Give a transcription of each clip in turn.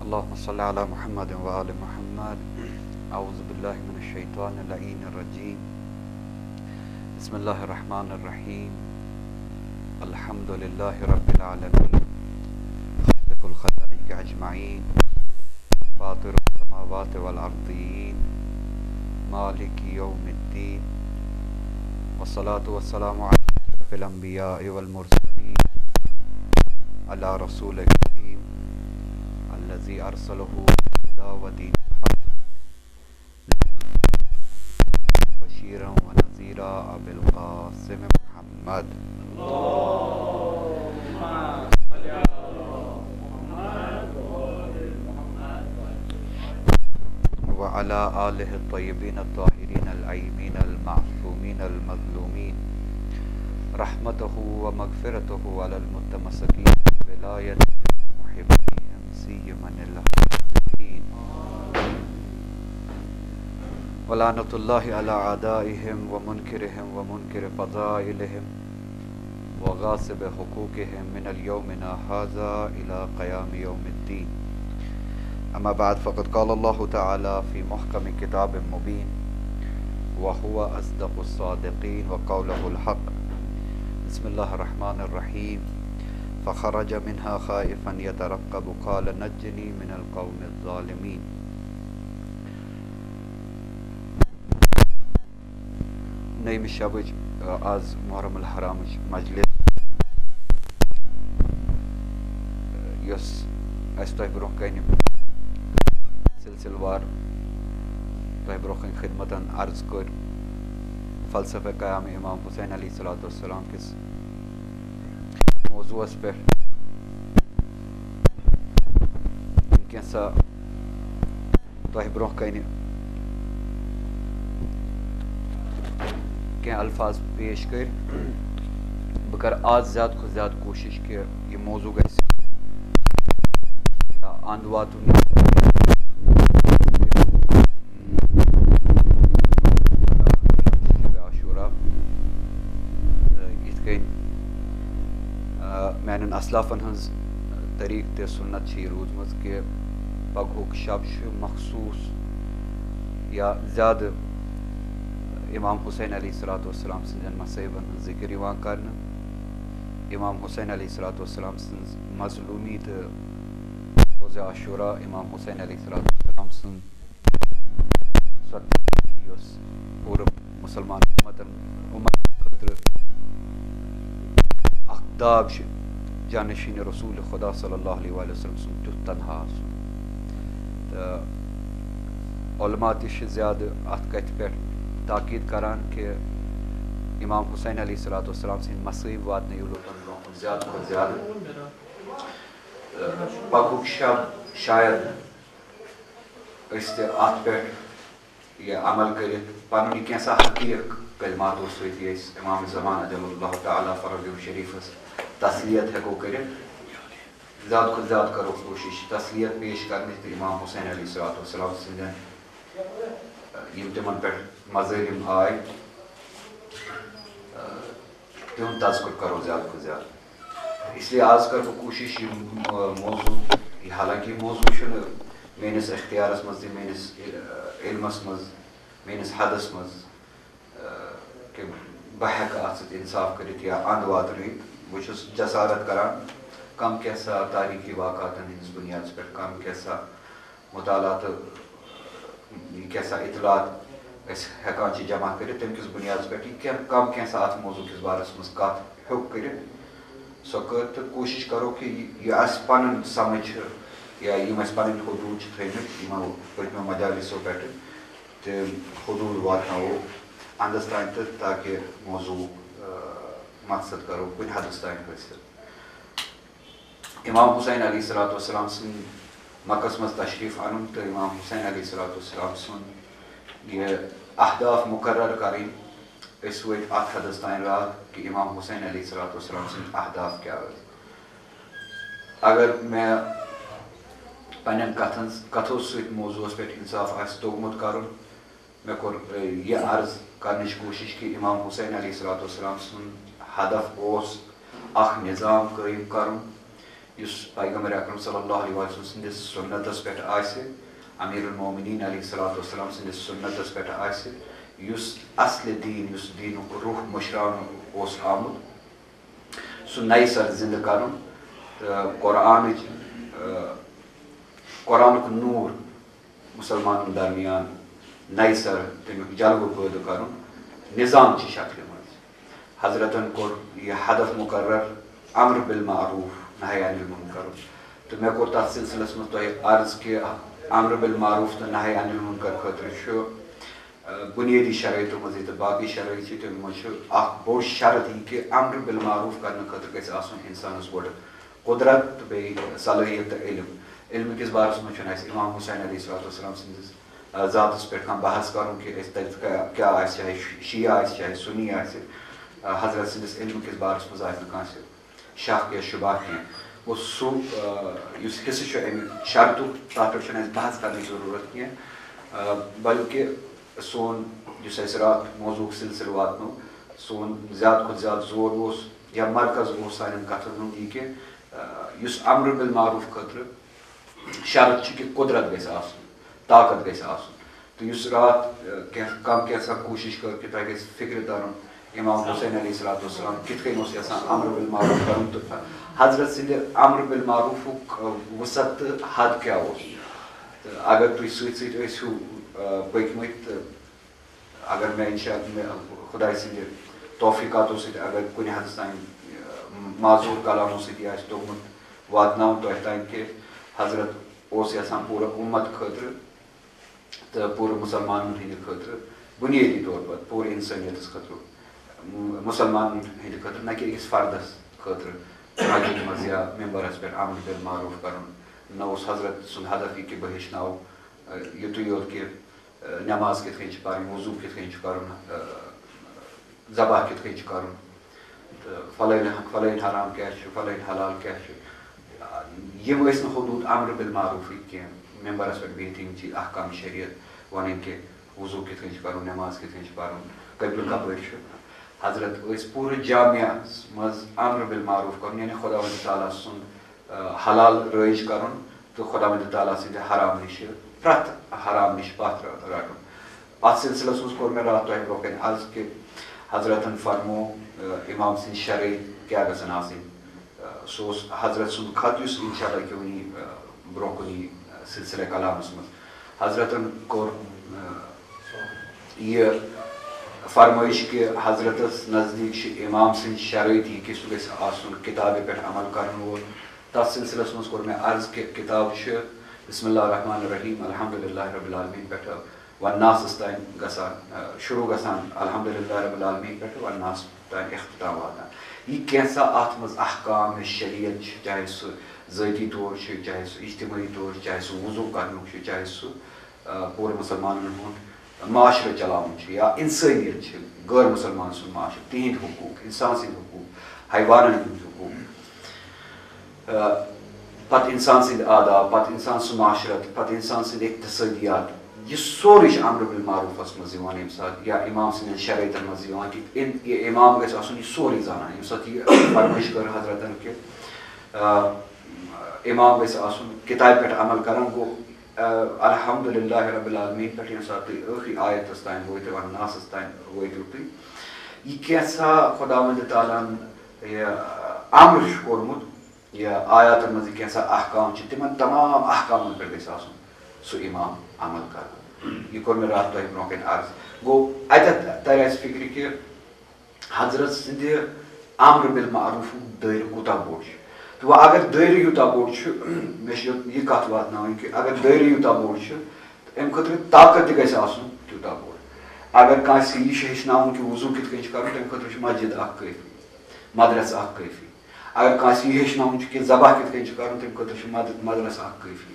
اللهم صل على محمد وآل محمد. أعوذ بالله من الشيطان اللعين الرجيم. بسم الله الرحمن الرحيم. الحمد لله رب العالمين خالق الخلائق أجمعين فاطر السماوات والأرضين مالك يوم الدين والصلاة والسلام على أشرف الأنبياء والمرسلين على رسول الكريم الذي أرسله بالهدى ودين الحق بشيرا ونذيرا أبي القاسم محمد. اللهم صل على محمد وآل محمد وعلى آله الطيبين الطاهرين الأيمين المعصومين المظلومين رحمته ومغفرته على المتمسكين بولايته ومحبيهم سيما الحاكمين ولعنة الله على أعدائهم ومنكرهم ومنكر فضائلهم وغاصب حقوقهم من اليومنا هذا إلى قيام يوم الدين. أما بعد فقد قال الله تعالى في محكم كتاب مبين وهو أصدق الصادقين وقوله الحق. بسم الله الرحمن الرحيم. فخرج منها خائفا يترقب قال نجني من القوم الظالمين. نیم شبج از محرم الحرام مجلس یس اس تہ برو کن سلسلہ وار تہ برو کن خدمتن عرض کر فلسفہ قیام امام حسین علیہ الصلوۃ والسلام کس موضوع پہ کینسا تہ برو کن کی الفاظ پیش کر بہ کر آج زیادہ کھت زیادہ کوشش کہ یہ موضوع گژھِ اند واتن عاشورہ یتھ کن میانن اسلافن ہنز طریق تہ سنت چھ روزمز کہ پگہُک شب چھ مخصوص یا زیادہ امام حسین علیہ الصلوۃ والسلام سندین مصائبن ہند ذکر یوان کرنا، امام حسین علیہ الصلوۃ والسلام سنز مظلومی تو روز عاشورہ امام حسین علیہ الصلوۃ والسلام سند یس پورا مسلمان امت خاطر اخ داغ جانشین رسول خدا صلی اللہ علیہ وسلم سن تیُتھ تنہا آسن تو علماء تہ زیادہ ات کتھ پہ تاکید کران کہ امام حسین علیہ الصلوۃ والسلام سند مصائب واتن لوکن برونٛہہ زیادہ کھۄتہٕ زیادہ پگہُک شب شاید أسۍ تہِ اتھ پٮ۪ٹھ یہ عمل کٔرِتھ پنُن یہِ کینٛژھا حقیٖق کلماتو سۭتۍ أسۍ امام زمان اجل اللہ تعالیٰ فرج شریفس تسلیت ہٮ۪کو کٔرِتھ زیادٕ کھۄتہٕ زیادٕ کرو کوٗشش تسلیت پیش کرنٕچ تہٕ امام حسین علیہ الصلوۃ والسلام سٕنٛدٮ۪ن یم تمن پہ مظالم آئے تہد تذکر کرو زیادہ کھت زیادہ. اس لیے آج کر بہ کوشش یہ موضوع حالانکہ یہ موضوع میانس اختیارس مز تہ میانس علمس مز میانس حدس مز کہ بہ ہیکہ ات سۭتۍ انصاف کرتھ یا اند واتنٲیِتھ. بہ چھُس جسارت کران کم کینٛژھا تاریخی واقعاتن ہندس بنیادس پہ کم کینٛژھا مطالعات کینٛژھا اطلاعات أسۍ ہٮ۪کان چھِ جمع کٔرِتھ تمہِ کِس بُنیادس پٮ۪ٹھ یہِ کم کینٛژھا اتھ موضوع کِس بارس منٛز کتھ ہیوٚک کٔرِتھ سۄ کٔر تہٕ کوٗشش کرو کہ یہِ آسہِ پنُن سمجھ یا یِم اَسہِ پنٕنۍ حدوٗد چھِ تھٲیمٕتۍ یِمو پٔتمیو مجالسو پٮ۪ٹھ تِم حدوٗد واتناوو انٛدس تانۍ تہٕ تاکہِ موضوع مقصد کرو کُنہِ حدس تانۍ حٲصِل. امام حسین علیہ الصلوۃ والسلام سٕنٛدۍ مکس منٛز تشریٖف انُن تہٕ امام حسین علیہ الصلوۃ والسلام سُنٛد یہ اہداف مقرر کریں اس وٲتۍ اتھ حدس تانۍ راتھ کہ امام حسین علیہ الصلوۃ والسلام سٕنٛدۍ اہداف کیٛاہ ٲسۍ. اگر مےٚ پننٮ۪ن کتھو سۭتۍ موضوعس پٮ۪ٹھ انصاف آسہِ توٚگمُت کرُن مےٚ کوٚر یہ عرض کرنٕچ کوٗشش کہ امام حسین علیہ الصلوۃ والسلام سُنٛد ہدف اوس اکھ نظام قٲیِم کرُن یُس پیغمبر اکرم صلی اللہ علیہ وسلم سٕنٛدِس سُنتس پٮ۪ٹھ آسہِ امیر المومنین علیہ الصلوۃ والسلام سٕنٛدِس سُنتس پٮ۪ٹھ آسہِ یُس اصلِ دیٖن یُس دیٖنُک روح مٔشراونہٕ اوس آمُت سُہ نَیہِ سر زِندٕ کرُن تہٕ قرآنُک نوٗر مُسلمانن درمیان نَیہِ سر تمیُک جلوٕ پٲدٕ کرُن نظام چہِ شکلہِ منٛز حضرتن کوٚر یہِ ہدف مُقرر امر بالمعروف نہی عن المنکر تہٕ مےٚ کوٚر تتھ سلسلس منٛز تۄہہِ عرض کہِ امر بالمعروف تہٕ نہی عن المنکر خٲطرٕ چھُ بُنیٲدی شرٲیطو منٛز تہٕ باقٕے شرٲیط چھِ تِمن منٛز چھُ اکھ بوٚڑ شرط یہِ کہِ امر بالمعروف کرنہٕ خٲطرٕ گژھِ آسُن انسانس گۄڈٕ قدرت تہٕ بیٚیہِ صلٲحیت تہٕ علم کِس بارس منٛز چھُنہٕ اَسہِ امام حُسین علیہ الصلوۃ والسلام سٕنٛدِس ذاتس پٮ۪ٹھ کانٛہہ بحث کرُن کہِ أسۍ تتہِ کیاہ آسہِ چاہے شیعہ آسہِ چاہے سُنی آسہِ حضرت سٕنٛدِس علمہٕ کِس بارس منٛز آسہِ نہٕ کٲنٛسہِ شک یا شُبہ کینٛہہ گوٚو سُہ یُس حِصہٕ چھُ امہِ شرطُک تتھ پٮ۪ٹھ چھُنہٕ اَسہِ بحث کرنٕچ ضروٗرت کینٛہہ بلکہِ سون یُس اَسہِ راتھ موضوٗعُک سلسلہٕ واتنو سون زیادٕ کھۄتہٕ زیادٕ زور اوس یا مرکز اوس سانٮ۪ن کتھن ہُنٛد یہِ کہِ یُس امر بالمعروف خٲطرٕ شرط چھُ کہِ قدرت گژھِ آسُن طاقت گژھِ آسُن تہٕ یُس راتھ کم کینٛژھا کوٗشش کٔر کہِ تۄہہِ گژھِ فکرِ ترُن امام حُسین علیہ الصلوۃ والسلام کِتھ کٔنۍ اوس یژھان امر بالمعروف کرُن تہٕ حضرت سٕنٛدِ امر بالمعروفُک وُسعت تہٕ حد کیاہ اوس تہٕ اگر تُہۍ سۭتۍ سۭتۍ ٲسِو پٔکمٕتۍ تہٕ اگر مےٚ انشاء خۄداے سٕنٛدِ توفیٖقاتو سۭتۍ اگر کُنہِ حدس تانۍ معذوٗر کلامو سۭتۍ یہِ آسہِ توٚگمُت واتناوُن تۄہہِ تانۍ کہِ حضرت اوس یژھان پوٗرٕ اُمت خٲطرٕ تہٕ پوٗرٕ مُسلمانن ہٕنٛدِ خٲطرٕ بُنیٲدی طور پر پوٗرٕ اِنسٲنیتس خٲطرٕ مُسلمانن ہٕنٛدِ خٲطرٕ نہ کہِ أکِس فردس خٲطرٕ مسجد منٛز یا ممبرس پٮ۪ٹھ امر بالمعروف کرُن نہ اوس حضرت سُنٛد ہدف یہِ کہِ بہٕ ہیٚچھناوٕ یُتُے یوت کہِ نٮ۪ماز کِتھ کٔنۍ چھِ پرٕنۍ وضوٗ کِتھ کٔنۍ چھُ کرُن ذبح کِتھ کٔنۍ چھُ کرُن تہٕ فلٲنۍ حرام کیاہ چھُ فلٲنۍ حلال کیاہ چھُ یِم ٲسۍ نہٕ حدوٗد امر بالمعروفٕکۍ کینٛہہ ممبرس پٮ۪ٹھ بِہِتھ یِم چیٖز احکام شریعت وَنٕنۍ کہِ وضوٗ کِتھ کٔنۍ چھُ کرُن نٮ۪ماز کِتھ کٔنۍ چھُ پرُن قبلہٕ کپٲرۍ چھُ حضرت ٲسۍ پوٗرٕ جامعس منٛز امر بالمعروف کرُن یعنی خۄداوندِ تعالیٰ سُنٛد حلال رٲیِج کرُن تہٕ خۄداوندِ تعالیٰ سٕنٛدِ حرام نِش پرٛٮ۪تھ حرام نِش پتھ رٹُن اتھ سلسلس منٛز کوٚر مےٚ راتھ تۄہہِ برونٛہہ کنہِ عرض کہِ حضرتن فرمو امام سٕنٛدۍ شرٲیط کیاہ گژھن آسٕنۍ سُہ اوس حضرت سُنٛد خط یُس انشاء اللہ کہِ وٕنی برونٛہہ کُن یی سلسلے کلامس منٛز حضرتن کوٚر یہِ فرمٲیش کہِ حضرتس نزدیٖک چھِ امام سٕنٛدۍ شرٲیط یہِ کہِ سُہ گژھِ آسُن کِتابہِ پٮ۪ٹھ عمل کرن وول تتھ سلسلس منٛز کوٚر مےٚ عرض کہِ کِتاب چھِ بسم اللہ الرحمٰن الرحیٖم الحمدُاللہ رب العالمیٖن پٮ۪ٹھٕ والناسس تانۍ گژھان شروٗع گژھان الحمدُاللہ رب العالمیٖن پٮ۪ٹھٕ والناس تانۍ اختتام واتان یہِ کینٛژھا اتھ منٛز احکام یُس شریعت چھُ چاہے سُہ ذٲتی طور چھُ چاہے سُہ اجتمٲعی طور چھُ چاہے سُہ وضوٗ کرنُک چھُ چاہے سُہ پوٗرٕ مُسلمانن ہُنٛد معاشرٕ چلاوُن چھُ یا انسٲنیت چھِ غٲر مُسلمان سُنٛد معاشرٕ تِہنٛدۍ حقوٗق اِنسان سٕنٛدۍ حقوٗق حیوانن ہٕنٛدۍ حقوٗق پتہٕ اِنسان سٕنٛدۍ آداب پتہٕ اِنسان سُنٛد معاشرت پتہٕ اِنسان سٕنٛدۍ اقتصٲدِیات یہِ سورُے چھُ امر بالمعروفس منٛز یِوان ییٚمہِ ساتہٕ یا امام سٕنٛدٮ۪ن شرٲیطن منٛز یِوان کہِ یہِ امام گژھِ آسُن یہِ سورُے زانان ییٚمہِ ساتہٕ یہِ فرمٲیش کٔر حضرتن کہِ امام گژھِ آسُن کِتابہِ پٮ۪ٹھ عمل کران گوٚو الحمدُاللہ رب العالمیٖن پٮ۪ٹھ ییٚمہِ ساتہٕ تُہۍ ٲخری آیتس تانۍ وٲتِو والناسس تانۍ وٲتِو تُہۍ یہِ کینٛژھا خۄداوندِ تعالیٰ ہن یہِ امر چھُ کوٚرمُت یا آیاتن منٛز یہِ کینٛژھا احکام چھِ تِمن تمام احکامن پٮ۪ٹھ گژھِ آسُن سُہ امام عمل کران یہِ کوٚر مےٚ راتھ تۄہہِ برونٛہہ کنہِ عرض گوٚو اتٮ۪تھ ترِ اسہِ فکرِ کہِ حضرت سٕنٛدِ امر بالمعروفُک دٲیرٕ کوٗتاہ بوٚڑ چھُ تہٕ وۄنۍ اگر دٲیرٕ یوٗتاہ بوٚڑ چھُ مےٚ چھِ یہِ کتھ واتناوٕنۍ کہِ اگر دٲیرٕ یوٗتاہ بوٚڑ چھُ تہٕ امہِ خٲطرٕ طاقت تہِ گژھِ آسُن تیوٗتاہ بوٚڑ اگر کٲنٛسہِ یہِ چھُ ہیٚچھناوُن کہِ وضوٗ کِتھ کٔنۍ چھُ کرُن تمہِ خٲطرٕ چھُ مسجد اکھ کٲفی مدرسہٕ اکھ کٲفی اگر کٲنٛسہِ یہِ ہیٚچھناوُن چھُ کہِ ذبح کِتھ کٔنۍ چھُ کرُن تمہِ خٲطرٕ چھُ مدرسہٕ اکھ کٲفی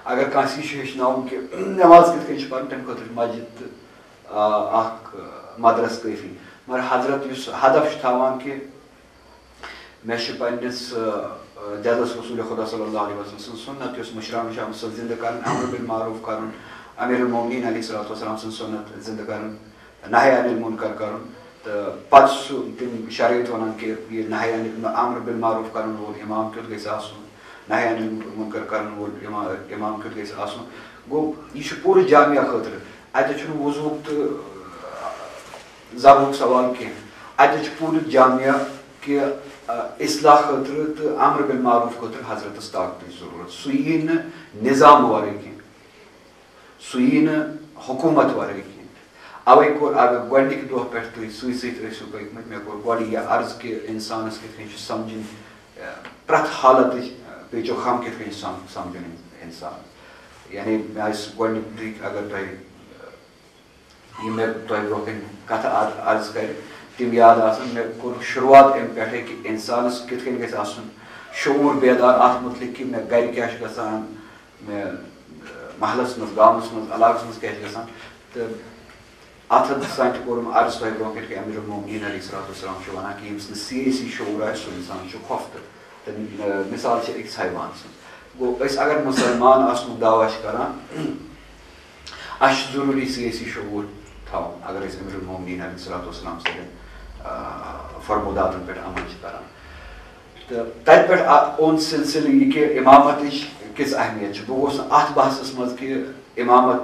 اگر کٲنٛسہِ یہِ چھُ ہیٚچھناوُن کہِ نٮ۪ماز کِتھ کٔنۍ چھُ پرُن تمہِ خٲطرٕ چھُ مسجد تہٕ اکھ مدرسہٕ کٲفی مگر حضرت یُس ہدف چھُ تھاوان کہِ مےٚ چھُ پننِس دِلس رسوٗلِ خۄدا صلی اللہ علیہ وسلم سٕنٛز سُنت یۄس مٔشراونہٕ چھِ آمٕژ سۄ زِندٕ کرٕنۍ امر بالمعروف کرُن امیر المومنین علیہ الصلوۃ والسلام سٕنٛز سُنت زِندٕ کرٕنۍ نہی عن المنکر کرُن تہٕ پتہٕ چھُ سُہ تِم شرٲیط ونان کہِ یہِ نہی عن امر بالمعروف کرن وول امام کیُتھ گژھِ آسُن نہی انل منکر کرن وول امام کیُتھ گژھِ آسُن گوٚو یہِ چھُ پوٗرٕ جامعہ خٲطرٕ اَتہِ چھُنہٕ وضوٗہُک تہٕ ذبحُک سوال کینٛہہ اَتہِ چھُ پوٗرٕ جامعہ کہِ اصلاح خٲطرٕ تہٕ امر بالمعروف خٲطرٕ حضرتس طاقتٕچ ضروٗرت سُہ یی نہٕ نظام ورٲے کینٛہہ سُہ یی نہٕ حکوٗمت ورٲے کینٛہہ اوے کوٚر اگر گۄڈنِکہِ دۄہ پٮ۪ٹھ تُہۍ سۭتۍ سۭتۍ ٲسِو پٔکمٕتۍ مےٚ کوٚر گۄڈٕ یہِ عرض کہِ اِنسانس کِتھ کٔنۍ چھُ سمجھِنۍ پرٛٮ۪تھ حالتٕچ پیچو خم کِتھ کٔنۍ چھُ سمجھُن اِنسان یعنی مےٚ آسہِ گۄڈنِکۍ اگر تۄہہِ یِم مےٚ تۄہہِ برونٛہہ کَنہِ کتھٕ عرض کرِ تِم یاد آسن مےٚ کوٚر شروعات اَمہِ پٮ۪ٹھے کہِ اِنسانس کِتھ کٔنۍ گژھِ آسُن شعوٗر بیدار اتھ مُتعلق کہِ مےٚ گرِ کیٛاہ چھُ گژھان مےٚ محلس منٛز گامس منٛز علاقس منٛز کیٛاہ چھُ گژھان تہٕ اتھ سان تہِ کوٚرُم عرض تۄہہِ برونٛہہ کَنہِ کہِ امیر المومنیٖن علیہ الصلوۃ والسلام چھُ ونان کہِ ییٚمِس نہٕ سیٲسی شعوٗر آسہِ سُہ اِنسان چھُ خۄفتہٕ تہٕ مِثال چھِ أکِس حیوان سٕنٛز گوٚو أسۍ اگر مُسلمان آسنُک دعوا چھِ کران اَسہِ چھُ ضروٗری سیٲسی شعوٗر تھاوُن اگر أسۍ امیر المومنیٖن علیہ الصلوۃ والسلام سٕنٛدٮ۪ن فرموداتن پٮ۪ٹھ عمل چھِ کران تہٕ تتہِ پٮ۪ٹھ اوٚن سلسلہٕ یہِ کہِ امامتٕچ کِژھ اہمیت چھِ بہٕ گوٚژھ نہٕ اتھ بحثس منٛز کہِ امامت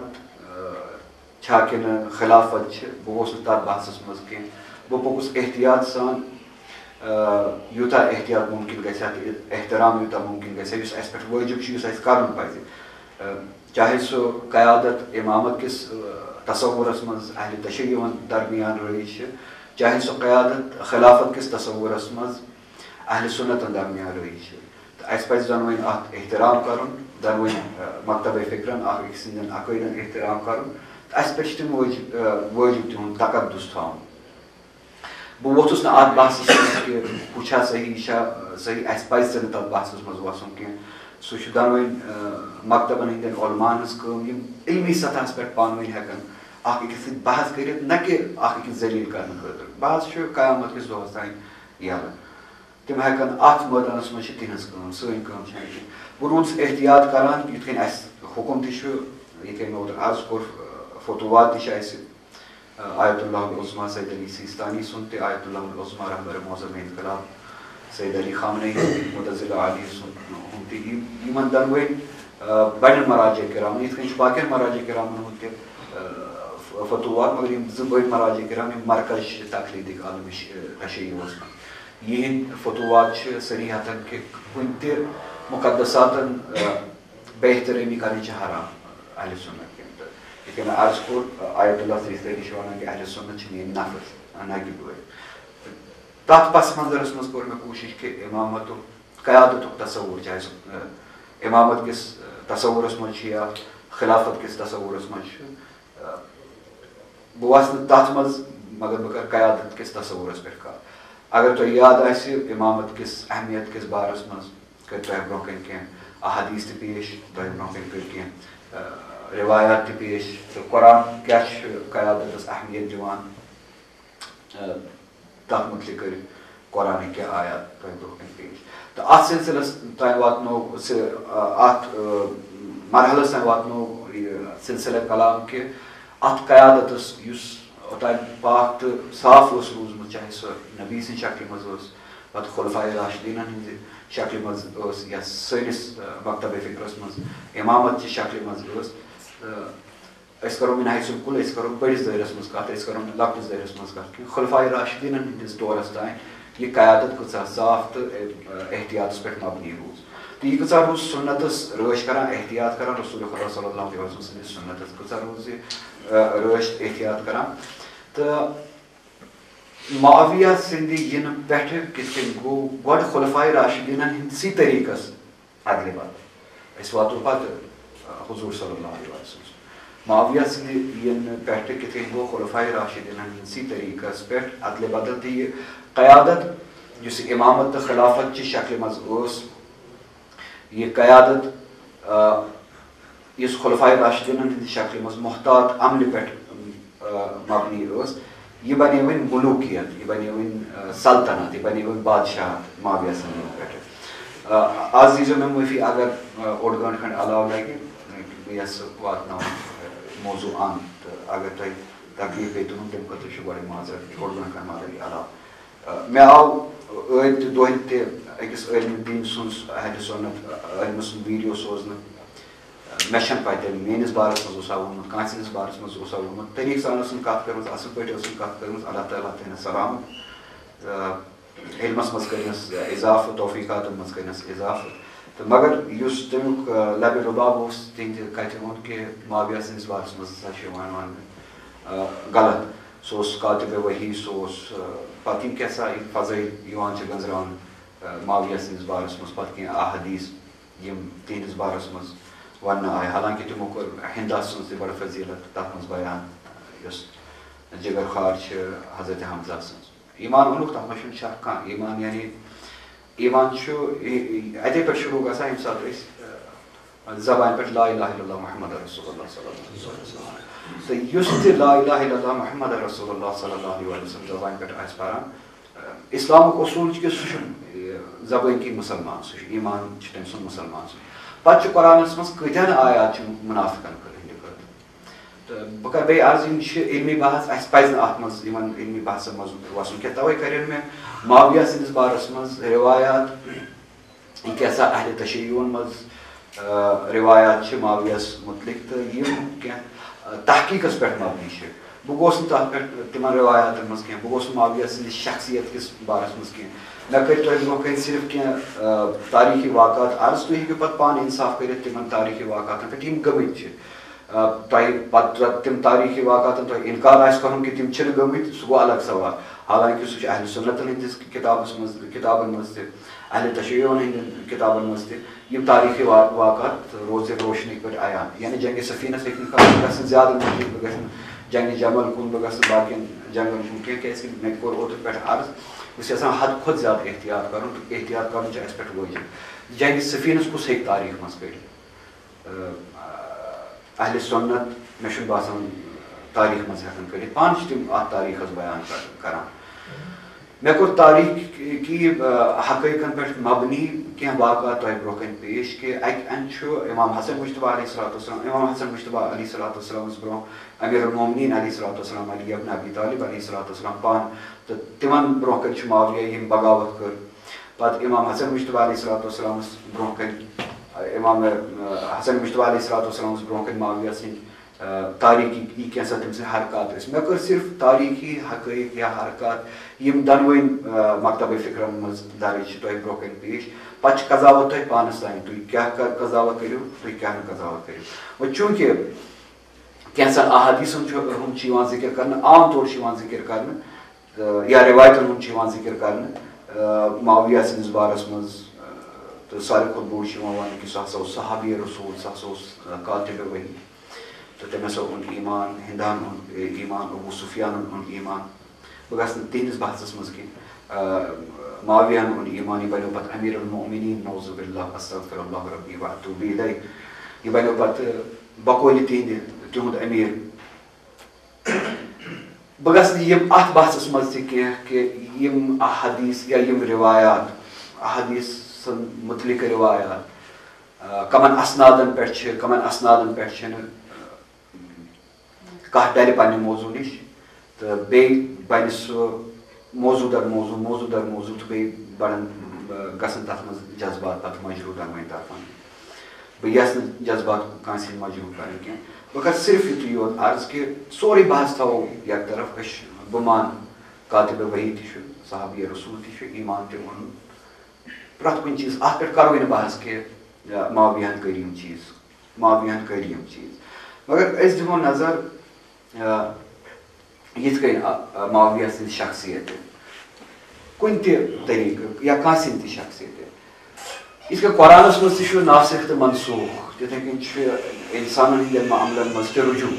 چھا کِنہٕ خلافت چھِ بہٕ گوٚژھ نہٕ تتھ بحثس منٛز کینٛہہ بہٕ پوٚکُس احتیاط سان یوٗتاہ احتیاط مُمکِن گژھِ ہا تہٕ احترام یوٗتاہ مُمکِن گژھِ ہا یُس اسہِ پٮ۪ٹھ وٲجِب چھُ یُس اسہِ کرُن پزِ چاہے سُہ قیادت امامت کِس تصورس منٛز اہلِ تشیعُن درمیان رٲیی چھِ چاہے سُہ قیادت خلافت کِس تصورس منٛز اہلِ سُنتن درمیان رٲیی چھِ تہٕ اسہِ پزِ دۄنوٕنۍ اتھ احترام کرُن دۄنوٕنۍ مکتبے فکرن اکھ أکۍ سٕنٛدٮ۪ن عقٲیدن احترام کرُن تہٕ اسہِ پٮ۪ٹھ چھِ تِم وٲجب تِہُنٛد تقدُس تھاوُن بہٕ ووٚتھُس نہٕ اتھ بحثس منٛز کہِ ہُہ چھا صحیح یہِ چھا صحیح اسہِ پزِ نہٕ تتھ بحثس منٛز وسُن کینٛہہ سُہ چھُ دۄنوٕنۍ مکتبن ہٕنٛدٮ۪ن علماہن ہٕنٛز کٲم یِم علمی سطحس پٮ۪ٹھ پانہٕ ؤنۍ ہٮ۪کن اکھ أکِس سۭتۍ بحث کٔرِتھ نہ کہِ اکھ أکِس ذلیٖل کرنہٕ خٲطرٕ بحث چھُ قیامت کِس دۄہس تانۍ یلہٕ تِم ہٮ۪کن اتھ مٲدانس منٛز چھِ تِہنٛز کٲم سٲنۍ کٲم چھنہٕ کینٛہہ بہٕ روٗدُس احتیاط کران یِتھ کٔنۍ اسہِ حُکُم تہِ چھُ یِتھ کٔنۍ مےٚ اوترٕ عرض کوٚر فتوات تہِ چھِ اسہِ آیت اللہ العظمیٰ سید علی سیستانی سُنٛد تہِ آیت اللہ العظمیٰ رہبر معظم انقلاب سید علی خامنئی متضلہ علی سُنٛد ہُنٛد تہِ یِمن دۄنوٕنۍ بڑٮ۪ن مراجع کرامن یِتھ کٔنۍ چھُ باقین مراجع کرامن ہُنٛد تہِ فتوات مگر یِم زٕ بٔڑۍ مراجع کرام یِم مرکز چھِ تقلیٖدٕکۍ عالمِ تشیعُوَس منٛز یِہنٛدۍ فتوات چھِ صریحتن کہِ کُنہِ تہِ مُقدساتن بے احترٲمی کرٕنۍ چھِ حرام اہلِ سُنت یِتھ کٔنۍ مےٚ عرض کوٚر آیت اللہ سیستانی چھِ ونان کہِ اہلِ سُنت چھِ میٲنۍ نفر نہ کہِ بٲے تتھ پس منظرس منٛز کوٚر مےٚ کوٗشش کہِ امامتُک قیادتُک تصور چاہے سُہ امامت کِس تصورس منٛز چھُ یا خلافت کِس تصورس منٛز چھُ بہٕ وسہٕ نہٕ تتھ منٛز مگر بہٕ کرٕ قیادت کِس تصورس پٮ۪ٹھ کتھ اگر تۄہہِ یاد آسہِ امامت کِس اہمیت کِس بارس منٛز کٔرۍ تۄہہِ برونٛہہ کَنہِ کینٛہہ احادیٖث تہِ پیش تۄہہِ برونٛہہ کَنہِ کٔرۍ کینٛہہ رِوایات تہِ پیش تہٕ قرآن کیٛاہ چھُ قیادتس اہمیت دِوان تتھ مُتعلق کٔرۍ قرآنٕکۍ کینٛہہ آیات تۄہہِ برونٛہہ کَنہِ پیش تہٕ اتھ سلسلس تانۍ واتنوو اتھ مرحلس تانۍ واتنوو یہِ سلسلہ کلام کہِ اتھ قیادتس یُس اوٚتانۍ پاک تہٕ صاف اوس روٗزمُت چاہے سۄ نبی سٕنٛدِ شکلہِ منٛز ٲس پتہٕ خُلفائے راشدیٖنن ہٕنٛزِ شکلہِ منٛز ٲس یا سٲنِس مکتبے فکرس منٛز امامت چہِ شکلہِ منٛز ٲس أسۍ کرو مِن حیث الکُل أسۍ کرو بٔڑِس دٲیرس منٛز کتھ أسۍ کرو نہٕ لۄکٹِس دٲیرس منٛز کتھ کینٛہہ خُلفائے راشدیٖنن ہٕنٛدِس دورس تانۍ یہِ قیادت کۭژاہ صاف تہٕ احتیاطس پٮ۪ٹھ مبنی روٗز تہٕ یہِ کۭژاہ روٗز سُنتس رٲچھ کران احتیاط کران رسول خۄدا صلی اللہ علیہ وسلم سٕنٛدِس سُنتس کۭژاہ روٗز یہِ رٲچھ احتیاط کران تہٕ معاویہ سٕنٛدِ یِنہٕ پٮ۪ٹھٕ کِتھ کٔنۍ گوٚو گۄڈٕ خُلفائے راشدیٖنن ہٕنٛدسٕے طریٖقس ادلہِ بدل أسۍ واتو پتہٕ حضوٗر صلی اللہ علیہ وسلم معاویہ سٕنٛدِ یِنہٕ پٮ۪ٹھٕ کِتھ کٔنۍ گوٚو خُلفائے راشدیٖنن ہٕنٛدسٕے طریٖقس پٮ۪ٹھ ادلہِ بدل تہٕ یہِ قیادت یُس یہِ امامت تہٕ خلافت چہِ شکلہِ منٛز ٲس یہِ قیادت یُس خُلفائے راشدیٖنن ہٕنٛدِ شکلہِ منٛز محتاط عملہِ پٮ۪ٹھ مبنی ٲس یہِ بنے وۄنۍ ملوٗکیت یہِ بنے وۄنۍ سلطنت یہِ بنے وۄنۍ بادشاہت معاویہ سٕنٛدِ یِنہٕ پٮ۪ٹھٕ آز دیٖزیو مےٚ معٲفی اگر اوٚڑ گٲنٛٹہٕ کھنٛڈ علاوٕ لگہِ بہٕ یژھٕ واتناوُن موضوٗع اند تہٕ اگر تۄہہِ تکلیٖف پیٚیہِ تُلُن تَمہِ خٲطرٕ چھُ گۄڈے معذرت اوٚڑ گٲنٛٹہٕ کھنٛڈ مگر یہِ علاوٕ مےٚ آو ٲدۍ تہِ دۄہلہِ تہِ أکِس عٲلمہِ دیٖن سٕنٛز اہلِ سُنت عٲلمہٕ سُنٛد ویٖڈیو سوزنہٕ مےٚ چھَنہٕ پَے تیٚلہِ میٲنِس بارَس منٛز اوسا ووٚنمُت کٲنٛسہِ ہٕنٛدِس بارَس منٛز اوسا ووٚنمُت طریٖقہٕ سان ٲسٕن کَتھ کٔرمٕژ اَصٕل پٲٹھۍ ٲسٕن کَتھ کٔرمٕژ اللہ تعالیٰ تھٲینَس سلامت علمَس منٛز کٔرنَس اِضافہٕ توفیٖقاتَن منٛز کٔرنَس اِضافہٕ تہٕ مگر یُس تَمیُک لَبہِ رُباب اوس تِہنٛدِ کَتھِ ووٚن کہِ معاویہ سٕنٛدِس بارَس منٛز ہسا چھُ یِوان وَننہٕ غلط سُہ اوس کاتِبہِ وحی سُہ اوس پَتہٕ یِم کیٛاہ سا یِم فضٲیل یِوان چھِ گٔنٛزراونہٕ معاویہ سٕنٛدِس بارَس منٛز پَتہٕ کینٛہہ احادیٖث یِم تِہنٛدِس بارَس منٛز وَننہٕ آیہِ حالانکہِ تِمو کوٚر ہِندا سٕنٛز تہِ بَڑٕ فضیٖلت تَتھ منٛز بیان یۄس جِگر خوار چھِ حضرت حمزہ سٕنٛز ایٖمان اوٚنُکھ تَتھ منٛز چھُنہٕ شک کانٛہہ ایٖمان یعنی ایٖمان چھُ اَتے پٮ۪ٹھ شروٗع گژھان ییٚمہِ ساتہٕ أسۍ زبانہِ پٮ۪ٹھ لا الہ الا اللہ محمد رسول اللہ صلی اللہ علیہ وسلم تہٕ یُس تہِ لا الہ الا اللہ محمد رسول اللہ صلی اللہ علیہ وسلم زبانہِ پٮ۪ٹھ آسہِ پَران اِسلامُک اصوٗل چھُ کہِ سُہ چھُنہٕ زبٲنۍ کِنۍ مُسلمان سُہ چھُ ایٖمان چھُ تٔمۍ سُنٛد مُسلمان سُنٛد پَتہٕ چھُ قرآنَس منٛز کۭتیاہ آیات چھِ مُنافِقن ہٕنٛدِ خٲطرٕ تہٕ بہٕ کَرٕ بیٚیہِ عرض یِم چھِ علمی بحث اَسہِ پَزِ نہٕ اَتھ منٛز یِمن علمی بحثن منٛز وَسُن کینٛہہ تَوَے کَرن مےٚ معاویہ سٕنٛدِس بارَس منٛز رِوایات یہِ کیٛاہ سا اہلِ تشیعُن منٛز رِوایات چھِ معاویہَس مُتعلِق تہٕ یِم کینٛہہ تحقیٖقَس پٮ۪ٹھ مبنی چھِ بہٕ گوٚوُس نہٕ تَتھ پٮ۪ٹھ تِمن رِوایاتن منٛز کینٛہہ بہٕ گوٚوُس نہٕ معاویہ سٕنٛدِس شخصیت کِس بارَس منٛز کینٛہہ مےٚ کٔرۍ تۄہہِ برونٛہہ کَنہِ صرف کینٛہہ تاریٖخی واقعات عرض تُہۍ ہیٚکِو پَتہٕ پانہٕ اِنصاف کٔرِتھ تِمن تاریٖخی واقعاتن پٮ۪ٹھ یِم گٔمٕتۍ چھِ تۄہہِ پَتہٕ تِم تاریٖخی واقعاتن تۄہہِ اِنکار آسہِ کَرُن کہِ تِم چھِنہٕ گٔمٕتۍ سُہ گوٚو الگ سوال حالانکہِ سُہ چھُ اہلِ سُنتن ہٕنٛدِس کِتابن منٛز تہِ اہلِ تشیعُن ہٕنٛدٮ۪ن کِتابن منٛز تہِ یِم تاریٖخی واقعات روزِ روشنی پٲٹھۍ عیان یعنی جنگہِ سفیٖنس ہیٚکہِ نہٕ کانٛہہ گژھِ زیادٕ مُشکِل بہٕ گژھِ نہٕ جنگہِ جمل کُن بہٕ گژھٕ نہٕ باقین جنگن کُن کینٛہہ کیٛازِ کہِ مےٚ کوٚر اوترٕ پٮ۪ٹھ عرض بہٕ چھُس یژھان حدٕ کھۄتہٕ زیادٕ احتیاط کَرُن تہٕ احتیاط کَرُن چھُ اَسہِ پٮ۪ٹھ وٲجِب جنگہِ سفیٖنس کُس ہیٚکہِ تاریٖخ منٛز کٔڑِتھ اہلِ سُنت مےٚ چھُنہٕ باسان تاریٖخ منٛز ہٮ۪کان کٔڑِتھ پانہٕ چھِ تِم اَتھ تاریٖخس بیان کران مےٚ کوٚر تاریٖخی حقٲیقن پٮ۪ٹھ مبنی کینٛہہ واقعات تۄہہِ برونٛہہ کَنہِ پیش کہِ اَکہِ اَندٕ چھُ اِمام حسن مُشتبہ علیہ صلاتُ وسلام اِمام حسن مُشتبہ علیہ صلاتُ وسلامَس برونٛہہ امیٖر المومنیٖن علیہ صلاتُ وسلام علی ابن ابی طالب علیہ صلاتُ وسلام پانہٕ تہٕ تِمن برونٛہہ کَنہِ چھُ معاویہ ییٚمۍ بغاوت کٔر پتہٕ اِمام حسن مُشتبہ علیہ صلاتُ وسلامَس برونٛہہ کَنہِ اِمام حسن مُشتبہ علیہ صلاتُ وسلامَس برونٛہہ کَنہِ معاویہ سٕنٛدۍ تاریٖخی یہِ کینٛژھا تٔمۍ سٕنٛدۍ حرکات ٲسۍ مےٚ کٔر صرف تاریٖخی حقٲیق یا حرکات یِم دۄنوٕنی مکتبے فِکرن منٛز درٕج چھِ تۄہہِ برونٛہہ کَنہِ پیش پتہٕ چھِ قضاوت تۄہہِ پانس تانۍ تُہۍ کیاہ قضاوت کٔرِو تُہۍ کیاہ نہٕ قضاوت کٔرِو وۄنۍ چوٗنٛکہِ کینٛژن احادیٖثن ہُنٛد چھُ یِوان ذِکر کرنہٕ عام طور چھُ یِوان ذِکر کرنہٕ تہٕ یا رِوایتن ہُنٛد چھُ یِوان ذِکر کرنہٕ معاویہ سٕنٛدِس بارس منٛز تہٕ ساروی کھۄتہٕ بوٚڑ چھُ یِوان وننہٕ کہِ سُہ ہسا اوس صحابیہ رسوٗل سُہ ہسا اوس کاتِبہِ وحی تہٕ تٔمۍ ہسا اوٚن ایٖمان ہِندان ہُنٛد ایٖمان ابوٗ سفیانن اوٚن ایٖمان بہٕ گژھٕ نہٕ تِہنٛدِس بحثس منٛز کینٛہہ معاویہن اوٚن ایٖمان یہِ بنیو پتہٕ امیٖر المومنیٖن نعوذ باللہ استغفر اللہ ربی واتوب الیہ یہِ بنیو پتہٕ بقولہِ تِہُنٛد امیٖر بہٕ گژھٕ نہٕ یِم اتھ بحثس منٛز تہِ کینٛہہ کہِ یِم احادیٖث یا یِم رِوایات احادیٖثن مُتعلق رِوایات کمن اسنادن پٮ۪ٹھ چھِ کمن اسنادن پٮ۪ٹھ چھِنہٕ کانٛہہ ٹلہِ پننہِ موضوٗع نِش تہٕ بیٚیہِ بنہِ سُہ موضوٗع در موضوٗع تہٕ بیٚیہِ بڑن گژھن تتھ منٛز جذبات پتہٕ مجروٗح دۄنوٕنی طرفن بہٕ یژھٕ نہٕ جذبات کٲنٛسہِ ہٕنٛدۍ مجروٗح کرٕنۍ کینٛہہ بہٕ کرٕ صرف یُتُے یوت عرض کہِ سورُے بحث تھاوو یکطرف أسۍ بہٕ مانہٕ کاتِبہِ وحی تہِ چھُ صحابیہ رسوٗل تہِ چھُ ایٖمان تہِ اوٚنُن پرٛٮ۪تھ کُنہِ چیٖز اتھ پٮ۪ٹھ کروٕے نہٕ بحث کہِ معاویہن کٔرۍ یِم چیٖز مگر أسۍ دِمو نظر یِتھ کٔنۍ معاویہ سٕنٛز شخصیت کُنہِ تہِ طریٖقہٕ یا کٲنٛسہِ ہٕنٛدۍ تہِ شخصیت یِتھ کٔنۍ قرآنس منٛز تہِ چھُ ناسِخ تہٕ منسوٗخ تِتھٕے کٔنۍ چھُ اِنسانن ہٕنٛدٮ۪ن معاملن منٛز تہِ رجوٗع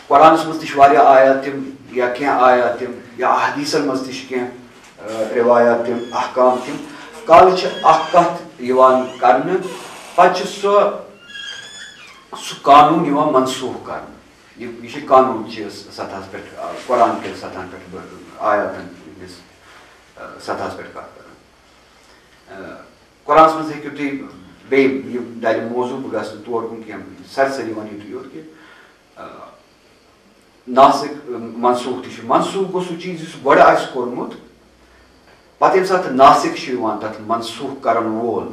قرآنس منٛز تہِ چھِ واریاہ آیات تِم یا کینٛہہ آیات تِم یا احادیٖثن منٛز تہِ چھِ کینٛہہ رِوایات تِم احکام تِم کالہٕ چھِ اکھ کتھ یِوان کرنہٕ پتہٕ چھُ سُہ قانوٗن یِوان منسوٗخ کرنہٕ یہِ چھِ قانوٗن چہِ سطحس پٮ۪ٹھ قرآن کِس سطحن پٮ۪ٹھ آیاتن ہٕنٛدِس سطحس پٮ۪ٹھ کتھ کران قرآنس منٛز ہیٚکِو تُہۍ بیٚیہِ یہِ ڈلہِ موضوٗع بہٕ گژھٕ نہٕ تور کُن کینٛہہ سرسری ونہٕ یِتُے یوت کہِ ناسِخ منسوٗخ تہِ چھُ منسوٗخ گوٚو سُہ چیٖز یُس گۄڈٕ آسہِ کوٚرمُت پتہٕ ییٚمہِ ساتہٕ ناسِک چھُ یِوان تَتھ منسوٗخ کَرن وول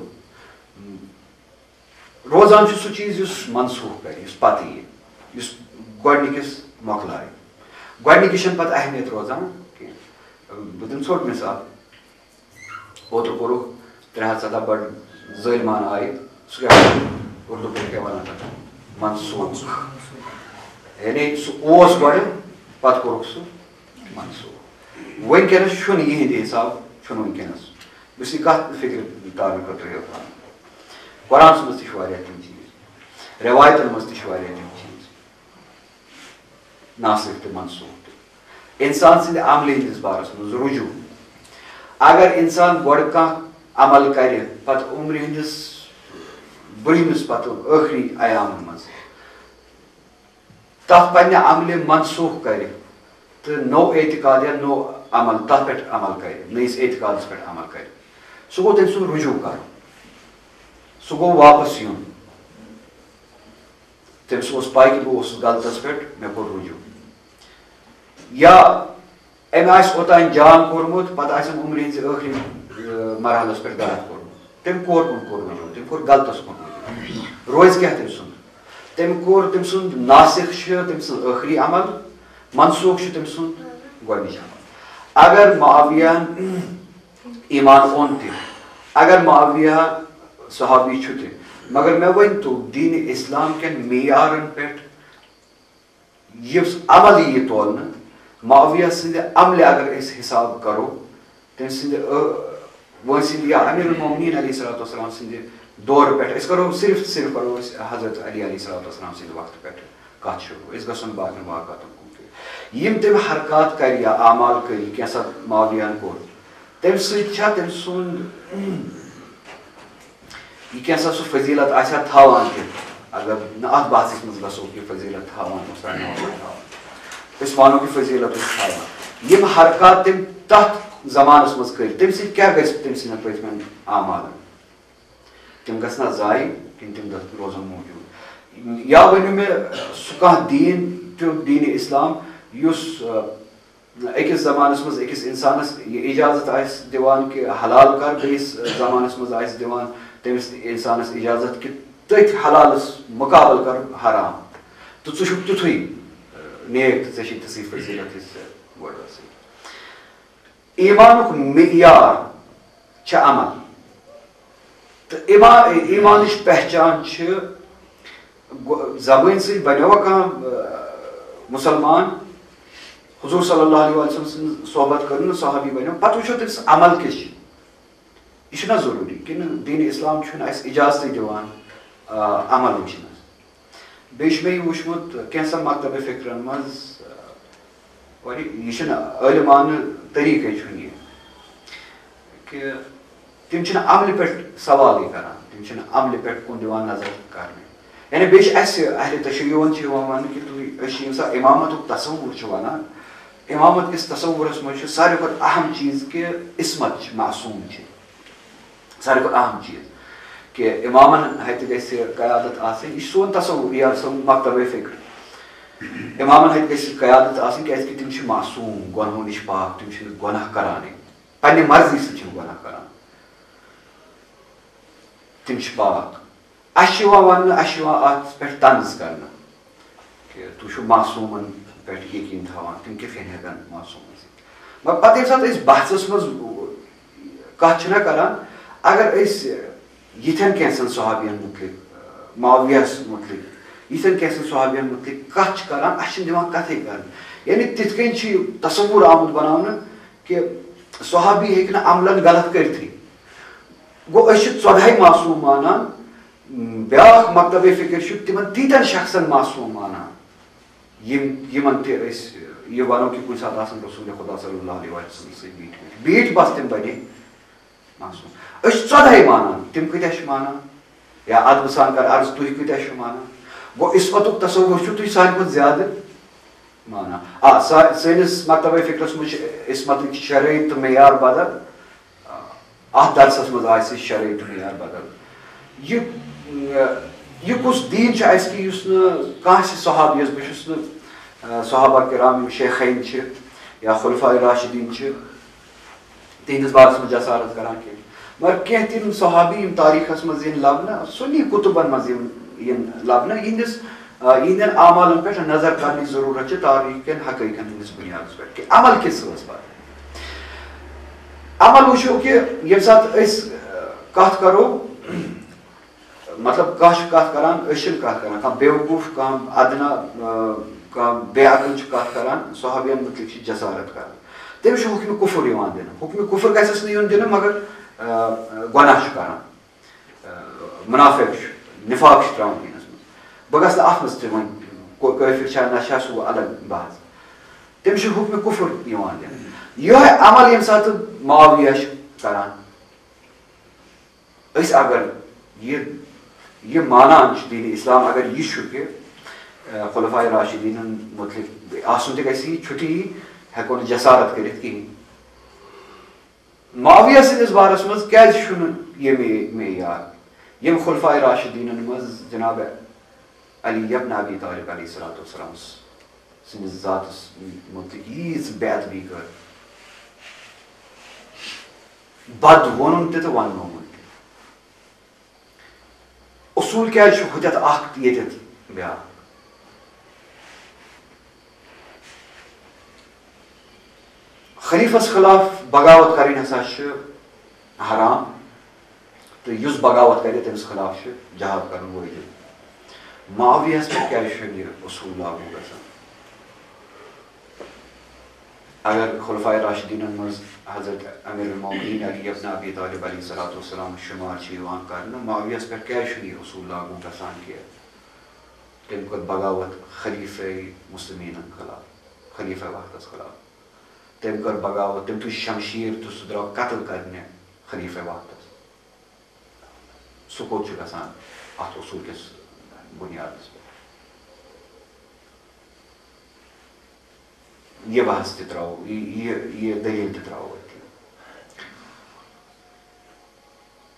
روزان چھُ سُہ چیٖز یُس منسوٗخ کَرِ یُس پَتہٕ یِیہِ یُس گۄڈنِکِس مۄکلایہِ گۄڈنِکِس چھَنہٕ پَتہٕ اہمیت روزان کینٛہہ بہٕ دِمہٕ ژھوٚٹ مِثال اوترٕ کوٚرُکھ 317 بَڑٕ ظٲلمان آیہِ سُہ کیٛاہ اُردو پٲٹھۍ کیٛاہ وَنان تَتھ منسوٗخ یعنی سُہ اوس گۄڈٕ پَتہٕ کوٚرُکھ سُہ منسوٗخ وٕنکٮ۪نَس چھُنہٕ یِہِنٛدِ حِساب چھُنہٕ وٕنکٮ۪نَس بہٕ چھُس یہِ کَتھ فِکرِ تارنہٕ خٲطرٕ وَنان قرآنَس منٛز تہِ چھِ واریاہ تِم چیٖز رٮ۪وایتَن منٛز تہِ چھِ واریاہ تِم چیٖز ناسِک تہٕ منسوٗخ تہِ اِنسان سٕنٛدِ عملہِ ہِنٛدِس بارَس منٛز رُجوٗع اگر اِنسان گۄڈٕ کانٛہہ عمل کَرِ پَتہٕ عُمرِ ہِنٛدِس بٔرمِس پَتہٕ ٲخری عیامَن منٛز تَتھ پنٛنہِ عملہِ منسوٗخ کَرِ تہٕ نوٚو اعتقاد یا نوٚو عمل تَتھ پٮ۪ٹھ عمل کَرِ نٔیِس اعتقادَس پٮ۪ٹھ عمل کَرِ سُہ گوٚو تٔمۍ سُنٛد رُجوٗع کَرُن سُہ گوٚو واپَس یُن تٔمِس اوس پاے کہِ بہٕ اوسُس غلطس پٮ۪ٹھ مےٚ کوٚر رُجوٗع یا أمۍ آسہِ اوٚتانۍ جان کوٚرمُت پَتہٕ آسٮ۪م عُمرِ ہِنٛدِس ٲخری مرحلَس پٮ۪ٹھ غلط کوٚرمُت تٔمۍ کوٚر رُجوٗع تٔمۍ کوٚر غلطس کُن رُجوٗع روزِ کیٛاہ تٔمۍ سُنٛد تٔمۍ کوٚر تٔمۍ سُنٛد ناسِک چھُ تٔمۍ سٕنٛز ٲخری عمل منسوٗخ چھُ تٔمۍ سُنٛد گۄڈنِچ عمل اگر معاویہَن ایٖمان اوٚن تہِ اگر معاویہ صحابی چھُ تہِ مگر مےٚ ؤنۍتو دیٖنہِ اِسلام کٮ۪ن معیارَن پٮ۪ٹھ یُس عمل یِیہِ تولنہٕ معاویہ سٕنٛدِ عملہِ اگر أسۍ حِساب کَرو تٔمۍ سٕنٛدِ وٲنۍ سٕنٛدِ یا امیٖر المومنیٖن علیہ صلاتُ وسلام سٕنٛدِ دورٕ پٮ۪ٹھ أسۍ کَرو صرف کرو أسۍ حضرت علی علیہ صلاتُ وسلام سٕنٛدِ وقتہٕ پٮ۪ٹھ کَتھ شروٗع أسۍ گژھو نہٕ باقٕیَن واقعاتَن کُن کینٛہہ یِم تٔمۍ حرکات کَرِ یا اعمال کٔرۍ کینٛژھا معاویہَن کوٚر تَمہِ سۭتۍ چھا تٔمۍ سُنٛد یہِ کینٛژھا سُہ فضیٖلت آسہِ ہا تھاوان تہِ اگر نہٕ اَتھ بحثَس منٛز گژھو کہِ فضیٖلت تھاوان اوس تھاوان أسۍ وَنو کہِ فضیٖلت اوس تھاوان یِم حرکات تٔمۍ تَتھ زمانَس منٛز کٔرۍ تَمہِ سۭتۍ کیٛاہ گژھِ تٔمۍ سٕنٛدٮ۪ن پٔتمٮ۪ن اعمالَن تِم گژھِ نا ضایع کِنہٕ تِم روزن موٗجوٗد یا ؤنِو مےٚ سُہ کانٛہہ دیٖن تیُتھ دیٖنہِ اِسلام یُس أکِس زمانَس منٛز أکِس اِنسانَس یہِ اِجازت آسہِ دِوان کہِ حلال کر بیٚیِس زمانَس منٛز آسہِ دِوان تٔمِس اِنسانَس اِجازت کہِ تٔتھۍ حلالَس مُقابل کر حرام تہٕ ژٕ چھُکھ تیُتھُے نیک تہٕ ژےٚ چھِ تِژھٕے فضیٖلت یُس ژےٚ گۄڈٕ ٲسٕے ایٖمانُک معیار چھِ عمل تہٕ ایٖمانٕچ پہچان چھِ زبٲنۍ سۭتۍ بنیوا کانٛہہ مُسلمان حضوٗر صلی اللہ علیہ وسلم سٕنٛز صحبت کٔر نہٕ صحابی بنیو پتہٕ وٕچھو تٔمِس عمل کیٛاہ چھِ یہِ چھُنہ ضروٗری کِنہٕ دیٖنہِ اِسلام چھُنہٕ اَسہِ اِجازتٕے دِوان عمل وٕچھنَس بیٚیہِ چھُ مےٚ یہِ وٕچھمُت کینٛژھن مکتبہِ فِکرَن منٛز یہِ چھُنہٕ عٲلمانہٕ طریٖقے چھُنہٕ یہِ کہِ تِم چھِنہٕ عملہِ پٮ۪ٹھ سوالٕے کران تِم چھِنہٕ عملہِ پٮ۪ٹھ کُن دِوان نظر کرنہٕ یعنی بیٚیہِ چھِ اَسہِ اہلِ تشیعُن چھِ یِوان وَننہٕ کہِ تُہۍ أسۍ چھِ ییٚمہِ ساتہٕ اِمامتُک تصوُر چھِ وَنان اِمامت کِس تصوُرَس منٛز چھُ ساروی کھۄتہٕ اہم چیٖز کہِ عصمت چھِ معصوٗم چھِ ساروی کھۄتہٕ اہم چیٖز کہِ اِمامَن ہَتہِ گژھِ قیادت آسٕنۍ یہِ چھُ سون تصوُر یا سون مکتبے فِکر اِمامَن ہَتہِ گژھِ قیادت آسٕنۍ کیٛازِکہِ تِم چھِ معصوٗم گۄنہو نِش پاک تِم چھِنہٕ گۄناہ کَرانٕے پنٛنہِ مرضی سۭتۍ چھِنہٕ گۄناہ کَران تِم چھِ پاک اَسہِ چھِ یِوان وَننہٕ اَسہِ چھِ یِوان اَتھ پٮ۪ٹھ طنز کَرنہٕ کہِ تُہۍ چھُو معصوٗمَن پٮ۪ٹھ یقیٖن تھاوان تِم کِتھ کٔنۍ ہٮ۪کَن معصوٗم ٲسِتھ مگر پَتہٕ ییٚمہِ ساتہٕ أسۍ بحثَس منٛز کَتھ چھِنہ کَران اگر أسۍ یِتھٮ۪ن کینٛژھن صحابِیَن مُتعلِق معاویہَس مُتعلِق یِتھٮ۪ن کینٛژھن صحابِیَن مُتعلِق کَتھ چھِ کَران اَسہِ چھِنہٕ دِوان کَتھٕے کَرنہٕ یعنی تِتھ کٔنۍ چھِ یہِ تصوُر آمُت بَناونہٕ کہِ صحابی ہیٚکہِ نہٕ عملن غلط کٔرتھٕے گوٚو أسۍ چھِ 14 معصوٗم مانان بیٛاکھ مکتبے فِکر چھُ تِمن تیٖتٮ۪ن شخصن معصوٗم مانان یِمن تہِ أسۍ یہِ وَنو کہِ کُنہِ ساتہٕ آسان رسوٗلِ خۄدا صلی اللہ علیہ وسلم سۭتۍ بیٖٹھۍ بس تِم بنے معصوٗم أسۍ چھِ 14 مانان تِم کۭتیاہ چھِ مانان یا ادبہٕ سان کر عرض تُہۍ کۭتیاہ چھِو مانان گوٚو عصمتُک تصوُر چھُو تُہۍ سانہِ کھۄتہٕ زیادٕ مانان سٲنِس مکتبے فِکرس منٛز چھِ عصمتٕکۍ شرٲیط تہٕ معیار بدل اَتھ درسس منٛز آسہِ شرٲیط تہٕ معیار بدل یہِ کُس دیٖن چھُ اَسہِ کہِ یُس نہٕ کٲنٛسہِ صحابیَس بہٕ چھُس نہٕ صحابہ کرام یِم شیخین چھِ یا خُلفاء راشدیٖن چھِ تہندس بارس مز جسارت کران کی مگر کینٛہہ تِم صحابی یم تاریخس مز ین لبنہ سنی کتبن مز ین لبنہ یہندین اعمالن پہ نظر کرنے ضرورت تاریخ کن حقیقن ہندس بنیادس پہ کہ عمل کس پتہ عمل وچھو کہ یم سات کت کرو مطلب کت کران کت کران بیوقوف ادنا بے عقل کت کران صحابین متعلق جسارت کران تمس حکم کفر یوان دن حکم کفر گھس نہ دن مگر گناہ کران منافق نفاق تراؤن دینس مز بہ گھس ات مز تم کافر نہ سہ الگ بحث تمس حکم کفر یوان دن یہ عمل یم سات معاویہ کران اس اگر یہ مانان دین اسلام اگر یہ کہ خلفائے راشدین متعلق آسن تہ گژھِ چھٹی ہیکو نہ جسارت کرت کہین معاویہ سندس بارس مز کیاز چھُنہٕ یہ معیار یم خلفائے راشدین مز جناب علی ابن ابی طالب علیہ الصلوۃ والسلام سندس ذاتس متعلق ییژ بے ادبی کر بد ونن تہ وننومت اصول کیا ہتھ اخ یتھ بیاکھ خلیفس خلاف بغاوت کریں ہسا حرام تو اس بغاوت کرے تمس خلاف جہاد کرن واجب معاویہ پہ کیا یہ اصول لاگو گژھان اگر خلفائے راشدین مز حضرت امیر المومنین علی ابن ابی طالب علیہ الصلوۃ والسلام شمار کرنا معاویہ پہ کیا یہ اصول لاگو گژھان کہ تم کر بغاوت خلیفہ مسلمین خلاف خلیفہ وقتس خلاف تم کر بغاوت تم تھی شمشیر تو سہ درو قتل کرنے خلیفہ وقتس سہ کوت گژھان ات اصول کس بنیادس پہ یہ بحث تہ ترو یہ دلیل تہ ترو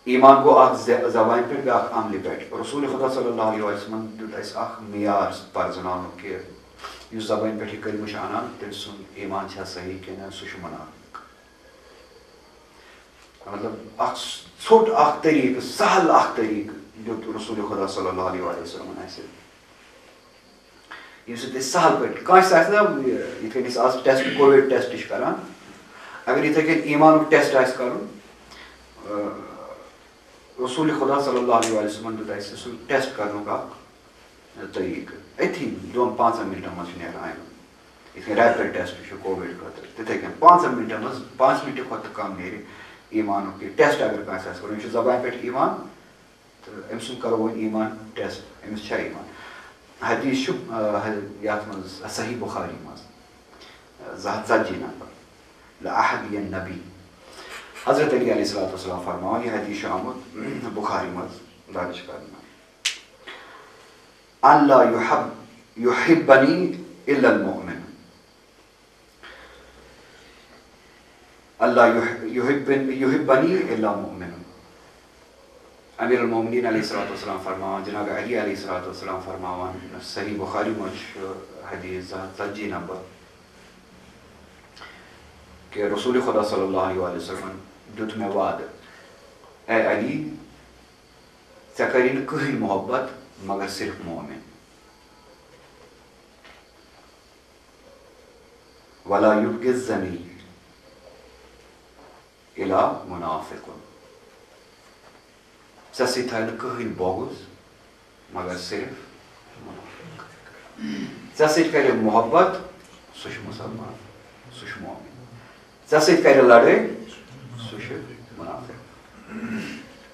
ایمان گو اخ زبان پہ بیاکھ عمل پہ رسول خدا صلی اللہ علیہ وسلم دیت اس اخ معیار پرزنان کہ اس زبان پہ یہ کلمہ انان تم سن ایمان چھا صحیح کہ نہ سہ منافق مطلب اخ ژھوٹ اخ طریقہ سہل اخ طریقہ دیت رسول خدا صلی اللہ علیہ وسلم اسہ یم سہ سہل پہ کانس آس نا یت کن آج ٹیسٹ کووڈ ٹیسٹ کران اگر یتھے کن ایمان ٹیسٹ آس کرن رسول خدا صلی اللہ علیہ وسلم دیت اسہ سہ ٹیسٹ کرنک اخ طریقہ اتھی 2-5 منٹن مز نیران یت کن ریپڈ ٹیسٹ کووڈ خاطر تتھے کن 5 منٹن مز 5 منٹ کھت کم نیرِ ایمانک ٹیسٹ اگر کانس آس کرن زبان پہ ایمان تو ام سن کرو ون ایمان ٹیسٹ امس چھا ایمان حدیث یت مز صحیح بخاری مز 240 نمبر لاحد النبی حضرت علی علیہ الصلوۃ والسلام فرمان یہ حدیث آمد بخاری مز درج کرنا ان لا يحبني الا المؤمن اللہ يحبني الا مؤمن امیر المومنین علیہ الصلوۃ والسلام فرمان جناب علی علیہ الصلوۃ والسلام فرمان صحیح بخاری مز حدیث 240 نمبر کہ رسول خدا صلی اللہ علیہ وسلم دیت میں وعدہ اے علی ژےٚ کری نہٕ کٕہٕنۍ محبت مگر صرف مومن ولا يبغضني الا منافق ژےٚ سۭتۍ تھایہِ نہٕ کٕہٕنۍ بغض مگر صرف منافق ژےٚ سۭتۍ کرِ محبت سُہ چھُ مسلمان سُہ چھُ مومن ژےٚ سۭتۍ کرِ لڑٲے سُہ چھُ منافق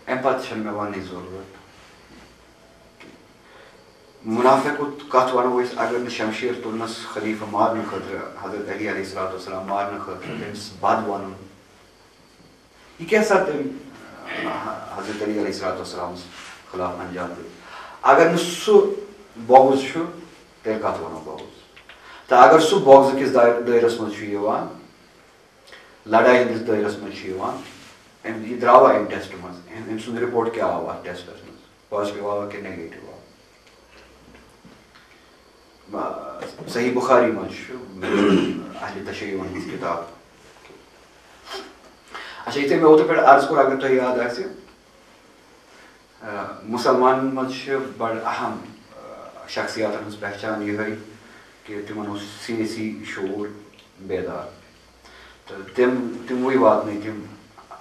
امہِ پتہٕ چھنہٕ مےٚ وننٕچ ضروٗرت منافق کت ونو أسۍ اگر نہٕ شمشیر تُلنس خلیفہ مارنہٕ خٲطرٕ حضرت علی علیہ الصلوۃ والسلام مارنہٕ خٲطرٕ تٔمِس بد ونُن یہ کیٛاہ سا تٔمۍ حضرت علی علیہ الصلوۃ والسلامس خلاف انجام دیُت اگر نہٕ سُہ بغض چھُ تیٚلہِ کتھ ونو بغض تہٕ اگر سُہ بغض کِس دٲیرس منٛز چھُ یِوان لڑٲے ہٕنٛدِس دٲیرس منٛز چھُ یِوان یہِ درٛاوا امہِ ٹیسٹ منٛز أمۍ سُنٛد رِپورٹ کیٛاہ آو اتھ ٹیسٹس منٛز پازٹِو آوا کِنہٕ نیگیٹِو آو صحیح بخاری منٛز چھُ اہلِ تشیعُن ہٕنٛز کِتاب اچھا یِتھٕے مےٚ اوترٕ پٮ۪ٹھ عرض کوٚر اگر تۄہہِ یاد آسہِ مُسلمانن منٛز چھِ بڑٕ اہم شخصیاتن ہٕنٛز پہچان یِہے کہ تِمن اوس سیٲسی شعوٗر بیدار تہٕ تِموٕے واتنٲے تِم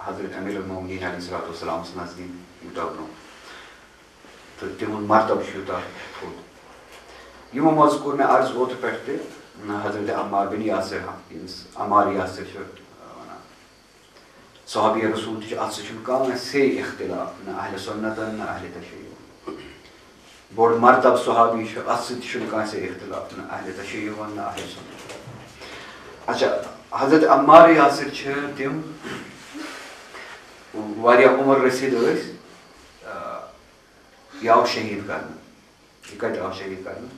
حضرت امیر المومنین علیہ الصلوۃ والسلامس نزدیٖک یوٗتاہ برونٛہہ تہٕ تِہُنٛد مرتبہٕ چھُ یوٗتاہ تھوٚد یِمو منٛز کوٚر مےٚ عرض اوترٕ پٮ۪ٹھ تہِ حضرت عمار بن یاسر ییٚمِس عمار یاسر چھِ وَنان صحابی رسوٗل تہِ چھُ اَتھ سۭتۍ چھُنہٕ کٲنٛسے اختلاف نہ اہلِ سُنتن نہ اہلِ تشیعُن بوٚڑ مرتبہٕ صحابی چھُ اَتھ سۭتۍ تہِ چھُنہٕ کٲنٛسے اختلاف نہ اہلِ تشیعُن نہ اہلِ سُنت اچھا حضرت عمار یاسر چھِ تِم واریاہ عمر رسیٖد ٲسۍ یہِ آو شہیٖد کرنہٕ یہِ کتہِ آو شہیٖد کرنہٕ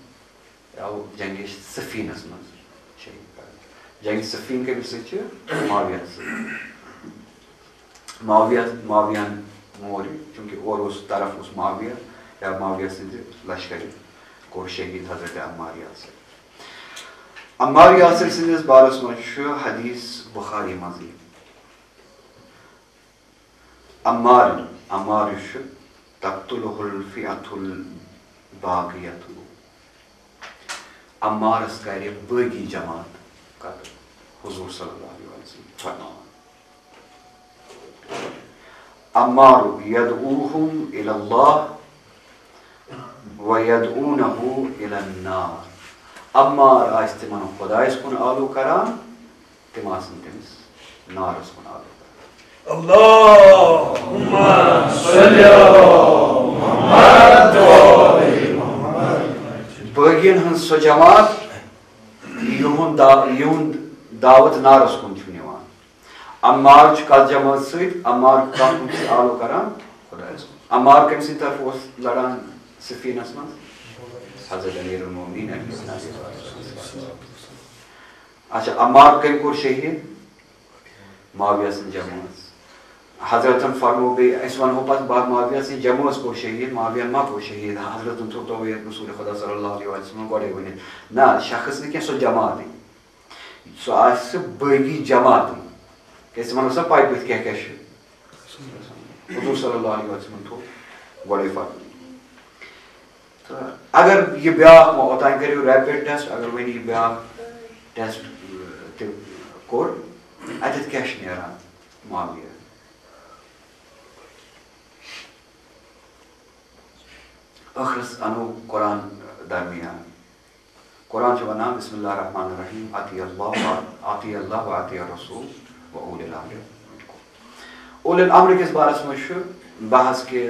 یہِ آو جنگِ صفیٖنس منٛز شہیٖد کرنہٕ جنگِ صفیٖن کٔمِس سۭتۍ چھِ معاویہس سۭتۍ معاویہن مور چوٗنٛکہِ اورٕ اوس طرف اوس معاویہ یا معاویہ سٕنٛدِ لشکرِ کوٚر شہیٖد حضرت عمار یاسر عمار یاسر سٕنٛدِس بارس منٛز چھُ حدیٖث بُخاری منٛزٕے عمار یُس چھُ تقتلہ الفئة الباغیۃ عمارس کرِ بٲغی جماعت قتل حضوٗر صلی اللہ علیہ وسلم فرماوان عمار یدعوہم الی اللہ ویدعونہ الی النار عمار آسہِ تِمن خۄدایس کُن آلو کران تِم آسن تٔمِس نارس کُن آلو کران اللہُمَّ صلی علی محمد بٲغین ہٕنٛز سۄ جماعت یِہُنٛد دعوت نارس کُن چھُ نِوان عمار چھُ کتھ جماعت سۭتۍ عمار کتھ کُن چھُ آلو کران خۄدایس کُن عمار کٔمۍ سٕنٛدِ طرفہٕ اوس لڑان صفیٖنس منٛز حضرت امیر المومنین علیہ السلام اچھا عمار کٔمۍ کوٚر شہیٖد معاویہ سٕنٛدِ جمٲژ حضرتن فرموو بیٚیہِ أسۍ ونہو پتہٕ معاویہ سٕنٛدِ جمٲژ کوٚر شہیٖد معاویہن ما کوٚر شہیٖد حضرتن تھوٚو توے رسوٗلِ خۄدا صلی اللہ علیہ وسلمن گۄڈے ؤنِتھ نہ شخص نہٕ کینٛہہ سۄ جماعتٕے سۄ آسہِ بٲغی جماعتٕے کیازِ تِمن ٲس نا پاے بٕتھِ کیاہ کیاہ چھُ حضوٗر صلی اللہ علیہ وسلمن تھوٚو گۄڈے فرمٲیِتھ تہٕ اگر یہِ بیٛاکھ اوٚتانۍ کٔرِو ریپِڈ ٹیسٹ اگر وۄنۍ یہِ بیٛاکھ ٹیسٹ تہِ کوٚر اتٮ۪تھ کیاہ چھُ نیران معاویہ ٲخرس انو قرآن درمیان قرآن چھُ ونان بسم اللہ الرحمن الرحیم اطیع اللہ و اطیع الرسول و اولی الامر منکم اولی الامر کِس بارس منٛز چھُ بحث کہِ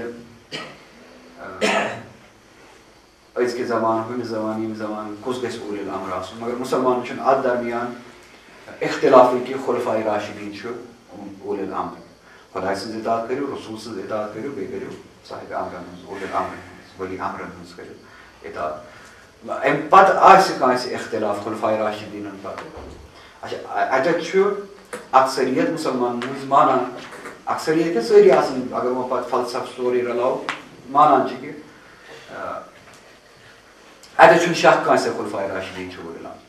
أزکہِ زمانہٕ ہُمہِ زمانہٕ ییٚمہِ زمانہٕ کُس گژھِ اولی الامر آسُن مگر مُسلمانن چھُنہٕ اتھ درمیان اختلافٕے کہِ خُلفاء راشدیٖن چھُ اولی الامر خۄداے سٕنٛز اطاعت کٔرِو رسوٗل سٕنٛز اطاعت کٔرِو بیٚیہِ کٔرِو صاحبِ امرن ہٕنٛز اولی الامرن ہٕنٛز ولی امرن ہٕنٛز کٔرِو اطاعت امہِ پتہٕ آسہِ کٲنٛسہِ اختلاف خُلفاء راشدیٖنن پتہٕ اچھا اتٮ۪تھ چھُ اکثریت مُسلمانن ہٕنٛز مانان اکثریت کیٛاہ سٲری آسان اگر وۄنۍ پتہٕ فلسفہٕ سورُے رلاوو مانان چھِ کہِ اتٮ۪تھ چھُنہٕ شک کٲنٛسہِ خُلفاء راشدیٖن چھُ اولی الامر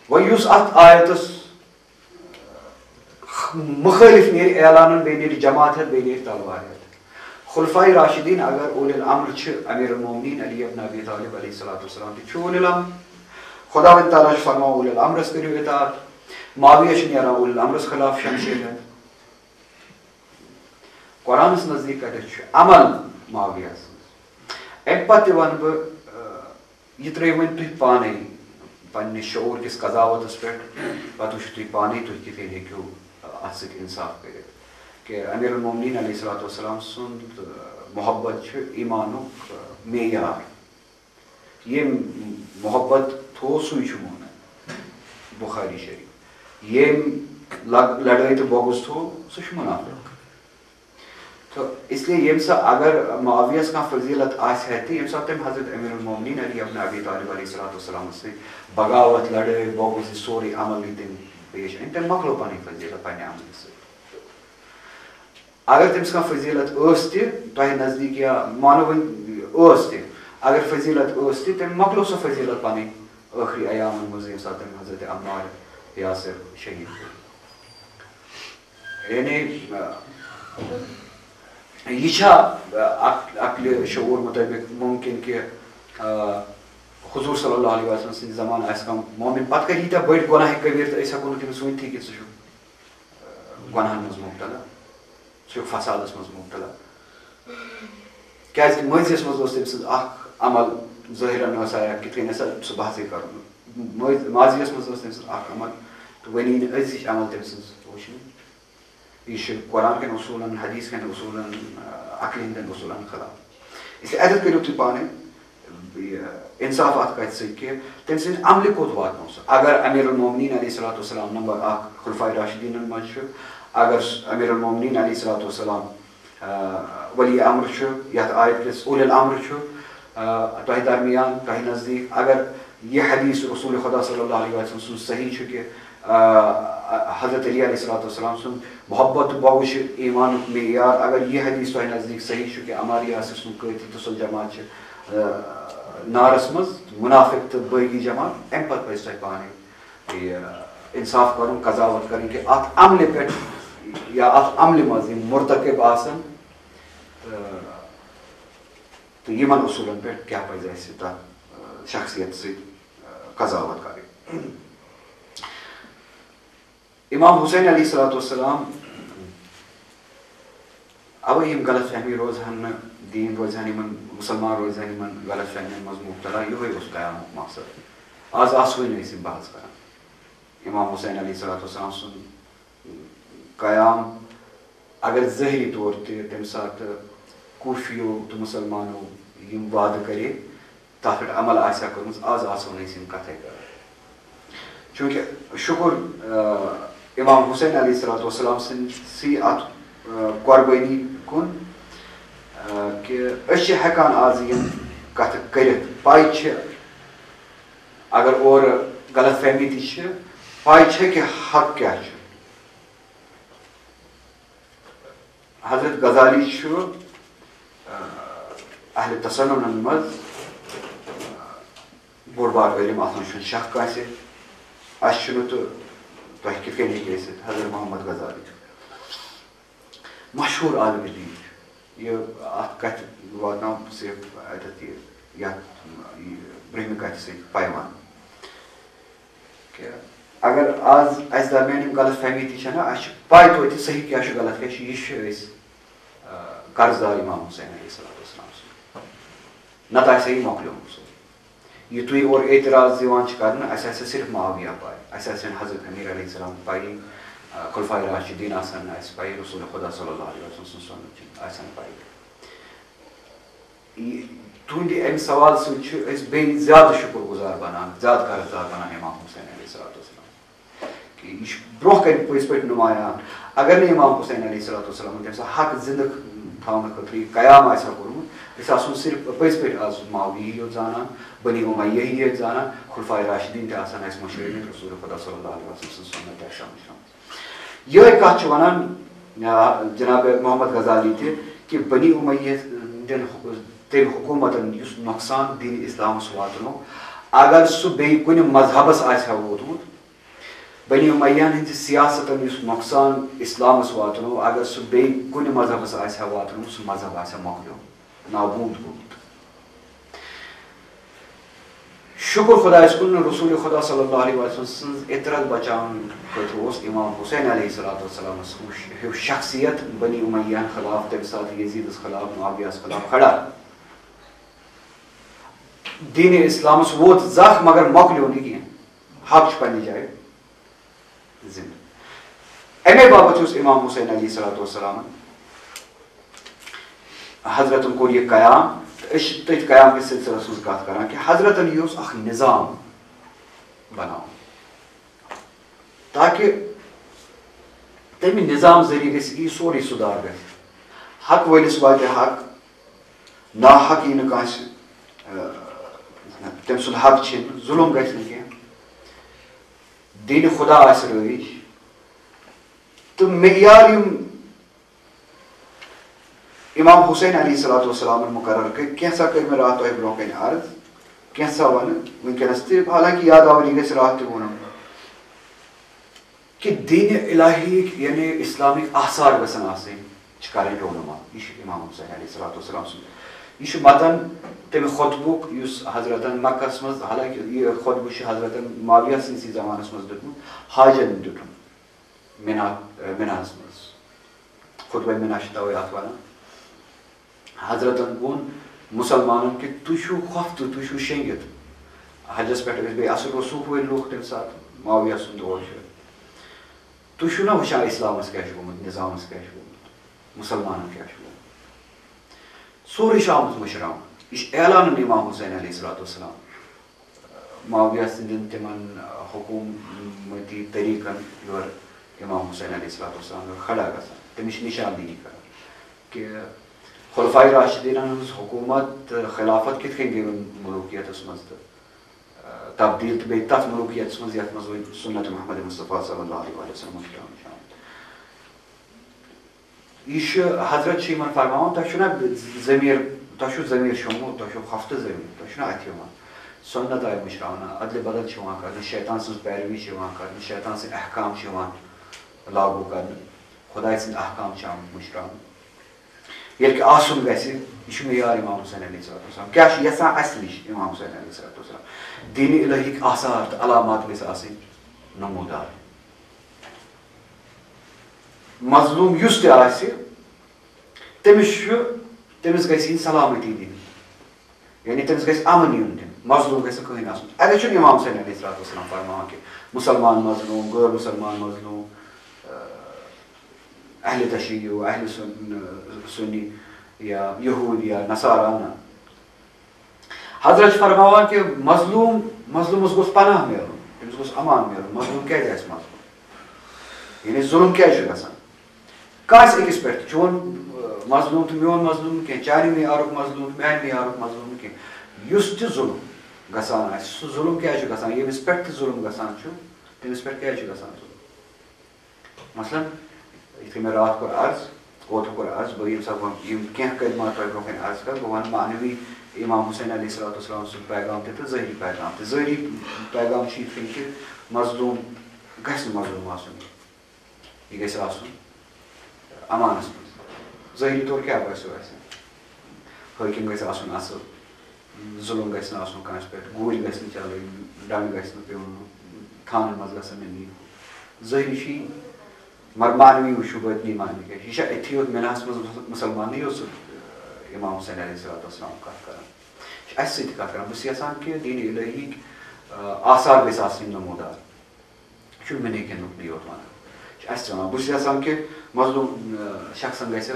وۄنۍ یُس اتھ آیتس مُخٲلف نیرِ اعلانن بیٚیہِ نیرِ جماعت ہٮ۪تھ بیٚیہِ نیرِ تلوار ہٮ۪تھ خُلفاء راشدیٖن اگر اولی الامر چھِ امیر المومنین علی ابن ابی طالب علیہ الصلوۃ والسلام تہِ چھُ اولی الامر خۄداوند تعالیٰ چھُ فرماوان اولی الامرس کٔرِو اطاعت معاویہ چھُ نیران اولی الامرس خلاف شمشیر ہٮ۪تھ قرآنس نزدیٖک کتٮ۪تھ چھُ عمل معاویہس منٛز امہِ پتہٕ تہِ ونہٕ بہٕ یہِ ترٲیِو وۄنۍ تُہۍ پانے پننہِ شعوٗر کِس قضاوتس پٮ۪ٹھ پتہٕ وٕچھِو تُہۍ پانے تُہۍ کِتھ کٔنۍ ہیٚکِو اتھ سۭتۍ انصاف کٔرِتھ کہ امیر المومنین علیہ الصلوۃ والسلام سُنٛد محبت چھُ ایٖمانُک معیار ییٚمۍ محبت تھوٚو سُے چھُ مونان بُخاری شریٖف ییٚمۍ لڑٲے تہٕ بۄغُز تھوٚو سُہ چھُ مُنافِق تہٕ اسلیے ییٚمہِ ساتہٕ اگر معاویہس کانٛہہ فضیٖلت آسہِ ہا تہِ ییٚمہِ ساتہٕ تٔمۍ حضرت امیر المومنین علی ابن ابی طالب علیہ الصلوۃ والسلامس سۭتۍ بغاوت لڑٲے بۄغُز یہِ سورُے عمل یہِ تٔمۍ پیش أنۍ تٔمۍ مۄکلو پنٕنۍ فضیٖلت پننہِ عملہِ سۭتۍ اگر تٔمِس کانٛہہ فضیٖلت ٲس تہِ تۄہہِ نزدیٖک یا مانو وۄنۍ ٲس تہِ اگر فضیٖلت ٲس تہِ تٔمۍ مۄکلو سۄ فضیٖلت پنٕنۍ ٲخری ایامن منٛز ییٚمہِ ساتہٕ تٔمۍ حضرت عمار یاسر شہیٖد کوٚر یعنی یہ چھا عقل شعور مطابق ممکن کہ حضور صلی اللہ علیہ وسلم سن زمان آس کم مومن پتہ کر ییتیاہ بڑ گناہ کبیر تو ہیکو نہٕ تٔمِس ؤنتھٕے کہ ژٕ چھُکھ گناہن منٛز مبتلا ژٕ چھُکھ فسادس منٛز مبتلا کیازِ کہ مٲضِیس منٛز اوس تٔمۍ سٕنٛز اکھ عمل ظٲہرن ٲس آیا کِتھ کٔنۍ ہسا سُہ بحثٕے کرُن ماضیَس منٛز ٲس تٔمۍ سٕنٛز اکھ عمل تہٕ وۄنۍ یی نہٕ أزِچ عمل تٔمۍ سٕنٛز وٕچھنہٕ یہ چھُ قرآن کٮ۪ن اصوٗلن حدیث کٮ۪ن اصوٗلن عقلہِ ہٕنٛدٮ۪ن اصوٗلن خلاف اس لیے اَتٮ۪تھ کٔرِو تُہۍ پانے انصاف اتھ کتھِ سۭتۍ کہ تٔمۍ سٕنٛدِ عملہِ کوٚت واتنو سُہ اگر امیر المومنیٖن علیہ الصلوۃ والسلام نمبر اکھ خلفائے راشدیٖنن منٛز چھُ اگر امیر المومنیٖن علیہ الصلوۃ والسلام ولی امر چھُ یتھ آیتکِس اولی الامر چھُ تۄہہِ درمیان تۄہہِ نزدیٖک اگر یہ حدیث رسول خدا صلی اللہ علیہ وسلم سُنٛد صحیح چھُ کہ حضرت علی علیہ الصلوۃ والسلام سُنٛد محبت تہٕ بوٚگُت چھُ ایٖمانُک معیار اگر یہ حدیث تۄہہِ نزدیٖک صحیح چھُ کہ عمار یاسر سُنٛد قٲتی تہٕ سُہ جماعت چھِ نارس منٛز منافق تہٕ بٲغی جماعت امہِ پتہٕ پزِ تۄہہِ پانے یہ انصاف کرُن قضاوت کرٕنۍ کہ اتھ عملہِ پٮ۪ٹھ یا اتھ عملہِ منٛز یِم مرتکب آسن تہٕ یِمن اصوٗلن پٮ۪ٹھ کیاہ پزِ اسہِ تتھ شخصیت سۭتۍ قضاوت کرٕنۍ امام حسین علیہ الصلوۃ والسلام اوے یِم غلط فہمی روزہن نہٕ دیٖن روزہن یِمن مُسلمان روزہن یِمن غلط فہمین منٛز مبتلا یِہوے اوس قیامُک مقصد آز آسوٕے نہٕ أسۍ یِم بحث کران امام حسین علیہ الصلوۃ والسلام سُنٛد قیام اگر ظٲہری طور تہِ تمہِ ساتہٕ کوٗفیو تہٕ مُسلمانو یِم وعدٕ کرے تتھ پٮ۪ٹھ عمل آسہِ ہا کٔرمٕژ آز آسو نہٕ أسۍ یِم کتھے کران چوٗنٛکہِ شُکُر امام حسین علیہ الصلوۃ والسلام سٕنٛدسٕے اتھ قۄربٲنی کُن کہ أسۍ چھِ ہٮ۪کان آز یِم کتھٕ کٔرِتھ پاے چھِ اگر اورٕ غلط فہمی تہِ چھِ پاے چھِ کہ حق کیاہ چھُ حضرت غزالی چھُ اہلِ تصنُنن منٛز بوٚڑ بار عٲلِم اتھ منٛز چھُنہٕ شک کٲنٛسہِ اسہِ چھُنہٕ تہٕ تۄہہِ کِتھ کٔنۍ ہیٚکہِ ٲسِتھ حضرت محمد غزالی مشہوٗر عالمِ دیٖن چھُ یہ اتھ کتھِ واتناو صرف اتٮ۪تھ یہِ یتھ برٛونٛہمہِ کتھِ سۭتۍ پیمان کہ اگر آز اسہِ درمیان یِم غلط فہمی تہِ چھےٚ نا اسہِ چھِ پاے توتہِ صحیح کیاہ چھُ غلط کیاہ چھُ یہِ چھِ أسۍ قرضدار امام حسین علیہ الصلوۃ والسلام سُنٛد نتہٕ آسہِ ہا یہِ مۄکلیومُت سورُے یہ تُہۍ اورٕ اعتراض یِوان چھِ کرنہٕ اسہِ آسہِ ہا صرف معاویہ پاے اسہِ آسہِ ہا حضرت امیر علیہ السلام پایی خلفائے راشدیٖن آسن نہٕ اسہِ پاے رسول خدا صلی اللہ علیہ وسلم سٕنٛز سنت آسہِ ہا نہٕ پاے تُہنٛدِ امہِ سوال سۭتۍ چھِ أسۍ بیٚیہِ زیادٕ شُکر گُزار بنان زیادٕ قرضدار بنان امام حسین علیہ الصلوۃ والسلام کہ یہِ چھُ برونٛہہ کَنہِ پٔزۍ پٲٹھۍ نُمایان اگر نہٕ امام حسین علیہ الصلوۃ والسلام تٔمۍ سُنٛد حق زندٕ تھاونہٕ خٲطرٕ یہِ قیام آسہِ ہا کوٚرمُت أسۍ آسو صرف پٔزۍ پٲٹھۍ آز معاویہ یوت زانان بنی امیہ یوت زانان خلفائے راشدیٖن تہِ آسان اَسہِ مٔشرٲومٕتۍ رسول خدا صلی اللہ علیہ وسلم سٕنٛز سنت تہِ آسہِ ہا مٔشرٲومٕژ یِہوے کتھ چھُ ونان جناب محمد غزالی تہِ کہ بنی امیہ ہٕنٛدٮ۪ن تٔمۍ حکوٗمتن یُس نۄقصان دیٖنِ اِسلامس واتنو اگر سُہ بیٚیہِ کُنہِ مذہبس آسہِ ہا ووتمُت بنی امیہن ہٕنٛدِ سیاستن یُس نۄقصان اسلامس واتنو اگر سُہ بیٚیہِ کُنہِ مذہبس آسہِ ہا واتنومُت سُہ مذہب آسہِ ہا مۄکلیومُت نابوٗد گوٚمُت شُکر خۄدایس کُن رسول خدا صلی اللہ علیہ وسلم سٕنٛز عطرت بچاونہٕ خٲطرٕ اوس امام حسین علیہ الصلوۃ والسلامس ہیٚو شخصیت بنی امیہن خلاف تمہِ ساتہٕ یزیدس خلاف معاویہس خلاف کھڑا دیٖنِ اسلامس ووت زکھ مگر مۄکلیو نہٕ کینٛہہ حق چھُ پننہِ جایہِ زندٕ امے باپتھ یُس امام حسین علیہ الصلوۃ والسلامن حضرتن کوٚر یہِ قیام تہٕ أسۍ چھِ تٔتھۍ قیام کِس سلسلس منٛز کتھ کران کہ حضرتن یہِ اوس اکھ نظام بناوُن تاکہ تمہِ نظام ذٔریعہٕ گژھِ یی سورُے سُدھار گژھِ حق وٲلِس واتہِ حق ناحق یی نہٕ کٲنٛسہِ تٔمۍ سُنٛد حق چھِنہٕ ظُلم گژھِ نہٕ کینٛہہ دیٖنِ خدا آسہِ رٲیِج تہٕ معیار یِم امام حسین علیہ الصلوۃ والسلامن مقرر کٔرۍ کینٛژھا کٔرۍ مےٚ راتھ تۄہہِ برونٛہہ کَنہِ عرض کینٛژھا وَنہٕ وٕنکیٚنس تہِ حالانکہِ یاداوری گژھِ راتھ تہِ ووٚنُم کہ دین الہی یعنی اسلامک آثار گژھن آسٕنۍ چھِ کَرٕنۍ رونما. یہ امام حسین علیہ الصلوۃ والسلام سُنٛد یہ متن تمہِ خۄطبُک یُس حضرتن مکس منٛز حالانکہ یہ خۄطبہٕ چھُ حضرتن معاویہ سٕنٛدسٕے زمانس منٛز دیُتمُت حاجن دیُتمُت مِناہس منٛز خُطبہ مِنا چھِ تَوَے اَتھ وَنان. حضرتن ووٚن مُسلمانن کہ تُہۍ چھِو خۄفتہٕ تُہۍ چھِو شیٚنگِتھ حجس پٮ۪ٹھ ٲسۍ بیٚیہِ اَصٕل رسوٗخ وٲلۍ لُکھ تَمہِ ساتہٕ معاویہ سُنٛد دور چھُ تُہۍ چھِو نا وٕچھان اِسلامس کیٛاہ چھُ گوٚمُت نِظامس کیٛاہ چھُ گوٚمُت مُسلمانن کیٛاہ چھُ گوٚمُت سورُے چھُ آمُت مٔشراونہٕ. یہ چھُ اعلانن امام حسین علیہ الصلوۃ والسلام معاویہ سٕنٛدٮ۪ن تِمن حکوٗمتی طریٖقن یورٕ امام حسین علیہ الصلوۃ والسلام یورٕ کھڑا گژھان تٔمِس چھِ نِشاندہی کران کہ خلفائے راشدیٖنن ہٕنٛز حکوٗمت تہٕ خلافت کِتھ کٔنۍ گٔے ملوٗکیتس منٛز تہٕ تبدیٖل تہٕ بیٚیہِ تتھ ملوٗکیتس منٛز یتھ منٛز وۄنۍ سُنت محمد مصطفیٰ صلی اللہ علیہ وسلم مٔشراونہٕ چھُ آمُت. یہ چھُ حضرت چھِ یِمن فرماوان تۄہہِ چھُو نا ضمیٖر تۄہہِ چھُو ضمیٖر شوٚنٛگمُت تۄہہِ چھُو ہفتہٕ ضمیٖر تۄہہِ چھُو نا اَتھِ یِوان سُنت آیہِ مٔشراونہٕ ادلہِ بدل چھِ یِوان کرنہٕ شیطان سٕنٛز پیروی چھِ یِوان کرنہٕ شیطان سٕنٛدۍ احکام چھِ یِوان لاگوٗ کرنہٕ خۄداے سٕنٛدۍ احکام چھِ آمٕتۍ مٔشراونہٕ. ییٚلہِ کہِ آسُن گژھِ یہِ چھُ معیار امام حسین علیہ الصلوۃ والسلام کیٛاہ چھُ یژھان اَسہِ نِش امام حسین علیہ الصلوۃ والسلام دیٖنِ الہیِکۍ آثار تہٕ علامات گژھِ آسٕنۍ نموٗدار. مظلوٗم یُس تہِ آسہِ تٔمِس گژھِ یِنۍ سلامتی دِنہٕ یعنی تٔمِس گژھِ امن یُن دِنہٕ مظلوٗم گژھِ نہٕ کٕہٕنۍ آسُن. اَتہِ چھُنہٕ امام حسین علیہ الصلوۃ والسلام فرماوان کہِ مُسلمان مظلوٗم غٲر مُسلمان مظلوٗم اہلِ تشیع اہلِ سُنی یا یہوٗد یا نصارا نہ. حضرت چھِ فرماوان کہ مظلوٗمس گوٚژھ پناہ میلُن تٔمِس گوٚژھ امان میلُن. مظلوٗم کیٛازِ آسہِ مظلوٗم یعنی ظُلم کیٛازِ چھُ گژھان کٲنٛسہِ أکِس پٮ۪ٹھ تہِ چون مظلوٗم تہٕ میون مظلوٗم نہٕ کینٛہہ چانہِ معیارُک مظلوٗم تہٕ میانہِ معیارُک مظلوٗم نہٕ کینٛہہ یُس تہِ ظُلم گژھان آسہِ سُہ ظُلم کیٛازِ چھُ گژھان ییٚمِس پٮ۪ٹھ تہِ ظُلم گژھان چھُ تٔمِس پٮ۪ٹھ کیٛازِ چھُ گژھان ظُلم. مثلاً یِتھ کٔنۍ مےٚ راتھ کوٚر عرض اوترٕ کوٚر عرض بہٕ ییٚمہِ ساتہٕ یِم کینٛہہ کلمات تۄہہِ برونٛہہ کَنہِ عرض کَرٕ بہٕ وَنہٕ معنوی امام حسین علیہ الصلوۃ والسلام سُنٛد پیغام تہِ تہٕ ظٲہری پیغام تہِ. ظٲہری پیغام چھُ یِتھ کٔنۍ کہِ مظلوٗم گژھِ نہٕ مظلوٗم آسُن یہِ گژھِ آسُن امانس منٛز. ظٲہری طور کیٛاہ باسیو اَسہِ حٲکِم گژھِ آسُن اَصٕل ظُلم گژھِ نہٕ آسُن کٲنٛسہِ پٮ۪ٹھ گوٗلۍ گژھِ نہٕ چلٕنۍ ڈنٛگ گژھِ نہٕ پیوٚن تھانن منٛز گژھن نہٕ نِنۍ. ظٲہری چھُ یی مگر معنوی وٕچھو بٲطنی معنوی کیٛاہ چھُ. یہِ چھا أتھی یوت مِناہس منٛز مُسلمانٕے یوت سُہ امام حسین علیہ الصلوۃ والسلام کتھ کران یہِ چھُ اَسہِ سۭتۍ کتھ کران. بہٕ چھُس یژھان کہِ دیٖنِ الہیِکۍ آثار گژھِ آسٕنۍ نموٗدار. یہِ چھُنہٕ مےٚ نَے نُکنٕے یوت وَنان یہِ چھُ اَسہِ وَنان. بہٕ چھُس یژھان کہِ مظلوٗم شخصن گژھِ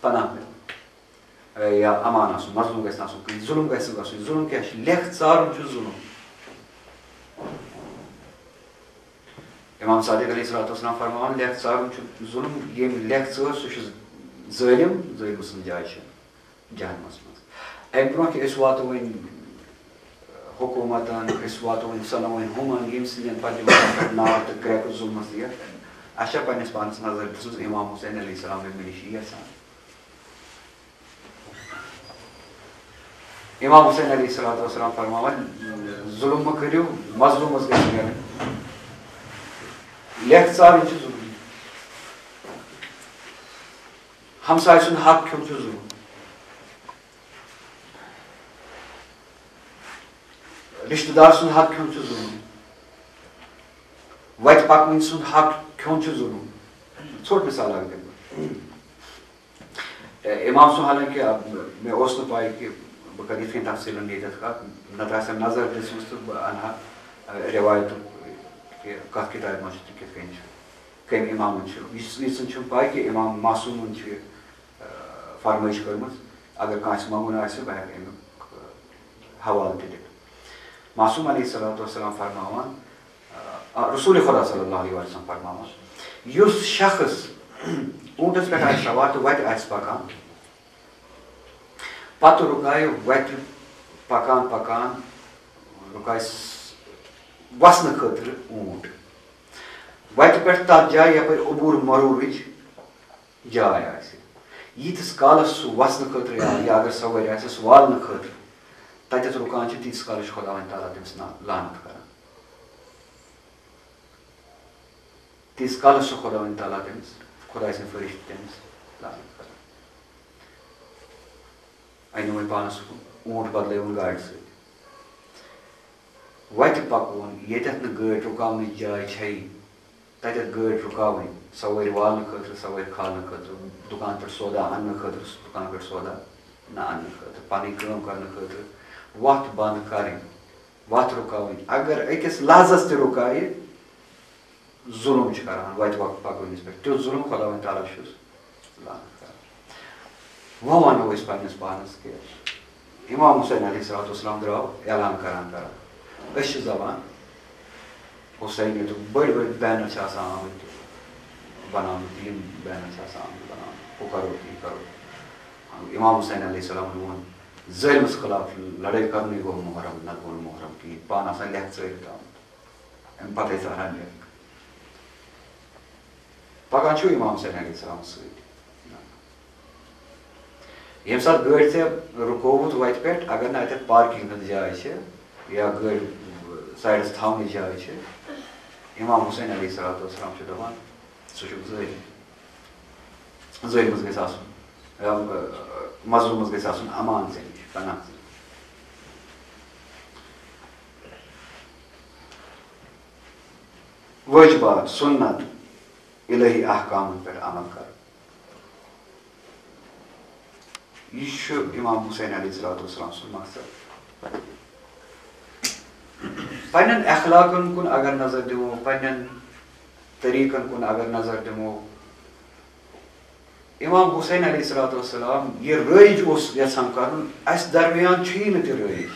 پناہ میلُن یا امان آسُن مظلوٗم گژھِ نہٕ آسُن کٕہٕنۍ ظُلم گژھِ نہٕ گژھُن. ظُلم کیٛاہ چھُ لیکھٕ ژارُن چھُ ظُلم. امام صادق علیہ الصلوۃ والسلام فرماوان لیکھٕ ژارُن چھُ ظُلم ییٚمۍ لیکھٕ ژٲر سُہ چھُ ظٲلِم ظٲلمہٕ سٕنٛز جاے چھِ جہنمس منٛز. اَمہِ برونٛہہ کہِ أسۍ واتو وۄنۍ حکوٗمتن أسۍ واتو وۄنۍ سَنو وۄنۍ ہُمن ییٚمہِ سٕنٛدٮ۪ن پتہٕ یِمن ناو تہٕ کرٛٮ۪کہٕ ظُلمس دِتھ اَسہِ چھا پنٕنِس پانس نظر دِژمٕژ امام حسین علیہ السلام مےٚ نِش یی یژھان. امام حسین علیہ الصلوۃ والسلام فرماوان ظُلم مہ کٔرِو مظلوٗمس گژھِ میلٕنۍ. لیکھٕ ژارٕنۍ چھِ ضروٗری. ہمساے سُنٛد حق کھیوٚن چھُ ظُلم. رِشتہٕ دار سُنٛد حق کھیوٚن چھُ ظُلم. وَتہِ پَکنٕنۍ سُنٛد حق کھیوٚن چھُ ظُلم. ژھوٚٹ مِثال اکھ دِمہٕ بہٕ. امام سُنٛد حالانکہِ مےٚ اوس نہٕ پاے کہِ بہٕ کَرٕ یِتھ کٔنۍ تفصیٖلن ییٚتٮ۪تھ کَتھ نتہٕ آسٮ۪م نظر دِژمٕژ تہٕ بہٕ اَنہٕ ہا رِوایتُک کہِ کَتھ کِتابہِ منٛز چھُ تہٕ کِتھ کٔنۍ چھُ کٔمۍ اِمامن چھُ یِژھن چھُم پاے کہِ امام معصوٗمن چھُ فرمٲیش کٔرمٕژ اگر کٲنٛسہِ منٛگُن آسہِ بہٕ ہٮ۪کہٕ امیُک حوالہٕ تہِ دِتھ. معصوٗم علیہ الصلوۃ والسلام فرماوان رسوٗلِ خۄدا صلی اللہ علیہ وسلم فرماوان یُس شخص اوٗنٛٹس پٮ۪ٹھ آسہِ سوار تہٕ وتہِ آسہِ پکان پتہٕ رُکایہِ وتہِ پکان پکان رُکایہِ وسنہٕ خٲطرٕ اوٗنٹ وتہِ پٮ۪ٹھ تتھ جایہِ یپٲرۍ عبوٗر مروٗرٕچ جاے آسہِ ییٖتِس کالس سُہ وسنہٕ خٲطرٕ یا اگر سوٲرۍ آسہِ سُہ والنہٕ خٲطرٕ تتٮ۪تھ رُکان چھُ تیٖتِس کالس چھُ خۄداوند تعالیٰ تٔمِس لعنت کران. تیٖتِس کالس چھُ خۄداوند تعالیٰ تٔمِس خۄداے سٕنٛدۍ فرشتہٕ تٔمِس لعنت کران. أنِو وۄنۍ پانس اوٗنٹ بدلٲیوُن گاڑِ سۭتۍ. وتہِ پکوُن ییٚتٮ۪تھ نہٕ گٲڑۍ رُکاونٕچ جاے چھیی تتٮ۪تھ گٲڑۍ رُکاوٕنۍ سوٲرۍ والنہٕ خٲطرٕ سوٲرۍ کھالنہٕ خٲطرٕ دُکان پٮ۪ٹھ سودا اننہٕ خٲطرٕ دُکان پٮ۪ٹھ سودا نہ اننہٕ خٲطرٕ پنٕنۍ کٲم کرنہٕ خٲطرٕ وتھ بنٛد کرٕنۍ وتھ رُکاوٕنۍ. اگر أکِس لحظس تہِ رُکایہِ ظُلم چھُ کران وتہِ پکوٕنِس پٮ۪ٹھ. تیُتھ ظُلم خۄداوند تعالیٰ چھُس لعنت کران. وۄنۍ ونو أسۍ پننِس پانس کہِ امام حُسین علیہ الصلوۃ والسلام درٛاو اعلان کران أسۍ چھِ زبان حُسینیتُک بٔڑۍ بٔڑۍ بینر چھِ آسان آمٕتۍ بناونہٕ یِم بینر چھِ آسان آمٕتۍ بناونہٕ ہُہ کرو یہِ کرو. امام حُسین علیہ السلامن ووٚن ظٲلمس خلاف لڑٲے کرنُے گوٚو محرم نتہٕ گوٚو نہٕ محرم کِہیٖنۍ. پانہٕ آسان لیکھٕ ژٲرِتھ آمُت امہِ پتہٕ ٲسۍ ونان لیکھ پکان چھُ امام حُسین علیہ السلام سۭتۍ. ییٚمہِ ساتہٕ گٲڑۍ ژےٚ رُکووُتھ وتہِ پٮ۪ٹھ اگر نہٕ اتٮ۪تھ پارکِنٛگ ہٕنٛز جاے چھِ یا گٲڑۍ سایڈس تھاونٕچ جاے چھِ امام حُسین علیہ الصلوۃ والسلام چھُ دپان ژٕ چھُکھ ظٲلِم. ظٲلمس گژھِ آسُن مظلوٗمس گژھِ آسُن امان ژےٚ نِش پناہ ژےٚ. وٲجبات سُنت الہی احکامن پٮ۪ٹھ عمل کرُن یہِ چھُ امام حُسین علیہ الصلوۃ والسلام سُنٛد مقصد. پننٮ۪ن اخلاقن کُن اگر نظر دِمو پننٮ۪ن طریٖقن کُن اگر نظر دِمو امام حُسین علیہ الصلوۃ والسلام یہِ رٲیِج اوس یژھان کرُن اسہِ درمیان چھُیی نہٕ تہِ رٲیِج.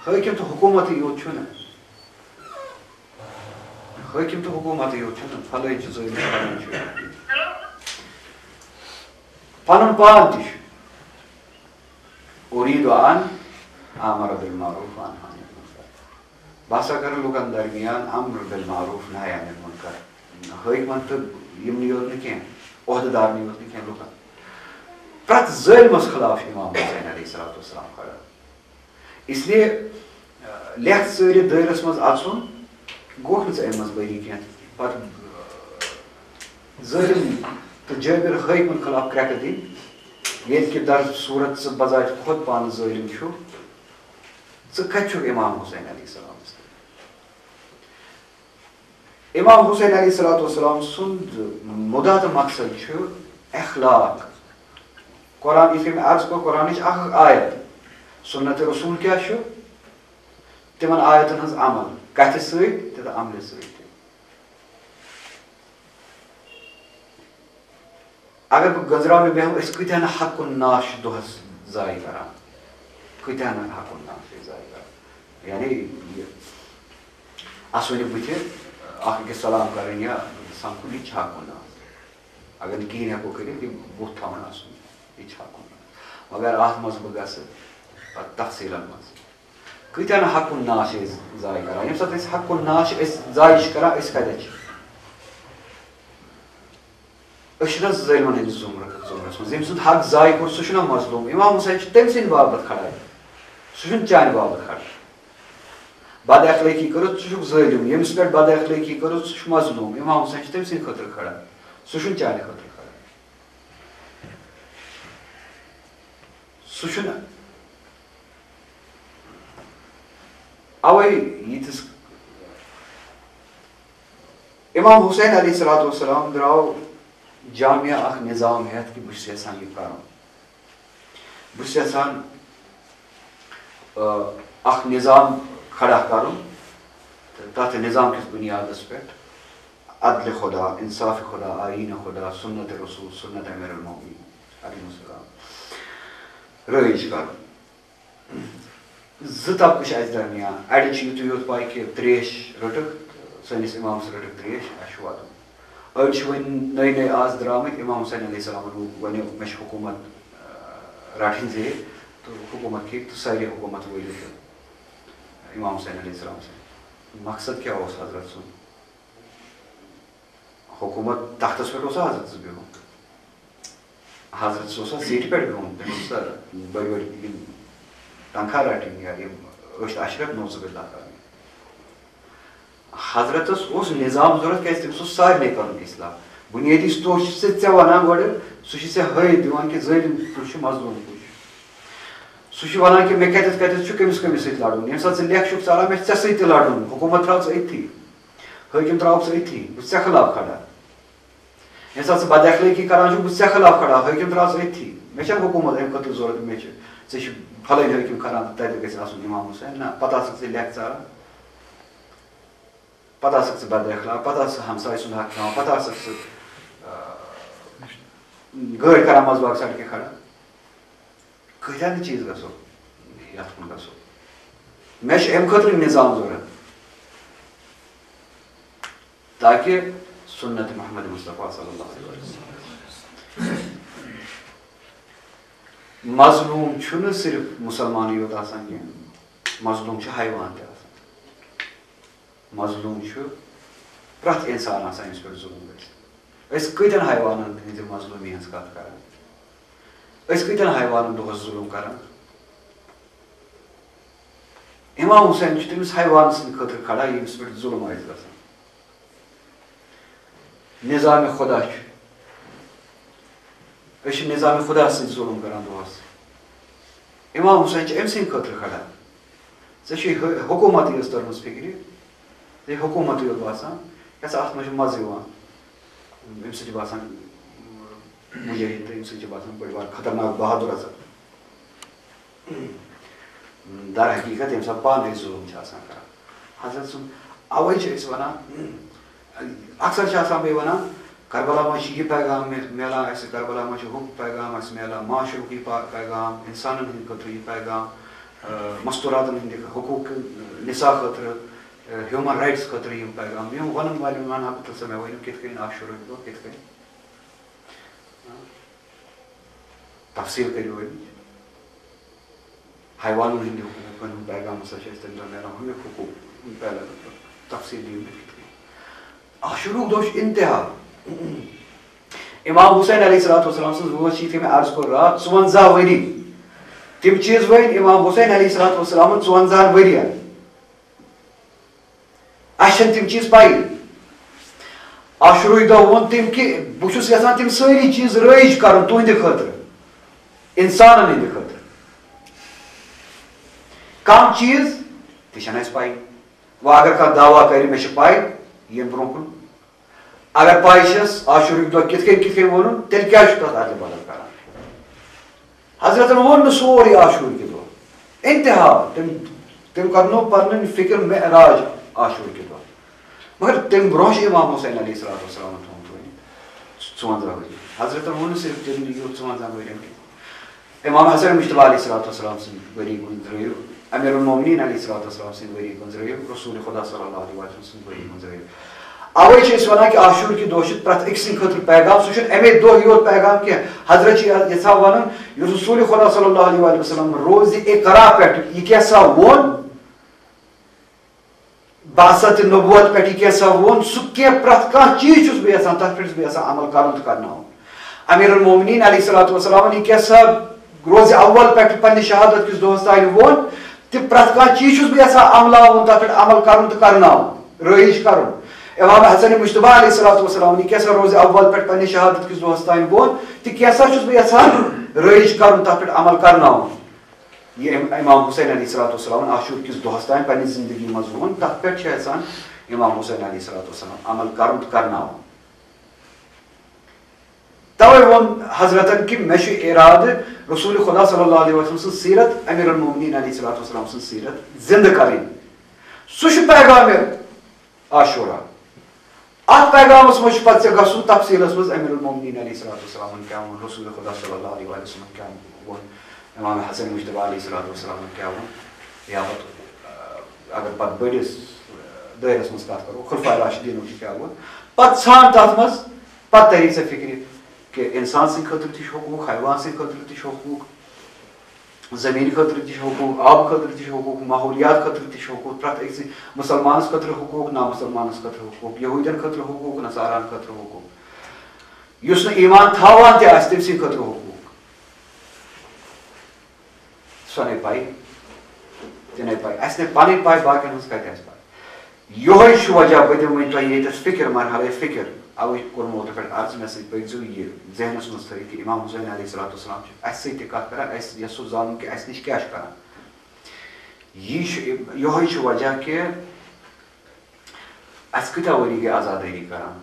حٲکِم تہٕ حکوٗمتٕے یوت چھُنہٕ حٲکِم تہٕ حکوٗمتٕے یوت چھُنہٕ پھلٲنۍ چھُ ظٲلِم پھلٲنۍ چھُ پنُن پان تہِ چھُ اُریٖدُ ان امر بالمعروف وانہا عن المنکر. بہٕ ہسا کرٕ لُکن درمیان امر بالمعروف نہی عن المنکر. حٲکمن تہٕ یِمنٕے یوت نہٕ کینٛہہ عہدٕ دارنٕے یوت نہٕ کینٛہہ لُکن پرٛٮ۪تھ ظٲلمس خلاف چھُ امام حُسین علیہ الصلوۃ والسلام کھڑا. اس لیے لیکھ ژٲرِتھ دٲیرس منٛز اژُن گوٚو نہٕ ژٕ امہِ منٛز بٔری کینٛہہ. پتہٕ ظٲلم تہٕ جٲبِر حٲکمن خلاف کرٛٮ۪کہٕ دِنۍ ییٚلہِ کہِ در صوٗرت ژٕ بذاتہِ خۄد پانہٕ ظٲلم چھُ ژٕ کتہِ چھُکھ امام حُسین علیہ السلام. امام حُسین علیہ الصلوۃ والسلام سُنٛد مُدا تہٕ مقصد چھُ اخلاق. قرآن یِتھ کٔنۍ مےٚ عرض کوٚر قرآنٕچ اکھ آیت سُنت رسوٗل کیٛاہ چھُ تِمن آیتن ہٕنٛز عمل کتھِ سۭتۍ تہٕ عملہِ سۭتۍ. اگر بہٕ گنٛزراونہٕ بیٚہمہٕ أسۍ کۭتیاہ نہٕ حقُن ناش چھِ دۄہس ضایہِ کران کۭتیاہ نہٕ حقُن ناش چھِ أسۍ ضایہِ کران. یعنی اسہِ ؤنِو بٕتھِ اکھ أکِس سلام کرٕنۍ یا سمکھُن یہِ تہِ چھُ حقُن ناش. اگر نہٕ کِہیٖنۍ ہٮ۪کو کٔرِتھ یہِ بُتھ تھاوُن آسُن یہِ تہِ چھُ حقُن ناش. مگر اتھ منٛز بہٕ گژھٕ پتہٕ تفصیٖلن منٛز کۭتیاہ نہٕ حقُن ناش چھِ أسۍ ضایہِ کران. ییٚمہِ ساتہٕ أسۍ حقُن ناش أسۍ ضایہِ چھِ کران أسۍ کتٮ۪تھ چھِ أسۍ چھِنہ ظٲلمن ہٕنٛدِس ضُمرس منٛز. ییٚمہِ سُنٛد حق ضایہِ کوٚر سُہ چھُنہ مظلوٗم. امام حُسین چھُ تٔمۍ سٕنٛدِ باپتھ کھڑا سُہ چھُنہٕ چانہِ باپتھ کھڑا. بد اخلٲقی کٔرٕتھ ژٕ چھُکھ ظٲلِم ییٚمِس پٮ۪ٹھ بد اخلٲقی کٔرٕتھ سُہ چھُ مظلوٗم. امام حُسین چھُ تٔمۍ سٕنٛدِ خٲطرٕ کھڑا سُہ چھُنہٕ چانہِ خٲطرٕ کھڑا. سُہ چھُنہٕ اوے ییٖتِس امام حُسین علیہ الصلوۃ والسلام درٛاو جامعہ اکھ نظام ہٮ۪تھ کہِ بہٕ چھُس یژھان یہِ کرُن. بہٕ چھُس یژھان اکھ نظام کھڑا کرُن تہٕ تتھ نظام کِس بُنیادس پٮ۪ٹھ عدلِ خۄدا انصافِ خۄدا آیٖنہِ خۄدا سُنت رسوٗل سُنت امیر المومنیٖن علیہ السلام رٲیِج کرُن. زٕ طبقہٕ چھِ اسہِ درمیان. اڑٮ۪ن چھِ یُتُے یوت پاے کہِ تریش رٔٹٕکھ سٲنِس امامس رٔٹٕکھ تریش اسہِ چھُ واتُن. أڑۍ چھِ وۄنۍ نٔے نٔے آز درٛامٕتۍ امام حُسین علیہ السلامن ونیو مےٚ چھِ حکوٗمت رٹٕنۍ ژےٚ تہٕ حکوٗمت کھیٚیہِ تہٕ سارے حکوٗمت وٲلِتھ امام حُسین علیہ السلام سٕنٛدۍ. مقصد کیٛاہ اوس حضرت سُنٛد؟ حکوٗمت تختس پٮ۪ٹھ اوسا حضرت بِہُن حضرت اوسا سیٖٹہِ پٮ۪ٹھ بِہُن تٔمِس اوسا بٔڑۍ بٔڑۍ یِم تنخواہ رٹٕنۍ یا یِم ٲسۍ اشرف نوزُ باللہ کرٕنۍ. حضرتس اوس نظام ضرورت کیازِ تٔمِس اوس سارنٕے کَرُن اِصلاح بُنیٲدی طور چھُ ژےٚ وَنان گۄڈٕ سُہ چھُ ژےٚ ہٲیِتھ دِوان کہِ ظٲلِم کُس چھُ مظلوٗم کُس چھُ سُہ چھُ وَنان کہِ مےٚ کَتٮ۪تھ چھُ کٔمِس سۭتۍ لَڑُن ییٚمہِ ساتہٕ ژٕ لیکھ چھُکھ ژَلان مےٚ چھُ ژےٚ سۭتۍ تہِ لَڑُن حکوٗمت ترٛاو ژٕ أتھی حٲکِم ترٛاوُکھ ژٕ أتھی بہٕ چھُس ژےٚ خٕلاف کھڑا ییٚمہِ ساتہٕ ژٕ بد اخلٲقی کران چھُکھ بہٕ چھُس ژےٚ خٕلاف کھڑا حٲکِم ترٛاو ژٕ أتھی مےٚ چھَنہٕ حکوٗمت اَمہِ خٲطرٕ ضوٚرتھ مےٚ چھِ ژےٚ چھُ پھلٲنۍ حٲکِم کھڑا تہٕ تَتہِ گژھِ آسُن اِمام حُسین نہ پتہٕ آسکھ ژٕ لیکھ ژاران پتہٕ آسکھ ژٕ بد اخلاق پتہٕ آسکھ ژٕ ہمساے سُنٛد حق کھٮ۪وان پتہٕ آسکھ ژٕ گٲڑۍ کران منٛزٕ باغ سڑکہِ کھڑا کۭتیاہ نہٕ چیٖز گژھو یتھ کُن گژھو مےٚ چھُ اَمہِ خٲطرٕ نظام ضوٚرتھ تاکہِ سُنت محمد مصطفیٰ صلی اللہ علیہ وسلم مظلوٗم چھُنہٕ صرف مُسلمانٕے یوت آسان کینٛہہ مظلوٗم چھُ حیوان تہِ آسان مظلوٗم چھُ پرٛٮ۪تھ اِنسان آسان ییٚمِس پٮ۪ٹھ ظُلم گژھِ أسۍ کۭتٮ۪ن حیوانن ہٕنٛدِ مظلوٗمی ہٕنٛز کتھ کران أسۍ کۭتٮ۪ن حیوانن دۄہس ظُلم کران اِمام حُسین چھُ تٔمِس حیوان سٕنٛدِ خٲطرٕ کھڑا ییٚمِس پٮ۪ٹھ ظُلم آسہِ گژھان نظامِ خۄدا چھُ أسۍ چھِ نظامِ خۄدا سۭتۍ ظُلم کران دۄہس اِمام حُسین چھُ أمۍ سٕنٛدِ خٲطرٕ کھڑا ژےٚ چھُے حکوٗمتٕے یٲژ تٔرمٕژ فِکرِ ژےٚ حکوٗمتٕے یوت باسان یَژھ اَتھ منٛز چھُ مزٕ یِوان اَمہِ سۭتۍ چھُ باسان مُجٲہِد تہٕ اَمہِ سۭتۍ چھُ باسان بٔڑۍ بار خطرناک بہادُر ہسا در حقیٖقت ییٚمہِ ساتہٕ پانَے ظُلم چھِ آسان کران حضرت سُنٛد اَوَے چھِ أسۍ وَنان اکثر چھِ آسان بیٚیہِ وَنان کربلا منٛز چھِ یہِ پیغام میلان اَسہِ کربلا منٛز چھُ ہُہ پیغام اَسہِ میلان معاشرُک یہِ پیغام اِنسانن ہٕنٛدِ خٲطرٕ یہِ پیغام مستوٗراتن ہٕنٛدِ حقوٗق نِسا خٲطرٕ ہیوٗمن رایٹٕس خٲطرٕ یِم پیغام یِم وَنن والٮ۪ن وَنہٕ ہا بہٕ تہٕ ژٕ مےٚ ؤنِو کِتھ کٔنۍ عاشوٗرٕکۍ دۄہ کِتھ کٔنۍ تفصیٖل کٔرِو ؤنِتھ حیوانن ہٕنٛدِ حقوٗقن ہُنٛد پیغام ہسا چھُ اَسہِ تَمہِ دۄہ نیران ہُمیُک حقوٗق تفصیٖل دِیِو مےٚ کِتھ کٔنۍ عاشوٗرُک دۄہ چھُ اِنتِہا اِمام حُسین علیہ الصلوۃ والسلام سٕنٛز وٲنٛس چھِ یِتھُے مےٚ عرض کوٚر راتھ 54 ؤری تِم چیٖز ؤنۍ اِمام حُسین علیہ الصلوۃ والسلامن 54 ؤرین اَسہِ چھنہٕ تِم چیٖز پَیی عاشوٗرٕکۍ دۄہ ووٚن تٔمۍ کہِ بہٕ چھُس یژھان تِم سٲری چیٖز رٲیِج کرُن تُہنٛدِ خٲطرٕ اِنسانن ہٕنٛدِ خٲطرٕ کانٛہہ چیٖز تہِ چھنہٕ اَسہِ پَیی وۄنۍ اگر کانٛہہ دعوا کرِ مےٚ چھِ پَے ییٚمہِ برونٛہہ کُن اگر پَے چھس عاشوٗرٕکۍ دۄہ کِتھ کٔنۍ ووٚنُن تیٚلہِ کیٛازِ چھُ تَتھ اَدلہٕ بدل کران حضرتن ووٚن نہٕ سورُے عاشوٗرٕکۍ دۄہ اِنتِہا تٔمۍ کرنو پنٕنۍ فِکر معراج عاشوٗرٕکۍ دۄہ مگر تَمہِ برونٛہہ چھُ اِمام حُسین علیہ الصلوۃ والسلامن تھوٚومُت ؤنِتھ 54 ؤری حضرتن ووٚن نہٕ صرف تٔمۍ یوت 54 ؤرین کینٛہہ اِمام حسن مُشتبہ علیہ الصلوۃ والسلام سٕنٛدۍ ؤری گُزرٲیِو امیٖر المومنیٖن علیہ الصلوۃ والسلام سٕنٛدۍ ؤری گُزرٲیِو رسوٗلِ خۄدا صلی اللہ علیہ وسلم سٕنٛدۍ ؤری گُزرٲیِو اَوَے چھِ أسۍ وَنان کہِ عاشوٗرٕکۍ دۄہ چھُ پرٛٮ۪تھ أکۍ سٕنٛدِ خٲطرٕ پیغام سُہ چھُنہٕ اَمے دۄہ یوت پیغام کینٛہہ حضرت چھِ یژھان وَنُن یُس رسوٗلِ خۄدا صلی اللہ علیہ وسلم روزِ اقرا پٮ۪ٹھ یہِ کیٛاہ سا ووٚن باسط نبوت پٮ۪ٹھ یہِ کیٛاہ سا ووٚن سُہ کینٛہہ پرٛٮ۪تھ کانٛہہ چیٖز چھُس بہٕ یژھان تَتھ پٮ۪ٹھ چھُس بہٕ یژھان عمل کَرُن تہٕ کرناوُن امیٖر المومنیٖن علیہ الصلوۃ والسلامن یہِ کیٛاہ سا روزِ اول پٮ۪ٹھ پننہِ شہادت کِس دۄہس تانۍ ووٚن تہِ پرٛٮ۪تھ کانٛہہ چیٖز چھُس بہٕ یژھان عملاوُن تَتھ پٮ۪ٹھ عمل کَرُن تہٕ کرناوُن رٲیِج کَرُن اِمام حسن مُشتبہ علیہ الصلوۃ والسلامن یہِ کیٛاہ سا روزِ اول پٮ۪ٹھ پننہِ شہادت کِس دۄہس تانۍ ووٚن تہِ کیٛاہ سا چھُس بہٕ یژھان رٲیِج کَرُن تَتھ پٮ۪ٹھ عمل کرناوُن یہِ اِمام حُسین علیہ الصلوۃ والسلامن عاشوٗر کِس دۄہس تانۍ پننہِ زندگی منٛز ووٚن تَتھ پٮ۪ٹھ چھِ یژھان اِمام حُسین علیہ الصلوۃ والسلام عمل کَرُن تہٕ کرناوُن تَوے ووٚن حضرتن کہِ مےٚ چھُ اِرادٕ رسوٗلِ خۄدا صلی اللہ علیہ وسلم سٕنٛز سیٖرت امیٖر المومنیٖن علیہ الصلوۃ والسلام سٕنٛز سیٖرت زِندٕ کَرٕنۍ سُہ چھُ پیغامِ عاشوٗرا اَتھ پیغامس منٛز چھُ پتہٕ ژےٚ گژھُن تفصیٖلس منٛز امیٖر المومنیٖن علیہ الصلوۃ والسلامن کیٛاہ ووٚن رسوٗلِ خۄدا صلی اللہ علیہ وسلم کیٛاہ ووٚن اِمام حسن مُشتبہ علیہ الصلوۃ والسلامن کیٛاہ ووٚن یا پتہٕ اگر پتہٕ بٔڑِس دٲیرس منٛز کتھ کرو خُلفاے راشدیٖنُک تہِ کیٛاہ ووٚن پتہٕ ژھانڈ تتھ منٛز پتہٕ تری ژےٚ فِکرِ کہِ اِنسان سٕنٛدِ خٲطرٕ تہِ چھُ حقوٗق حیوان سٕنٛدِ خٲطرٕ تہِ چھُ حقوٗق زٔمیٖن خٲطرٕ تہِ چھُ حقوٗق آبہٕ خٲطرٕ تہِ چھُ حقوٗق ماحولیات خٲطرٕ تہِ چھُ حقوٗق پرٛٮ۪تھ أکۍ سٕنٛدۍ مُسلمانس خٲطرٕ حقوٗق نا مُسلمانس خٲطرٕ حقوٗق یہوٗدین خٲطرٕ حقوٗق نصاران خٲطرٕ حقوٗق یُس نہٕ ایٖمان تھاوان تہِ آسہِ تٔمۍ سٕنٛدِ خٲطرٕ حقوٗق سۄ نَے پَے تہِ نَے پَے اَسہِ نَے پَنٕنۍ پَے باقین ہٕنٛز کَتہِ آسہِ پَے یہ وجہ بہت ون تہ یتس فکر مرحلہ فکر اوے کورمو تو پہ عرض مے سی پزو یہ ذہنس مز تھو کہ امام حسین علیہ الصلوۃ والسلام اس سی کت کران اس یسو زانن کہ اس نش کیا کران یہ وجہ کہ اس کتیا وری گئی آزاداری کران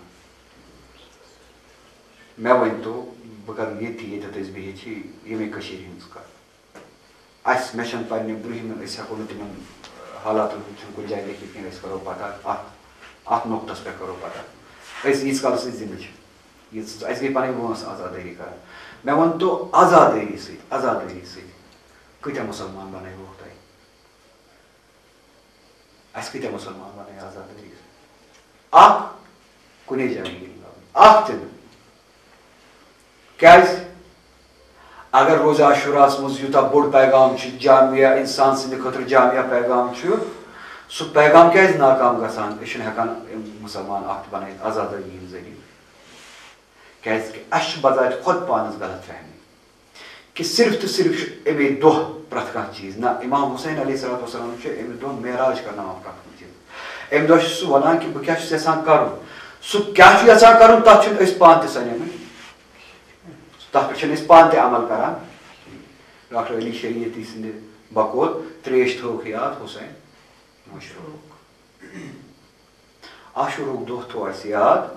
مے ون تو بہ کر یت اس بہت یمے کشیر ہنز کت اس مے چھن پنہ برہم اس ہیکو نہ تمن حالات کن جائے لیکن کہیں اس کرو پتہ ات نقطس پہ کرو پتہ اس یس کالس زندہ اس گئی پنہ وانس آزاداری کران مے ون تو آزاداری ست کتیا مسلمان بنو تہ اس کتیا مسلمان بنائے آزاداری ست کنے جائے تین کیاز اگر روز عاشوراس مز یوتہ بوڑ پیغام جامعہ انسان سند خاطر جامعہ پیغام سہ پیغام کیاز ناکام گژھان یہ ہیکان مسلمان بنائت آزاداری ہند ذریعہ کیاز کہ اس بذات خود پانس غلط فہمی کہ صرف تو صرف امے دہ پرت کھانا چیز نہ امام حسین علیہ الصلوۃ والسلام امے دہ معراج کرناوان پرت کھانا چیز امہ دہ سہ ونان کہ بہ کیا یژھان کرن سہ کیا یژھان کرن تتھ چھن أسۍ پانہٕ تہِ سنیمٕتۍ تتھ پٮ۪ٹھ چھِنہٕ أسۍ پانہٕ تہِ عمل کران ڈاکٹر علی شریعتی سٕنٛدِ بقول تریش تھوٚوُکھ یاد حسین مشروق عاشورُک دۄہ تھوٚو اَسہِ یاد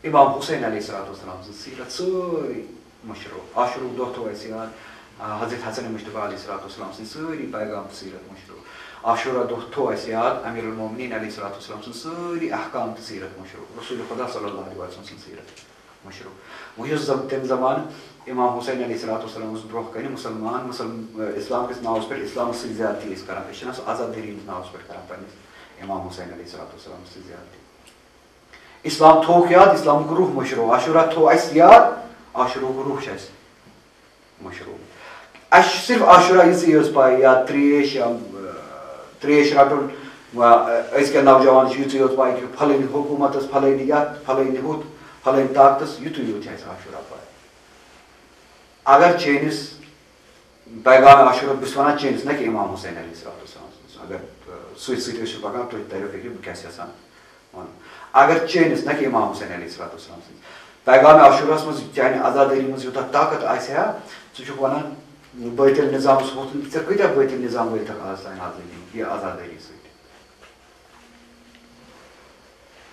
امام حسین علیہ الصلوۃ والسلام سٕنٛز سیرت سٲری مشروق عاشورُک دۄہ تھوٚو اَسہِ یاد حضرت حسن مصطفیٰ علیہ الصلوۃ والسلام سٕنٛدۍ سٲری پیغام تہٕ سیرت مشروق عاشورہ دۄہ تھوٚو اَسہِ یاد امیر المومنین علیہ الصلوۃ والسلام سٕنٛدۍ سٲری احکام تہٕ سیرت مشروق رسول خدا صلی اللہ علیہ وسلم سٕنٛز سیرت مشروق وۄنۍ یُس تمہِ زمانہٕ امام حسین علیہ الصلوۃ والسلام برونٛہہ کَنہِ مسلمان اسلام کِس ناوَس پٮ۪ٹھ اِسلامَس سۭتۍ زیادتی ٲسۍ کران أسۍ چھِنہ سُہ آزادٲری ہِنٛدِس ناوَس پٮ۪ٹھ کران پنٛنِس امام حسین علیہ الصلوۃ والسلام سۭتۍ زیادتی اسلام تھوٚوُکھ یاد اسلامُک روح مشروق عاشورہ تھوٚو اَسہِ یاد عاشورہُک روح چھُ اَسہِ مشروق اَسہِ چھِ صرف عاشورہ یِژٕے یٲژ پاے یا تریش رٹُن أزکٮ۪ن نوجوانن چھِ یِژٕے یوت پاے کہ پھلٲنۍ حکوٗمت ٲس پھلٲنۍ یتھ پھلٲنۍ ہُتھ پھلٲنۍ طاقتس یُتُے یوت چھِ اَسہِ عاشورہ پاے اگر چٲنِس پیغام عاشورہ بہٕ چھُس وَنان چٲنِس نہ کہِ امام حسین علیہ الصلوۃ والسلام سٕنٛز اگر سۭتۍ سۭتۍ ٲسِو پکان تۄہہِ تریو فکرِ بہٕ کیاہ چھُس یژھان وَنُن اگر چٲنِس نہ کہِ امام حسین علیہ الصلوۃ والسلام سٕنٛز پیغام عاشوراہس منٛز چانہِ آزادٲری منٛز یوٗتاہ طاقت آسہِ ہا ژٕ چھُکھ وَنان بٲطِل نظامس ووٚتھُن ژےٚ کۭتیاہ بٲطِل نظام وٲتِکھ آز تانۍ آزٲدی یہِ آزادٲری سۭتۍ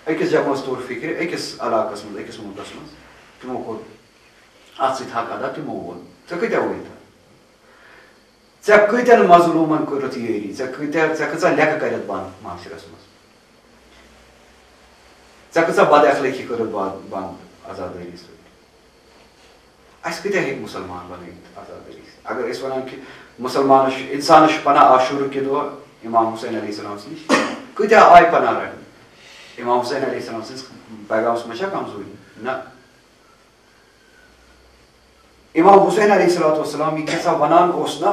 أکِس جگہس توٚر فکرِ أکِس علاقس منٛز أکِس مُلکس منٛز تِمو کوٚر اتھ سۭتۍ حق ادا تِمو ووٚن ژےٚ کۭتیاہ وٲتۍ ژےٚ کۭتیاہ مظلوٗمن کٔرٕتھ یٲری ژےٚ کۭژاہ لیکھٕ کٔرِتھ بنٛد معاشرس منٛز ژےٚ کۭژاہ بد اخلٲقی کٔرٕتھ بنٛد آزادٲری سۭتۍ اَسہِ کۭتیاہ ہیٚکہِ مُسلمان بنٲیِتھ آزادٲری سۭتۍ اگر أسۍ وَنان کہِ مُسلمانس چھُ اِنسانس چھُ پناہ عاشورہ کہِ دۄہ امام حسین علیہ السلامس نِش کۭتیاہ آیہِ پناہ رٹنہِ امام حسین علیہ السلام سٕنٛدِس پیغامس منٛز چھا کمزوٗری نہ امام حسین علیہ الصلوۃ والسلام یہِ کیٛاہ سا ونان اوس نا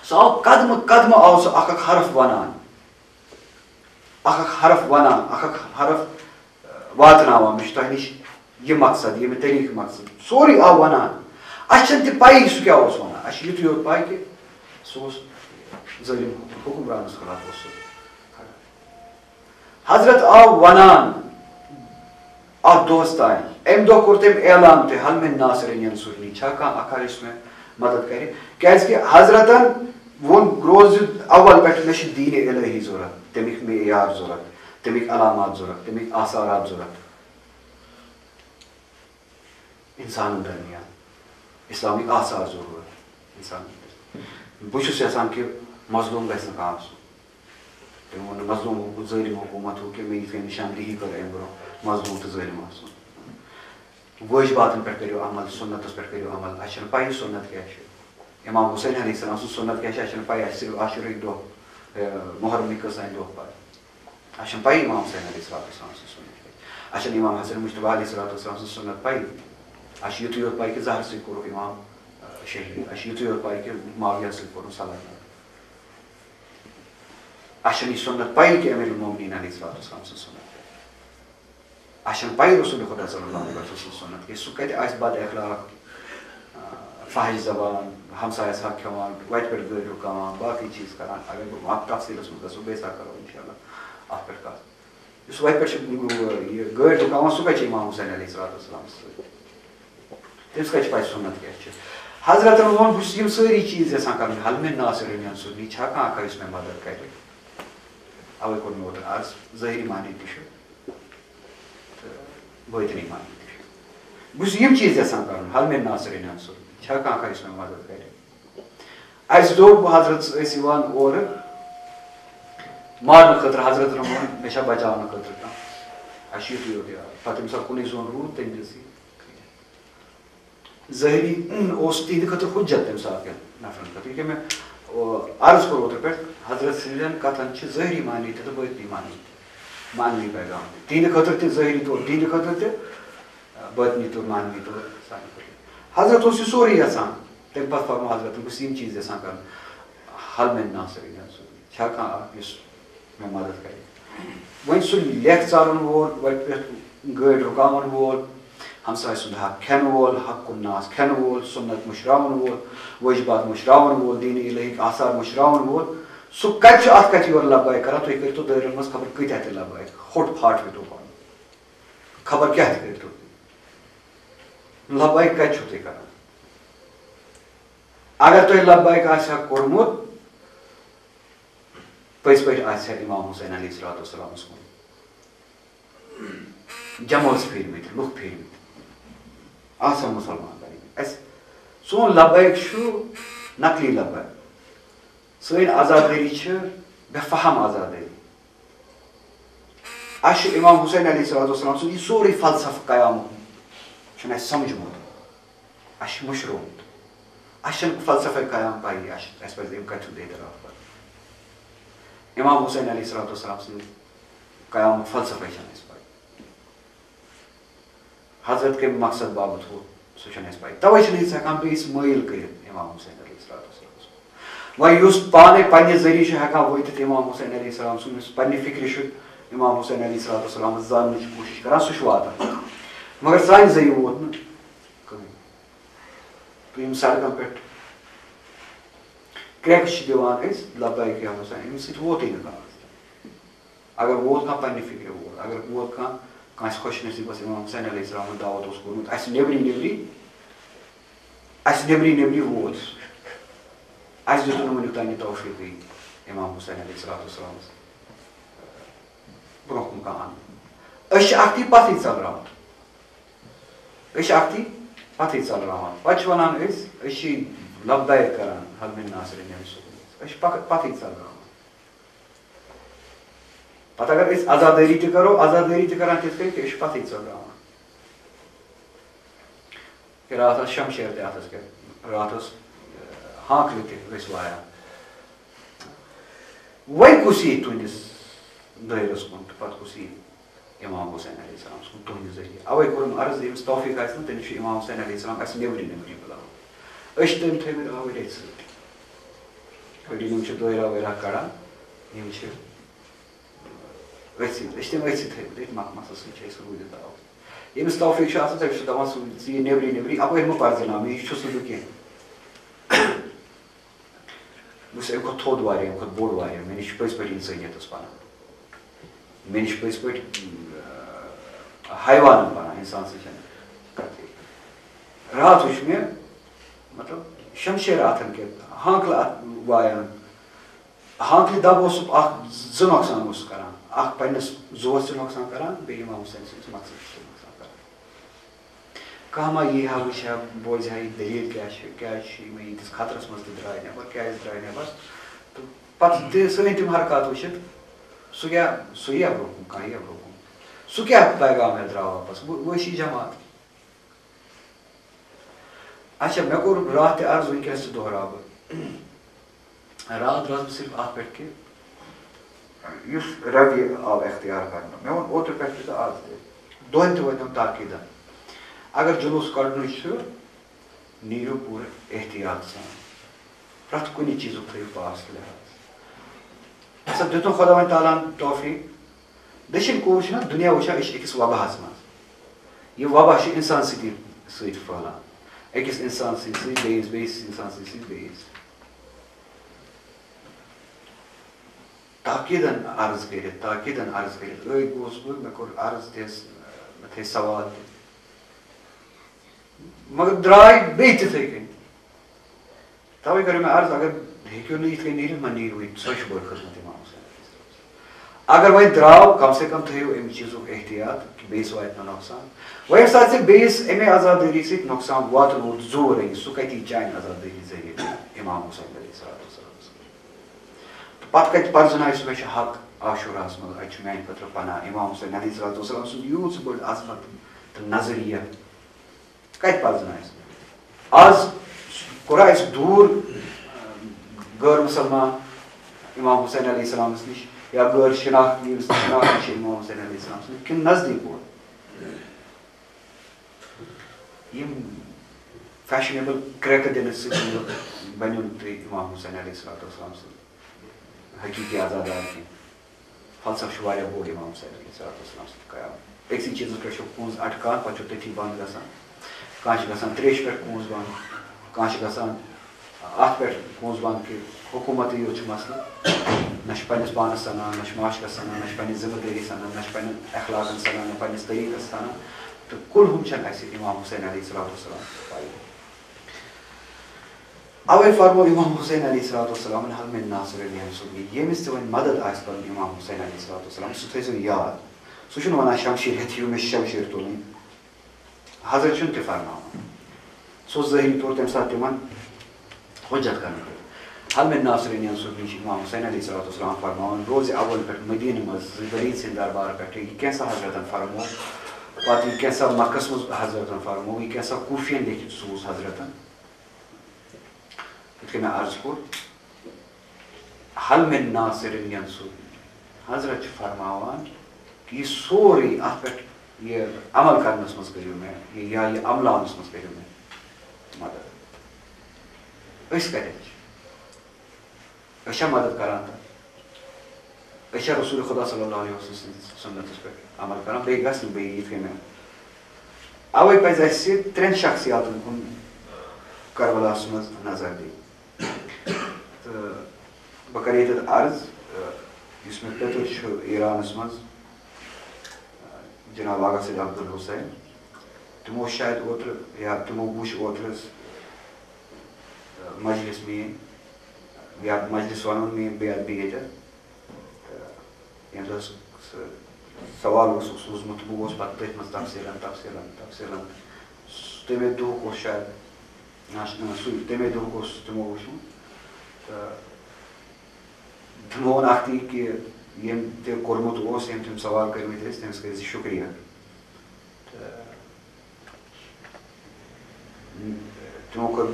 سُہ آو قدمہٕ قدمہٕ آو سُہ اکھ اکھ حرف ونان اکھ اکھ حرف واتناوان مےٚ چھُ تۄہہِ نِش یہِ مقصد ییٚمہِ طریٖقہٕ مقصد سورُے آو ونان اَسہِ چھنہٕ تہِ پَیی سُہ کیٛاہ اوس ونان اَسہِ چھُ یُتُے یوت پاے کہِ سُہ اوس ظٲلِم حُکمرانس خٕلاف اوس سُہ حضرت آو ونان اتھ دۄہس تانۍ امہِ دۄہ کوٚر تٔمۍ اعلان تہِ حل مےٚ ناصِرن ینصُرنی چھا کانٛہہ اکھا یُس مےٚ مدد کرِ کیازِ کہِ حضرتن ووٚن روزِ اول پٮ۪ٹھ مےٚ چھِ دیٖنِ الہی ضوٚرتھ تمیُک معیار ضوٚرتھ تمیُک علامات ضوٚرتھ تمیُک آثارات ضوٚرتھ انسانن درمیان اسلامٕکۍ آثار ضروٗرت انسان بہٕ چھُس یژھان کہِ مظلوٗم گژھِ نہٕ کانٛہہ آسُن تٔمۍ ووٚن نہٕ مظلوٗم ظٲلِم حکوٗمت ہُہ کہِ مےٚ یِتھ کٔنۍ نِشاندِہی کٔر امہِ برونٛہہ مظلوٗم تہٕ ظٲلِم آسُن وٲجباتن پٮ۪ٹھ کٔرِو عمل سُنتس پٮ۪ٹھ کٔرِو عمل اَسہِ چھنہٕ پَیی سُنت کیٛاہ چھُ امام حسین علیہ السلام سٕنٛز سُنت کیٛاہ چھِ اَسہِ چھنہٕ پَیی اَسہِ صرف عاشورہٕکۍ دۄہ محرمٕکۍ کٔژتانۍ دۄہ پَے اَسہِ چھنہٕ پَیی امام حسین علیہ الصلوۃ والسلام سٕنٛز سُنت کیٛاہ اَسہِ چھنہٕ امام حسن مصطفیٰ علیہ الصلوۃ والسلام سٕنٛز سُنت پَیی اَسہِ چھُ یُتُے یوت پَے کہِ زہرٕ سۭتۍ کوٚرُکھ امام شہیٖد اَسہِ چھُ یُتُے یوت پَے کہِ معاویہ سۭتۍ کوٚرُن صلح اَسہِ چھنہٕ یہِ سُنت پَیی کہِ امیر المومنین علیہ الصلوۃ والسلام سٕنٛز سُنت اَسہِ چھنہٕ پَیی رسول خدا صلی اللہ علیہ وسلم سٕنٛز سُنت کہِ سُہ کَتہِ آسہِ بد اخلاق فاحش زبان ہمسایس حق کھٮ۪وان وَتہِ پٮ۪ٹھ گٲڑۍ رُکاوان باقٕے چیٖز کران اگر بہٕ اَتھ تفصیٖلَس منٛز گژھو بیٚیہِ ساتہٕ کرو اِنشاء اللہ اَتھ پٮ۪ٹھ کَتھ یُس وَتہِ پٮ۪ٹھ چھُ یہِ گٲڑۍ رُکاوان سُہ کَتہِ چھُ اِمام حُسین علیہ الصلوۃ والسلام سۭتۍ تٔمِس کَتہِ چھِ پَے سُنت کیٛاہ چھِ حضرتن ووٚن بہٕ چھُس یِم سٲری چیٖز یَژھان کَرٕنۍ حل مےٚ ناصر أنِیَن سُنی چھا کانٛہہ اکھا یُس مےٚ مدد کَرِ اَوَے کوٚر مےٚ اوترٕ عرض ظٲہری معنی تہِ چھُ تہٕ بٲطنی معنی تہِ چھُ بہٕ چھُس یِم چیٖز یَژھان کَرُن حل مےٚ ناصر أنِیَن سُنی چھا کانٛہہ اکھا یُس مےٚ مدد کَرِ اَسہِ دوٚپ حضرت ٲسۍ یِوان اورٕ مارنہٕ خٲطرٕ حضرتن ووٚن مےٚ چھا بچاونہٕ خٲطرٕ کانٛہہ اَسہِ چھُ یُتُے یوت یاد پَتہٕ ییٚمہِ ساتہٕ کُنُے زوٚن روٗد تَمہِ دِژ ظٲہری اوس تِہنٛدِ خٲطرٕ حُجت تَمہِ ساتہٕ کٮ۪ن نفرن خٲطرٕ یہِ کیٛاہ مےٚ عرض کوٚر اوترٕ پٮ۪ٹھ حضرت سٕنٛدٮ۪ن کَتھن چھِ ظٲہری معنی تہِ تہٕ بٲطنی معنی معنوی پیغام تہِ تِہنٛدِ خٲطرٕ تہِ ظٲہری طور تِہنٛدِ خٲطرٕ تہِ بٲطنی طور معنوی طور سانہِ خٲطرٕ حضرت اوس یہِ سورُے یَژھان تَمہِ پَتہٕ فرمو حضرتن بہٕ چھُس یِم چیٖز یَژھان کَرُن حل مےٚ ناصر أنِیَن سُنی چھا کانٛہہ اکھ یُس مےٚ مدد کَرِ وۄنۍ سُہ لیکھ ژارن وول وَتہِ پٮ۪ٹھ گٲڑۍ رُکاون وول ہمساے سُنٛد حق کھٮ۪نہٕ وول حقُن ناس کھٮ۪نہٕ وول سُنت مٔشراوَن وول وٲجبات مٔشراوَن وول دیٖنہِ الہِک آثار مٔشراوَن وول سُہ کَتہِ چھُ اَتھ کَتھِ یورٕ لبایک کران تُہۍ کٔرۍتو دٲیرَن منٛز خبر کۭتیاہ تہِ لبایک ہوٚٹ پھاٹوِتو پَنُن خبر کیٛاہ تہِ کٔرۍتو تُہۍ لبایک کَتہِ چھُو تُہۍ کران اگر تۄہہِ لبایک آسہِ ہا کوٚرمُت پٔزۍ پٲٹھۍ آسہِ ہا اِمام حُسین علیہ الصلوۃ والسلامَس کُن جمٲژ پھیٖرمٕتۍ لُکھ پھیٖرمٕتۍ آسان مُسلمان بَنیمٕتۍ اَسہِ سون لبایک چھُ نقلی لبایک سٲنۍ آزادٲری چھِ بے فہم آزادٲری اَسہِ چھُ اِمام حُسین علیہ الصلوۃ والسلام سُنٛد یہِ سورُے فلسفہٕ قیامُک چھُنہٕ اَسہِ سَمجھمُت اَسہِ چھُ مٔشرومُت اَسہِ چھَنہٕ فلسفے قیام پَیی اَسہِ پَزِ اَمہِ کَتھِ ہُنٛد اعتراف کَرُن اِمام حُسین علیہ الصلوۃ والسلام سٕنٛدِ قیامُک فلسفے چھَنہٕ اَسہِ پَے حضرت کَمہِ مقصد باپتھ ہوٚت سُہ چھَنہٕ اَسہِ پَے تَوَے چھِنہٕ أسۍ ہٮ۪کان بیٚیِس مٲیِل کٔرِتھ اِمام حُسین علیہ الصلوۃ والسلام وۄنۍ یُس پانَے پنٛنہِ ذٔریعہٕ چھُ ہٮ۪کان وٲتِتھ اِمام حُسین علیہ السلام سُنٛد یُس پنٛنہِ فِکرِ چھُ اِمام حُسین علیہ الصلوۃ والسلامَس زاننٕچ کوٗشِش کران سُہ چھُ واتان مگر سانہِ ذٔریعہٕ ووت نہٕ کٕہٕنۍ تہٕ یِم سڑکَن پٮ۪ٹھ کرٛٮ۪کہٕ چھِ دِوان أسۍ لبایک یا حُسین اَمہِ سۭتۍ ووتُے نہٕ کانٛہہ اگر ووت کانٛہہ پنٛنہِ فِکرِ ووت اگر ووت کانٛہہ کٲنٛسہِ خۄش نصیٖبَس اِمام حُسین علیہ السلامَن دعوت اوس کوٚرمُت اَسہِ نیبری نیبری ووت اَسہِ دیُت نہٕ وٕنیُک تام یہِ توفیٖقٕے اِمام حُسین علیہ الصلوۃ والسلامَس برونٛہہ کُن کانٛہہ اَنُن أسۍ چھِ اَکھتُے پَتھٕے ژَلراوان پَتہٕ چھِ وَنان أسۍ چھِ لبایک کران حل مےٚ ناصر أنِیَن سُنی أسۍ چھِ پَتھٕے ژَلراوان پَتہٕ اگر أسۍ آزادٲری تہِ کرو آزادٲری تہِ کران تِتھ کٔنۍ کہِ أسۍ چھِ پَتھٕے ژٔلراوان کہِ راتھ ٲس شمشیر تہِ اَتھَس کٮ۪تھ راتھ ٲس ہانٛکلہِ تہِ ٲسۍ وایان وۄنۍ کُس یی تُہنٛدِس دٲیرَس کُن تہٕ پَتہٕ کُس یی اِمام حُسین علیہ السلامَس کُن تُہنٛدِ ذٔریعہٕ اَوَے کوٚرُم عرض ییٚمِس توفیٖق آسہِ نہٕ تٔمِس چھُ اِمام حُسین علیہ السلام اَسہِ نیبری بُلاوان أسۍ چھِ تٔمۍ تھٲیمٕتۍ آوٕرۍ سۭتۍ أڑۍ یِم چھِ دٲیرا وٲیرا کَڑان یِم چھِ أتھۍ سۭتۍ أسۍ چھِ تِم أتھۍ سۭتۍ تھٲیمٕتۍ أتھۍ مقصدس سۭتۍ چھِ أسۍ روٗدِتھ آوٕرۍ ییٚمِس توفیٖق چھُ آسان تٔمِس چھُ دَپان ژٕ یہِ نیبری اَپٲرۍ مہٕ پَرزٕناو مےٚ یہِ چھُس نہٕ بہٕ کینٛہہ بہٕ چھُس اَمہِ کھۄتہٕ تھوٚد واریاہ اَمہِ کھۄتہٕ بوٚڑ واریاہ مےٚ نِش چھِ پٔزۍ پٲٹھۍ اِنسٲنیت بَنان مےٚ نِش پٔزۍ پٲٹھۍ حیوانَن بَنان اِنسان سۭتۍ چھَنہٕ کَتھٕے راتھ وٕچھ مےٚ مطلب شمشیر اَتھَن کٮ۪تھ ہانٛکلہٕ اَتھ وایان ہانٛکلہِ دَب اوسُکھ اَکھ زٕ نۄقصان اوس کَران اَکھ پنٛنِس زُوَس تہِ نۄقصان کَران بیٚیہِ اِمام حُسین سٕنٛدِس مقصدَس تہِ نۄقصان کَران کانٛہہ ما یی ہا وٕچھِ ہا بوزِ ہا یہِ دٔلیٖل کیٛاہ چھِ کیٛازِ چھِ یِم ییٖتِس خطرَس منٛز تہِ درٛاے نٮ۪بر کیٛازِ درٛاے نٮ۪بر تہٕ پَتہٕ تہِ سٲنۍ تِم حرکات وٕچھِتھ سُہ یِیا برونٛہہ کُن کانٛہہ یِیا برونٛہہ کُن سُہ کیٛاہ پیغام ہٮ۪تھ درٛاو واپَس وٲسی جماعت اچھا مےٚ کوٚر راتھ تہِ عرض وٕنکٮ۪نَس تہِ دۄہراو بہٕ راتھ درٛاس بہٕ صرف اَتھ پٮ۪ٹھ کہِ یُس ربیہِ آو اختیار کرنہٕ مےٚ ووٚن اوترٕ پٮ۪ٹھ تہِ تہٕ آز تہِ دۄہَن تہِ وٲتۍ تاکیٖدَن اگر جلوٗس کَڑنٕچ چھُ نیٖرِو پوٗرٕ احتِیاط سان پرٛٮ۪تھ کُنہِ چیٖزُک تھٲیِو پاس لحاظ اَسا دیُت نہٕ خۄدا وۄنۍ تعالیٰ ہَن توفیٖق دٔچھِنۍ کوٗر چھِنہ دُنیا وٕچھان أسۍ چھِ أکِس وباہَس منٛز یہِ وباہ چھُ اِنسان سۭتی پھٔہلان أکِس اِنسان سٕنٛدۍ سۭتۍ بیٚیِس اِنسان سٕنٛدۍ سۭتۍ بیٚیِس تاکیٖدن عرض کٔرِتھ أدۍ گوس بہٕ مےٚ کوٚر عرض تہِ مےٚ تھٲے سوال تہِ مگر درٛاے بیٚیہِ تِتھَے کٔنۍ تَوَے کٔر مےٚ عرض اگر ہیٚکِو نہٕ یِتھ کٔنۍ نیٖرِتھ مہ نیٖروٕے سۄ چھِ بٔڑ خدمت اِمام حُسین اگر وۄنۍ درٛاو کم سے کم تھٲیِو اَمہِ چیٖزُک احتیاط کہِ بیٚیِس واتہِ نہٕ نۄقصان وۄنۍ ییٚمہِ ساتہٕ ژےٚ بیٚیِس اَمے عزادٲری سۭتۍ نۄقصان واتُن اوس زور أنِس سُہ کَتہِ یی چانہِ عزادٲری ذٔریعہٕ اِمام حُسین علیہ السلام تہٕ پَتہٕ کَتہِ پَرزٕنایہِ سُہ مےٚ چھُ حق عاشوٗراہَس منٛز اَتہِ چھُ میٛانہِ خٲطرٕ پناہ اِمام حُسین علیہ السلام سُنٛد یوٗت بٔڑ عظمت تہٕ نظریہ کَتہِ پَرزٕنایہِ سُہ آز کوٚرا اَسہِ دوٗر غٲر مُسلمان اِمام حُسین علیہ السلامَس نِش یا غٲر شناخت ییٚمِس شناخت چھِ اِمام حُسین علیہ السلامَس نِش کِنہٕ نزدیٖک ووت یِم فیشنیبٕل کرٛٮ۪کہٕ دِنہٕ سۭتۍ بنیو نہٕ تُہۍ اِمام حُسین علیہ السلام سُنٛد حقیٖقی عزادار کینٛہہ فلسفہٕ چھُ واریاہ بوٚڑ اِمام حُسین علیہ السلام سُنٛد قیام أکسٕے چیٖزَس پٮ۪ٹھ چھُ کونٛز اٹکان پَتہٕ چھُ تٔتھی بنٛد گژھان کانٛہہ چھِ گژھان ترٛیشہِ پٮ۪ٹھ کونٛز بنٛد کانٛہہ چھِ گژھان اَتھ پٮ۪ٹھ کونٛز بنٛد کہِ حکوٗمتٕے یوت چھُ مسلہٕ نہ چھِ پنٛنِس پانَس سَنان نہ چھِ معاشرَس سَنان نہ چھِ پنٛنہِ ذِمہٕ دٲری سَنان نہ چھِ پنٛنٮ۪ن اخلاقن سَنان نہ پنٛنِس طریٖقَس سَنان تہٕ کُلہُم چھَنہٕ اَسہِ اِمام حُسین علیہ السلام پَیی اَوَے فرمو اِمام حُسین علیہ السلام حل مِن ناصر علی صبحی ییٚمِس تہِ وۄنۍ مدد آسہِ کَرُن اِمام حُسین علیہ السلام سُہ تھٲیزیو یاد سُہ چھُنہٕ وَنان شمشیٖر ہیٚتھ یِیِو مےٚ چھِ شمشیٖر تُلٕنۍ حضرت چھُنہٕ تہِ فرماوان سُہ اوس ظٲہری طور تَمہِ ساتہٕ تِمن حُجت کرنہٕ خٲطرٕ حل مِن ناصر علی صبحی چھِ اِمام حُسین علیہ السلام فرماوان روزِ اول پٮ۪ٹھ مدیٖنہٕ منٛز ولید سٕنٛدِ دربار پٮ۪ٹھٕ یہِ کینٛژھا حضرتن فرمو پتہٕ یہِ کینٛژھا مکس منٛز حضرتن فرمو یہِ کینٛژھا کوٗفین لیکھِتھ سوٗز حضرتن یِتھ کٔنۍ مےٚ عرض کوٚر حل مِن ناصر علی صبحی حضرت چھِ فرماوان کہِ یہِ سورُے اَتھ پٮ۪ٹھ یہِ عمل کرنس منٛز کٔرِو مےٚ یا یہِ عملاونس منٛز کٔرِو مےٚ مدد أسۍ کتٮ۪تھ چھِ أسۍ چھا مدد کران تتھ أسۍ چھا رسوٗل خۄدا صلی اللہ علیہ وسلم سٕنٛدِس سُنتس پٮ۪ٹھ عمل کران بیٚیہِ گژھِ نہٕ بیٚیہِ یِتھ کٔنۍ مےٚ اَوے پزِ اَسہِ 3 شخصیاتن کُن کربلاہس منٛز نظر دِنۍ تہٕ بہٕ کرٕ ییٚتٮ۪تھ عرض یُس مےٚ پیٚتٕر چھُ ایرانس منٛز جناب آغا سید عبدالحسین تِمو شاید اوترٕ یا تِمو وٕچھ اوترٕ مجلس میٲنۍ یا مجلس وَنُن میٲنۍ بے ادبی ییٚتٮ۪تھ تہٕ ییٚمہِ دۄہ سُہ سوال اوسُکھ سوٗزمُت بہٕ گوس پتہٕ تٔتھۍ منٛز تفصیٖلن تَمے دۄہُک اوس شاید سُے تَمے دۄہُک اوس تِمو وٕچھمُت تہٕ تِمو ووٚن اکھ تی کہِ ییٚمۍ تہِ کوٚرمُت اوس ییٚمۍ تِم سوال کٔرمٕتۍ ٲسۍ تٔمِس کٔرۍ زِ شُکریہ تہٕ تِمو کٔر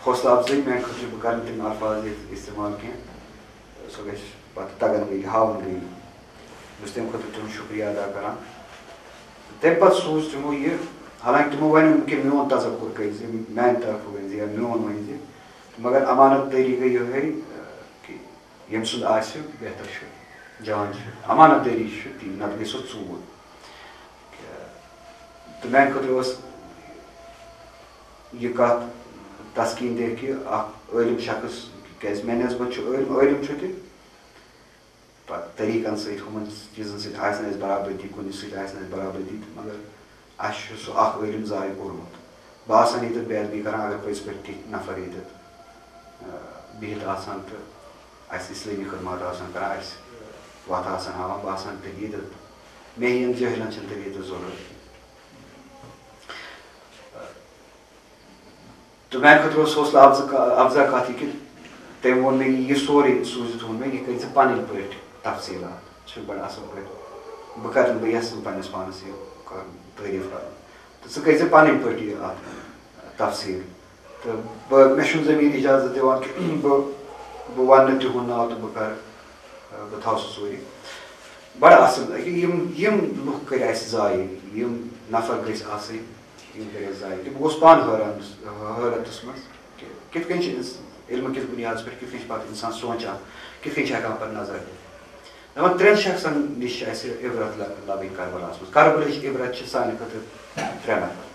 حوصلہٕ افضٲیی میانہِ خٲطرٕ بہٕ کرٕ نہٕ تِم الفاظ ییٚتہِ اِستعمال کینٛہہ سۄ گژھِ پتہٕ تگن گٔیی ہاوُن گٔیی بہٕ چھُس تمہِ خٲطرٕ تِہُنٛد شُکریہ ادا کران تمہِ پتہٕ سوٗز تِمو یہِ حالانکہِ تِمو ونیو نہٕ کہِ میون تذکُر کٔرۍ زِ میانہِ طرفہٕ ؤنۍ زِ یا میون ؤنۍ زِ مگر امانت دٲری گٔے یِہے کہِ ییٚمہِ سُنٛد آسہِ بہتر چھُ جان چھُ امانت دٲری چھُ تی نتہٕ گٔے سۄ ژوٗر تہٕ میانہِ خٲطرٕ ٲس یہِ کتھ تسکیٖن دہ کہِ اکھ عٲلِم شخص کیازِ مےٚ نٮ۪سبت چھُ عٲلِم چھُ تہِ پتہٕ طریٖقن سۭتۍ ہُمن چیٖزن سۭتۍ آسہِ نہٕ اَسہِ برابردی کُنہِ سۭتۍ آسہِ نہٕ اَسہِ برابردی تہٕ مگر اَسہِ چھُ سُہ اکھ عٲلِم ضایہِ کوٚرمُت بہٕ آسان ییٚتٮ۪تھ بے ادبی کران اگر پٔزۍ پٲٹھۍ تِتھۍ نفر ییٚتٮ۪تھ بِہِتھ آسان تہٕ اَسہِ اِسلٲمی خدمات آسان کران اَسہِ وَتھ آسان ہاوان بہٕ آسان تیٚلہِ ییٚتٮ۪تھ مےٚ ہِوٮ۪ن جٲہلن چھنہٕ تیٚلہِ ییٚتٮ۪تھ ضروٗرت تہٕ میانہِ خٲطرٕ اوس حوصلہٕ افزا کتھ یہِ کہِ تٔمۍ ووٚن مےٚ یہِ سورُے سوٗزِتھ ووٚن مےٚ یہِ کٔرۍ زِ پنٕنۍ پٲٹھۍ تفصیٖلات چھُ بڑٕ اصل پٲٹھۍ بہٕ کرٕ نہٕ بہٕ یژھٕ نہٕ پننِس پانس یہِ تعریٖف کرُن تہٕ ژٕ کٔرۍ زِ پنٕنۍ پٲٹھۍ یہِ اتھ تفصیٖل تہٕ مےٚ چھُنہٕ زٔمیٖن اِجازت دِوان کہِ بہٕ وننہٕ تِہُنٛد ناو تہٕ بہٕ تھاوٕ سُہ سورُے بڑٕ اصل یِم لُکھ کٔرۍ اسہِ ضایہِ یِم نفر گٔژھۍ آسٕنۍ یِم کٔرۍ اَسہِ ضایہِ تہٕ بہٕ گوٚوُس پانہٕ حٲرتس منٛز کہِ کِتھ کٔنۍ چھِ علمہٕ کِس بُنیادس پٮ۪ٹھ کِتھ کٔنۍ چھِ پتہٕ اِنسان سونٛچان کِتھ کٔنۍ چھِ ہٮ۪کان پتہٕ نظر دِتھ دپان 3 شخصن نِش چھِ اَسہِ عبرت لبٕنۍ کربلاہس منٛز کربلٕچ عبرت چھِ سانہِ خٲطرٕ 3 نفر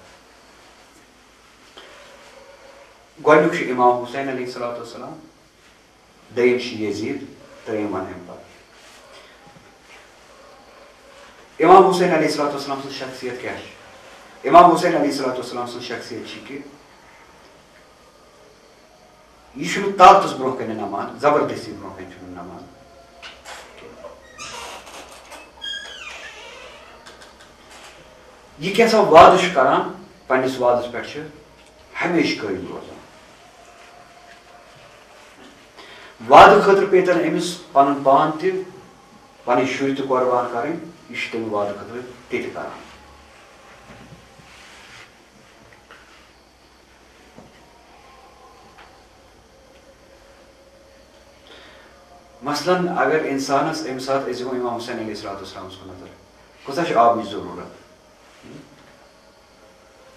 گۄڈنیُک چھُ اِمام حُسین علیہ الصلوۃ والسلام، دوٚیِم چھُ یزیٖد، ترٛیٚیِم وَنہٕ اَمہِ پَتہٕ. اِمام حُسین علیہ الصلوۃ والسلام سٕنٛز شخصیت کیٛاہ چھِ؟ اِمام حُسین علیہ الصلوۃ والسلام سٕنٛز شخصیت چھِ کہِ یہِ چھُنہٕ طاقتَس برونٛہہ کَنہِ نَمان، زبردستی برونٛہہ کَنہِ چھُنہٕ نَمان. یہِ کینٛژھا وعدٕ چھُ کران پنٛنِس وعدَس پٮ۪ٹھ چھِ ہمیشہِ قٲیِم روزان. وعدٕ خٲطرٕ پیٚتَن أمِس پَنُن پان تہِ پَنٕنۍ شُرۍ تہِ قۄربان کَرٕنۍ، یہِ چھُ تَمہِ وعدٕ خٲطرٕ تہِ تہِ کران. مثلاً اگر اِنسانَس اَمہِ ساتہٕ أسۍ دِمو اِمام حُسین علیہ الصلوۃ والسلامَس کُن نظر، کۭژاہ چھِ آبٕچ ضروٗرت.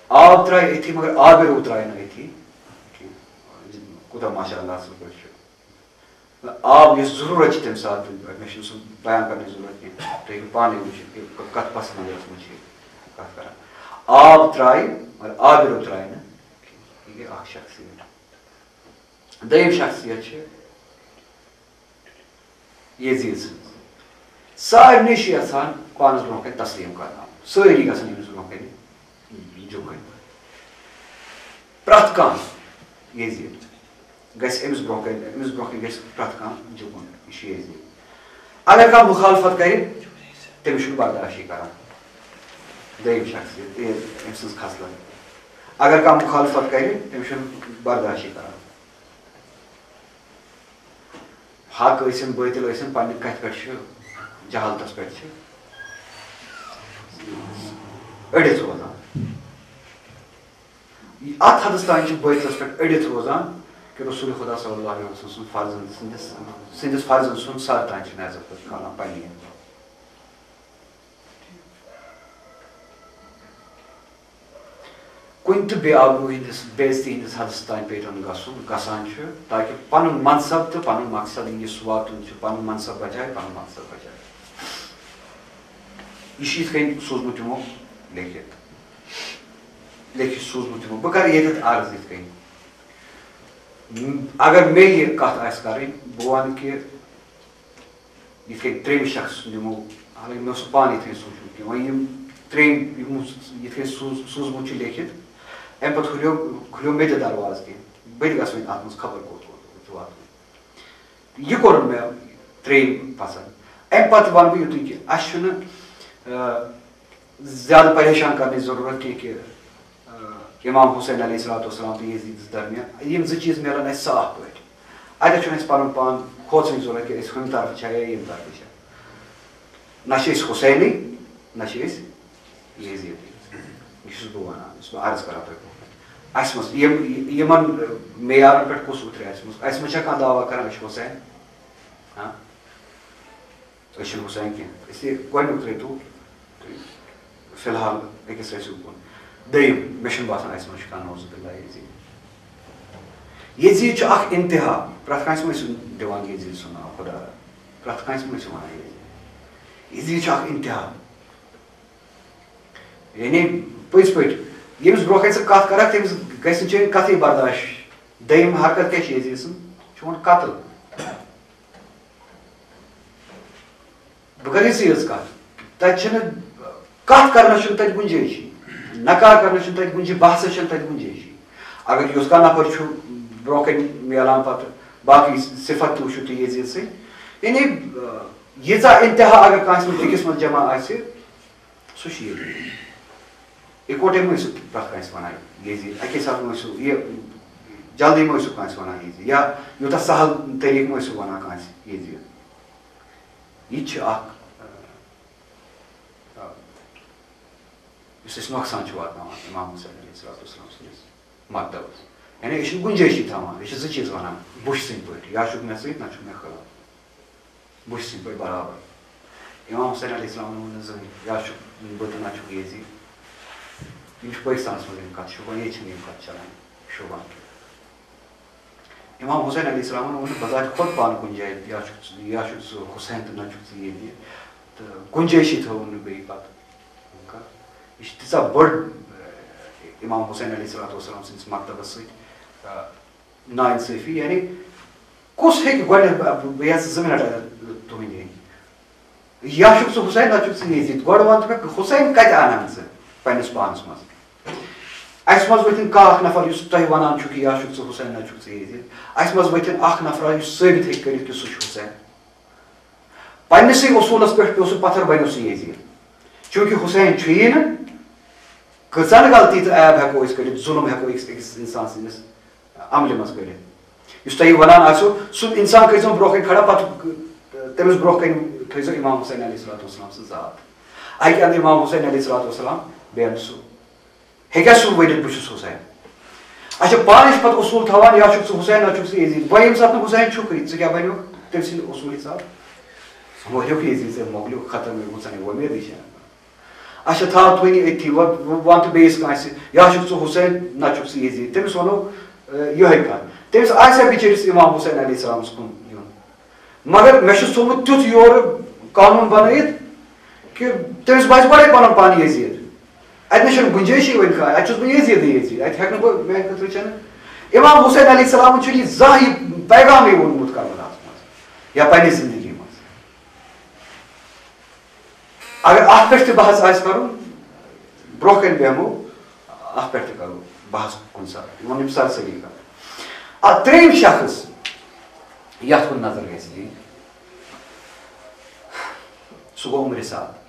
آب ترٛایہِ أتھی مگر آبہِ روٗد ترٛایہِ نہٕ أتھی کینٛہہ. کوٗتاہ ماشاء اللہ اَصٕل پٲٹھۍ چھُ. آب یُس ضروٗرت چھِ تَمہِ ساتہٕ، مےٚ چھُنہٕ سُہ بیان کَرنٕچ ضروٗرت کینٛہہ، تُہۍ ہیٚکِو پانَے وٕچھِتھ کہِ کَتھ پَس منٛز چھِ کَتھ کَران. آب ترٛایہِ مگر آبہِ روٗد ترٛایہِ نہٕ کینٛہہ. یہِ گٔے اَکھ شخصیت. دوٚیِم شخصیت چھِ یزیٖد سٕنٛز. سارنٕے چھِ یَژھان پانَس برونٛہہ کَنہِ تسلیٖم کَرناوُن، سٲری گژھن أمِس برونٛہہ کَنہِ جُکٕنۍ. پرٛٮ۪تھ کانٛہہ یزیٖد گژھِ أمِس برونٛہہ کَنہِ گژھِ پرٛٮ۪تھ کانٛہہ جُکُن. یہِ چھُ یزیٖد. اگر کانٛہہ مُخالفت کَرِ تٔمِس چھُنہٕ برداشی کران. دوٚیِم شخصیت أمۍ سٕنٛز خصلت. اگر کانٛہہ مُخالفت کَرِ تٔمِس چھُنہٕ برداشی کران. حق ٲسِن بٲطِل ٲسِن، پنٛنہِ کَتھِ پٮ۪ٹھ چھِ جہالتَس پٮ۪ٹھ چھِ أڑِتھ روزان. اَتھ حدس تانۍ چھِ بٲطلَس پٮ۪ٹھ أڑِتھ روزان کہِ رسول خدا صلی اللہ علیہ وسلم سُنٛد فرضن سٕنٛدِس فرضن سُنٛد سر تانۍ چھِ نظر پٲٹھۍ کھالان پنٛنہِ. کُنہِ تہِ بے آبروٗ ہِنٛدِس بے عزتی ہِنٛدِس حدس تانۍ پیٚٹن گژھان چھُ تاکہِ پَنُن منصب تہٕ پَنُن مقصد یُس واتُن چھُ، پَنُن منصب بچاے پَنُن مقصد بچاے. یہِ چھُ یِتھ کٔنۍ سوٗزمُت یِمو لیکھِتھ سوٗزمُت یِمو. بہٕ کَرٕ ییٚتٮ۪تھ عرض یِتھ کٔنۍ، اگر مےٚ یہِ کَتھ آسہِ کَرٕنۍ بہٕ وَنہٕ کہِ یِتھ کٔنۍ ترٛیٚیِم شخص یِمو، حالانٛکہِ مےٚ اوس نہٕ پانہٕ یِتھ کٔنۍ سوٗنٛچمُت کینٛہہ، وۄنۍ یِم ترٛیٚیِم یِمو یِتھ کٔنۍ سوٗزمُت چھُ لیکھِتھ، اَمہِ پَتہٕ کھُلیو مےٚ تہِ دروازٕ کینٛہہ، بہٕ تہِ گژھٕ وۄنۍ اَتھ منٛز خبر کوٚت چھُ واتُن. یہِ کوٚر مےٚ ترٛیٚیِم پسنٛد. اَمہِ پَتہٕ وَنہٕ بہٕ یُتُے کہِ اَسہِ چھُنہٕ زیادٕ پریشان کَرنٕچ ضروٗرت کینٛہہ کہِ اِمام حُسین علیہ الصلوۃ والسلام تہٕ یزیٖدَس درمیان یِم زٕ چیٖز میلن اَسہِ صاف پٲٹھۍ. اَتٮ۪تھ چھُنہٕ اَسہِ پَنُن پان کھوژنٕچ ضروٗرت کہِ أسۍ ہُمہِ طرفہٕ چھا یا ییٚمہِ طرفہٕ چھا. نہ چھِ أسۍ حُسینٕے نہ چھِ أسۍ یزیٖدٕے. یہِ چھُس بہٕ وَنان، یُس بہٕ عرض کران تۄہہِ برونٛہہ. اَسہِ منٛز یِمن معیارن پٮ۪ٹھ کُس اُترِ اَسہِ منٛز چھا کانٛہہ دعوا کران أسۍ چھِ حُسین؟ أسۍ چھِنہٕ حُسین کینٛہہ. اس لیے گۄڈنیُک ترٛٲیتو فی الحال أکِس ٲسِو کُن. دوٚیِم مےٚ چھُنہٕ باسان اَسہِ منٛز چھُ کانٛہہ نوزُ بِاللہ یزیٖد. یزیٖد چھُ اکھ اِنتِہا. پرٛٮ۪تھ کٲنٛسہِ مہ ٲسِو دِوان یزیٖد سُنٛد ناو خۄدا، پرٛٮ۪تھ کٲنٛسہِ مہ ٲسِو وَنان یزیٖد. یزیٖد چھُ اکھ اِنتِہا. یعنی پٔزۍ پٲٹھۍ ییٚمِس برونٛہہ کَنہِ ژٕ کَتھ کَرکھ تٔمِس گژھِ نہٕ چٲنۍ کَتھٕے برداش. دوٚیِم حرکت کیٛاہ چھِ یزیٖد سٕنٛز؟ چون قتل. بہٕ کَرٕ یِژٕے یٲژ کَتھ، تَتہِ چھِنہٕ کَتھ کَرنَس چھُنہٕ تَتہِ گُنجٲیشی، نکار کَرنَس چھُنہٕ تَتہِ گُنجٲیش، بحثَس چھَنہٕ تَتہِ گُنجٲیشی. اگر یُس کانٛہہ نفر چھُ برونٛہہ کَنہِ میلان پَتہٕ باقٕے صِفت تہِ وٕچھِو تُہۍ یزیٖد سٕنٛدۍ، یعنی ییٖژاہ اِنتِہا اگر کٲنٛسہِ منٛز أکِس منٛز جمع آسہِ سُہ چھُ یزیٖد. اِکوَٹَے مہ ٲسِو پرٛٮ۪تھ کٲنٛسہِ وَنان یزیٖد، اَکے ساتہٕ مہ ٲسِو یہِ جلدی مہ ٲسِو کٲنٛسہِ وَنان یزیٖد، یا یوٗتاہ سہل طریٖقہٕ مہ ٲسِو وَنان کٲنٛسہِ یزیٖد. یہِ تہِ چھُ اکھ یُس أسۍ نۄقصان چھُ واتناوان اِمام حُسین علیہ الصلوۃ والسلام سٕنٛدِس مکتبس. یعنی أسۍ چھِنہٕ گُنجٲیشی تھاوان، أسۍ چھِ زٕ چیٖز وَنان بُشہِ سٕنٛدۍ پٲٹھۍ، یا چھُکھ مےٚ سۭتۍ نہ چھُکھ مےٚ خٕلاف. بُشہِ سٕنٛدۍ پٲٹھۍ برابر. اِمام حُسین علیہ السلامن ووٚن نہٕ زٕہٕنۍ یا چھُکھ بہٕ تہٕ نہ چھُکھ یزیٖد. یِم چھِ پٲکِستانَس منٛز یِم کَتھٕ شوٗبان، ییٚتہِ چھِنہٕ یِم کَتھٕ چلان شوٗبان کینٛہہ. اِمام حُسین علیہ السلامن ووٚن نہٕ بذاتِ خۄد پانہٕ کُنہِ جایہِ یا چھُکھ ژٕ حُسین تہٕ نہ چھُکھ ژٕ یزیٖد، تہٕ گُنجٲیشی تھٲوٕن نہٕ بیٚیہِ پَتہٕ. یہِ چھِ تیٖژاہ بٔڑ اِمام حُسین علیہ الصلوۃ والسلام سٕنٛدِس مکتبس سۭتۍ ناانصافی یعنی کس ہیٚکہِ گۄڈنٮ۪تھ بہٕ یژھٕ 2 مِنٹ تُہٕنٛدۍ یا چھُکھ ژٕ حُسین نہ چھُکھ ژٕ یزیٖد گۄڈٕ وَن تہٕ مےٚ حُسین کَتہِ اَنان ژٕ پنٛنِس پانَس منٛز اَسہِ منٛز ؤتھِنۍ کانٛہہ اکھ نفر یُس تۄہہِ وَنان چھُو کہِ یا چھُکھ ژٕ حُسین نہ چھُکھ ژٕ یزیٖد اَسہِ منٛز ؤتھِنۍ اکھ نفرا یُس ثٲبِت ہیٚکہِ کٔرِتھ کہِ سُہ چھُ حُسین پنٛنِسٕے اصوٗلَس پٮ۪ٹھ پیوٚو سُہ پتھر بنیو سُہ یزیٖد چوٗنٛکہِ حُسین چھُیی نہٕ کۭژاہ غلطی تہٕ عیب ہٮ۪کو أسۍ کٔرِتھ ظُلم ہٮ۪کو أکِس اِنسان سٕنٛدِس عملہِ منٛز کٔرِتھ یُس تۄہہِ وَنان آسیو سُہ اِنسان کٔرۍزیو برونٛہہ کَنہِ کھڑا پتہٕ تٔمِس برونٛہہ کَنہِ تھٲیزیو اِمام حُسین علیہ الصلوۃ والسلام سٕنٛز ذات اَکہِ اَندٕ اِمام حُسین علیہ الصلوۃ والسلام بیٚیہِ اَندٕ سُہ ہیٚکیٛاہ سُہ ؤنِتھ بہٕ چھُس حُسین اچھا پانہٕ چھِ پتہٕ اصوٗل تھاوان یا چھُکھ ژٕ حُسین نہ چھُکھ ژٕ یزیٖد وۄنۍ ییٚمہِ ساتہٕ نہٕ حُسین چھُکھٕے ژٕ کیٛاہ بنیوکھ تٔمۍ سٕنٛدِ اصوٗل حِساب ژٕ مٲرِوکھ یزیٖد ژےٚ مۄکلیوکھ ختم گوٚو ژٕ وۄمیدٕے چھےٚ اچھا تھاو تُہۍ وۄنۍ أتھی وَن تہٕ بیٚیِس کٲنٛسہِ یا چھُکھ ژٕ حُسین نہ چھُکھ ژٕ یزیٖد تٔمِس وَنو یِہوٚے کَتھ تٔمِس آسہِ ہا بِچٲرِس اِمام حُسین علیہ السلامَس کُن یُن مگر مےٚ چھُ تھوٚومُت تیُتھ یورٕ قانوٗن بنٲیِتھ کہِ تٔمِس باسہِ گۄڈَے پَنُن پان یزیٖد اَتہِ نہ چھُنہٕ گُنجٲیشی وۄنۍ کانٛہہ اَتہِ چھُس بہٕ یزیٖدٕے یزیٖد اَتہِ ہٮ۪کہٕ نہٕ بہٕ میٛانہِ خٲطرٕ چھَنہٕ اِمام حُسین علیہ السلامن چھُنہٕ یہِ زانٛہہ یہِ پیغامٕے ووٚنمُت کربلاہَس منٛز یا پنٛنہِ زندگی منٛز اگر اَتھ پٮ۪ٹھ تہِ بحث آسہِ کَرُن برونٛہہ کَنہِ بیٚہمو اَتھ پٮ۪ٹھ تہِ کَرو بحث کُنہِ ساتہٕ یِمن یِم سرسٔری کَرو ترٛیٚیِم شخص یَتھ کُن نظر گژھِ دِنۍ سُہ گوٚو عمرِ سعد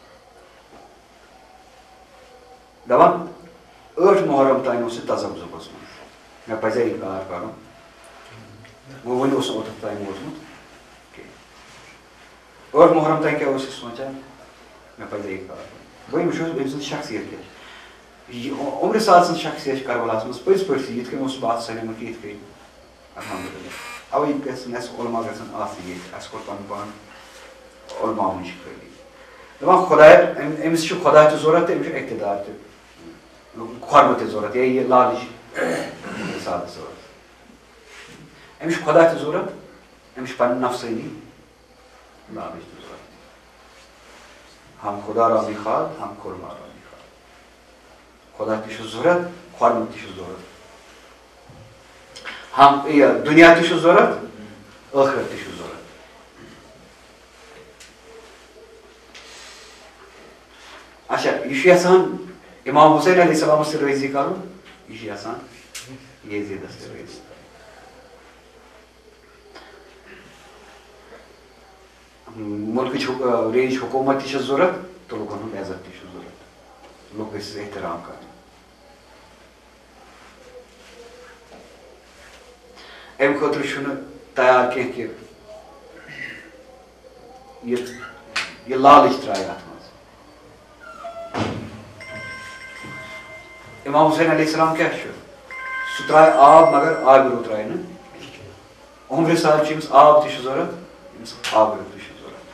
دَپان 8 محرم تانۍ اوس یہِ تذبذبس منٛز مےٚ پَزِ ہا یہِ کار کَرُن وۄنۍ وۄنۍ اوس نہٕ اوٚتَتھ تانۍ ووتمُت کینٛہہ 8 محرم تانۍ کیٛاہ اوس یہِ سونٛچان مےٚ پَزِ ہا یہِ کار کَرُن وۄنۍ وٕچھو أمۍ سٕنٛز شخصیت کیٛاہ یہِ عمرِ سعد سٕنٛز شخصیت چھِ کربلاہَس منٛز پٔزۍ پٲٹھۍ یِتھ کٔنۍ اوس باتھ سَنیمُت یِتھ کٔنۍ الحمدُاللہ اَوَے گژھن اَسہِ علما گژھن آسٕنۍ ییٚتہِ اَسہِ کوٚر پَنُن پان علماوٕنۍ چھِ خٲلی دَپان خۄداے أمِس چھُ خۄدا تہِ ضوٚرَتھ تہٕ أمِس چھُ اقتدار تہِ خۄرمہٕ تہِ ضوٚرَتھ یا یہِ لالٕچ عمرِ سعدَس ضوٚرَتھ أمِس چھُ خۄدا تہِ ضوٚرَتھ أمِس چھُ پَنٕنۍ نفسٲنی لالٕچ تہِ ضوٚرَتھ ہم خۄدا رامی خاد ہم خُرما رامی خاد خۄدا تہِ چھُ ضوٚرَتھ خۄرمہٕ تہِ چھُ ضوٚرَتھ ہم یہِ دُنیا تہِ چھُ ضوٚرَتھ ٲخرت تہِ چھُ ضوٚرَتھ اچھا یہِ چھُ یژھان اِمام حُسین علیہ السلامَس تہِ رٲضی کَرُن یہِ چھُ یژھان یزیٖدَس تہِ رٲضی مُلکٕچ رینج حکوٗمت تہِ چھِ ضوٚرَتھ تہٕ لُکَن ہُنٛد عزت تہِ چھُ ضوٚرَتھ لُکھ گٔژھِس احترام کَرٕنۍ اَمہِ خٲطرٕ چھُنہٕ تیار کینٛہہ کہِ یہِ لالٕچ ترٛایہِ اَتھ منٛز اِمام حُسین علیہ السلام کیٛاہ چھُ سُہ ترٛایہِ آب مگر آبہٕ روٗد ترٛایہِ نہٕ عمرِ سعد چھُ أمِس آب تہِ چھُ ضوٚرَتھ أمِس آبہٕ روٗد تہِ چھُ ضوٚرَتھ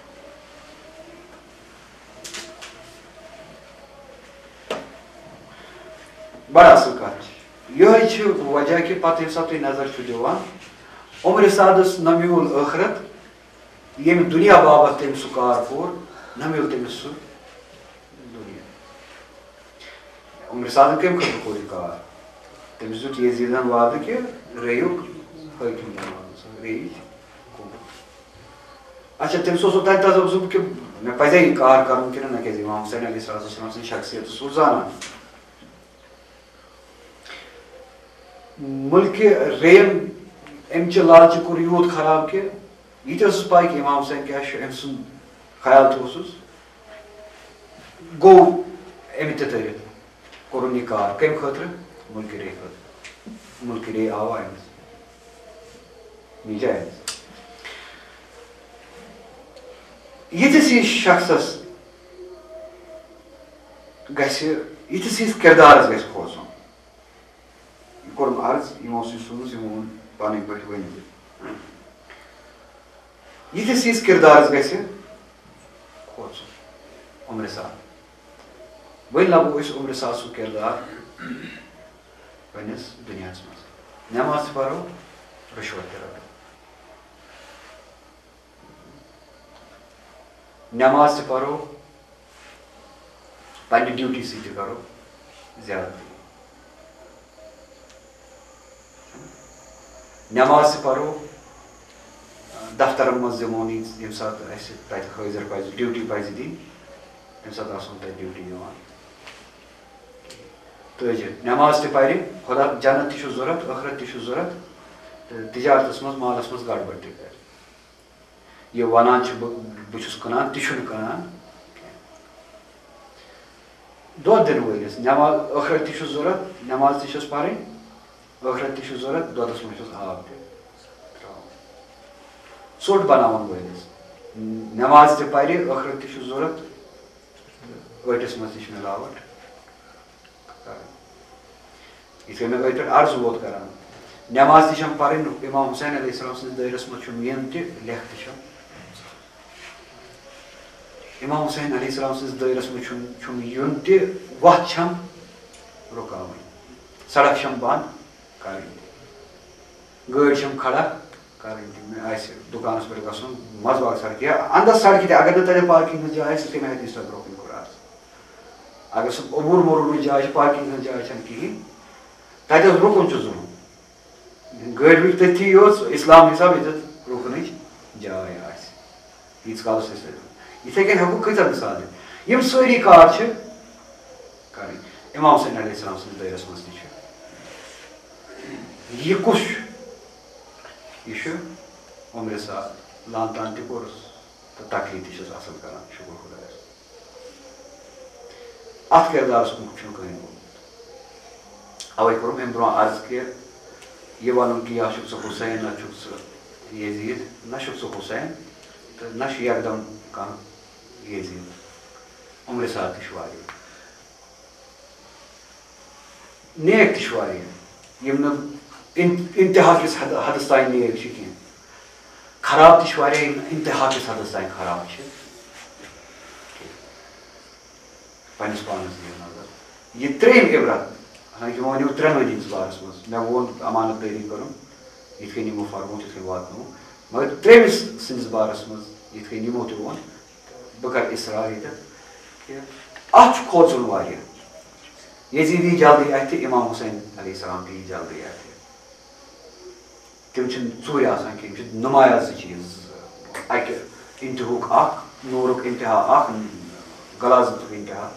بڑٕ اَصٕل کَتھ چھِ یِہوٚے چھِ وجہ کہِ پَتہٕ ییٚمہِ ساتہٕ تُہۍ نظر چھُو دِوان عمرِ سعدَس نہ میوٗل ٲخرت ییٚمہِ دُنیا باپتھ تٔمۍ سُہ کار کوٚر نہ میوٗل تٔمِس سُہ دُنیا عمرِ سعدَن کَمہِ خٲطرٕ کوٚر یہِ کار تٔمِس دیُت یزیٖدَن وعدٕ کہِ رٔیُک حٲکِم بناوُن ریٚیِچ اچھا تٔمِس اوس اوٚتانۍ تذبذب کہِ مےٚ پَزِ ہا یہِ کار کَرُن کِنہٕ نہ کیٛازِ اِمام حُسین علیہ السلام سٕنٛز شخصیت اوس سُہ زانان مُلکہِ ریم اَمچہِ لالچہِ کوٚر یوٗت خراب کہِ یہِ تہِ ٲسٕس پاے کہِ اِمام حُسین کیٛاہ چھُ أمۍ سُنٛد خیال تہِ اوسُس گوٚو أمۍ تہِ تٔرِتھ کوٚرُن یہِ کار کَمہِ خٲطرٕ مُلکہِ رے خٲطرٕ مُلکہِ رے آوا أمِس نیٖجا أمِس یِتھِس ہِوِس شخصَس گژھِ یِتھِس ہِوِس کِردارَس گژھِ کھوژُن یہِ کوٚرُم عرض یِمو سۭتۍ سوٗز یِمو ووٚن پَنٕنۍ پٲٹھۍ ؤنِتھ یِتھِس ہِوِس کِردارَس گژھِ کھوژُن عمرِ سعد وۄنۍ لَبو أسۍ عمرِ سعد سُنٛد کِردار پنٛنِس دُنیاہَس منٛز نٮ۪ماز تہِ پَرو رِشوت تہِ رَٹو نٮ۪ماز تہِ پَرو پنٛنہِ ڈیوٗٹی سۭتۍ تہِ کَرو زیادٕ نماز تہِ پرو دفترن منٛز دِمون ییٚمہِ ساتہٕ اَسہِ تَتہِ حٲضِر پَزِ ڈیوٹی پَزِ دِنۍ تَمہِ ساتہٕ آسون تَتہِ ڈیوٹی دِوان تٲجِر نٮ۪ماز تہِ پَرِ خۄدا جنت تہِ چھُ ضوٚرَتھ ٲخرت تہِ چھُ ضوٚرَتھ تہٕ تِجارتَس منٛز مالَس منٛز گڑبڑ تہِ کَرِ یہِ وَنان چھُ بہٕ چھُس کٕنان تہِ چھُنہٕ کٕنان دۄد دِنہٕ وٲلِس نٮ۪ماز ٲخرت تہِ چھُس ضوٚرَتھ نٮ۪ماز تہِ چھَس پَرٕنۍ ٲخرت تہِ چھُس ضوٚرَتھ دۄدَس منٛز چھُس آب تہِ ترٛاوُن ژوٚٹ بَناوُن وٲلِس نٮ۪ماز تہِ پَرِ ٲخرت تہِ چھُس ضوٚرَتھ ٲٹِس منٛز تہِ چھِ مِلاوَٹ یِتھ کٔنۍ مےٚ ٲدۍ پٮ۪ٹھ عرض ووت کَران نٮ۪ماز تہِ چھَم پَرٕنۍ اِمام حُسین علیہ السلام سٕنٛدِس دٲیرَس منٛز چھُم یُن تہِ لیکھٕ تہِ چھَم اِمام حُسین علیہ السلام سٕنٛدِس دٲیرَس منٛز چھُم یُن تہِ وَتھ چھَم رُکاوٕنۍ سڑک چھَم بنٛد کَرٕنۍ گٲڑۍ چھَم کھڑا کَرٕنۍ تہِ مےٚ آسہِ دُکانَس پٮ۪ٹھ گژھُن منٛزٕ باغ سڑکہِ یا اَندَر سڑکہِ تہِ اگر نہٕ تَتٮ۪ن پارکِنٛگ ہٕنٛز جاے آسہِ تَمہِ حدیٖث تۄہہِ برونٛہہ کُن کوٚر عرض اگر سُہ عبوٗر موٗرٕچ جاے چھِ پارکِنٛگ ہٕنٛز جاے چھَنہٕ کِہیٖنۍ تَتٮ۪س رُکُن چھُ ضروٗری گٲڑۍ وٕچھ تٔتھی یوت اِسلام حِساب ییٚتٮ۪تھ رُکنٕچ جاے آسہِ ییٖتِس کالَس أسۍ تَتہِ یِتھَے کٔنۍ ہٮ۪کو کۭژاہ مِثال دِتھ یِم سٲری کار چھِ کَرٕنۍ اِمام حُسین علیہ السلام سٕنٛدِس دٲیرَس منٛز تہِ چھُ یہِ کُس چھُ یہِ چھُ عُمرِ سال لان تان تہِ کوٚرُس تہٕ تقریٖر تہِ چھُس اَصٕل کَران شُکُر خۄدایَس اَتھ کِردارَس کُن چھُنہٕ کٕہٕنۍ گوٚمُت اَوَے کوٚرُم اَمہِ برونٛہہ عرض کہِ یہِ وَنُن کہِ یا چھُکھ ژٕ حُسین نہ چھُکھ ژٕ یزیٖد نہ چھُکھ ژٕ حُسین تہٕ نہ چھُ یکدم کانٛہہ یزیٖد عُمرِ سال تہِ چھُ واریاہ نیک تہِ چھُ واریاہ یِم نہٕ اِنتِہا کِس حدس تانۍ نیک چھِ کینٛہہ خراب تہِ چھِ واریاہ یِم اِنتِہا کِس حدس تانۍ خراب چھِ پنٛنِس پانَس دِیِو نظر یہِ ترٛیٚیِم عبرت حالانکہِ وۄنۍ ؤنِو ترٛٮ۪نوٕنی ہِنٛدِس بارَس منٛز مےٚ ووٚن امانت دٲری کٔرٕم یِتھ کٔنۍ یِمو فرموو تِتھ کٔنۍ واتنوو مگر ترٛیٚیمِس سٕنٛدِس بارَس منٛز یِتھ کٔنۍ یِمو تہِ ووٚن بہٕ کَرٕ اِصرار ییٚتٮ۪تھ کہِ اَتھ چھُ کھوژُن واریاہ یزیٖد یی جلدی اَتھِ اِمام حُسین علیہ السلام تہِ یی جلدی اَتھِ تِم چھِنہٕ ژوٗرِ آسان کینٛہہ یِم چھِ نُمایاں زٕ چیٖز اَکہِ اِنتِہُک اَکھ نوٗرُک اِنتِہا اَکھ غلازتُک اِنتِہا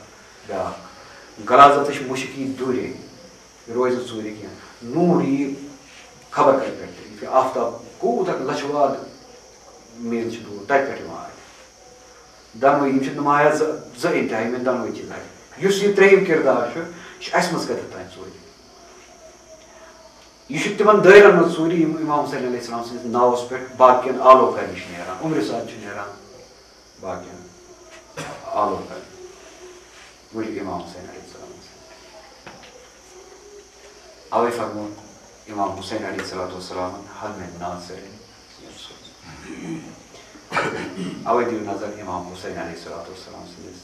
بیٛاکھ غلازتٕچ مُشک یی دوٗرے یہِ روزِ نہٕ ژوٗرِ کینٛہہ نوٗر یی خبر کَتہِ پٮ۪ٹھ تہِ یِتھ کٔنۍ آفتاب کوٗتاہ لَچھٕ واد میٖل چھِ دوٗر تَتہِ پٮ۪ٹھ یِوان اَتھِ دۄنوَے یِم چھِ نُمایاں زٕ اِنتِہا یِم دۄنوَے چیٖز اَتھِ یُس یہِ ترٛیٚیِم کِردار چھُ یہِ چھُ اَسہِ منٛز کَتٮ۪تھ تانۍ ژوٗرِ یہِ چھُ تِمن دٲیرَن منٛز ژوٗرِ یِم اِمام حُسین علیہ السلام سٕنٛدِس ناوَس پٮ۪ٹھ باقٕیَن آلو کَرنہِ چھِ نیران عُمرِ سال چھُ نیران باقٕیَن آلو کَرنہِ وٕچھ اِمام حُسین علیہ السلام اَوَے فرموو اِمام حُسین علیہ الصلوۃ والسلامن حل مِن ناصِرٍ اَوَے دِیِو نظر اِمام حُسین علیہ الصلوۃ والسلام سٕنٛدِس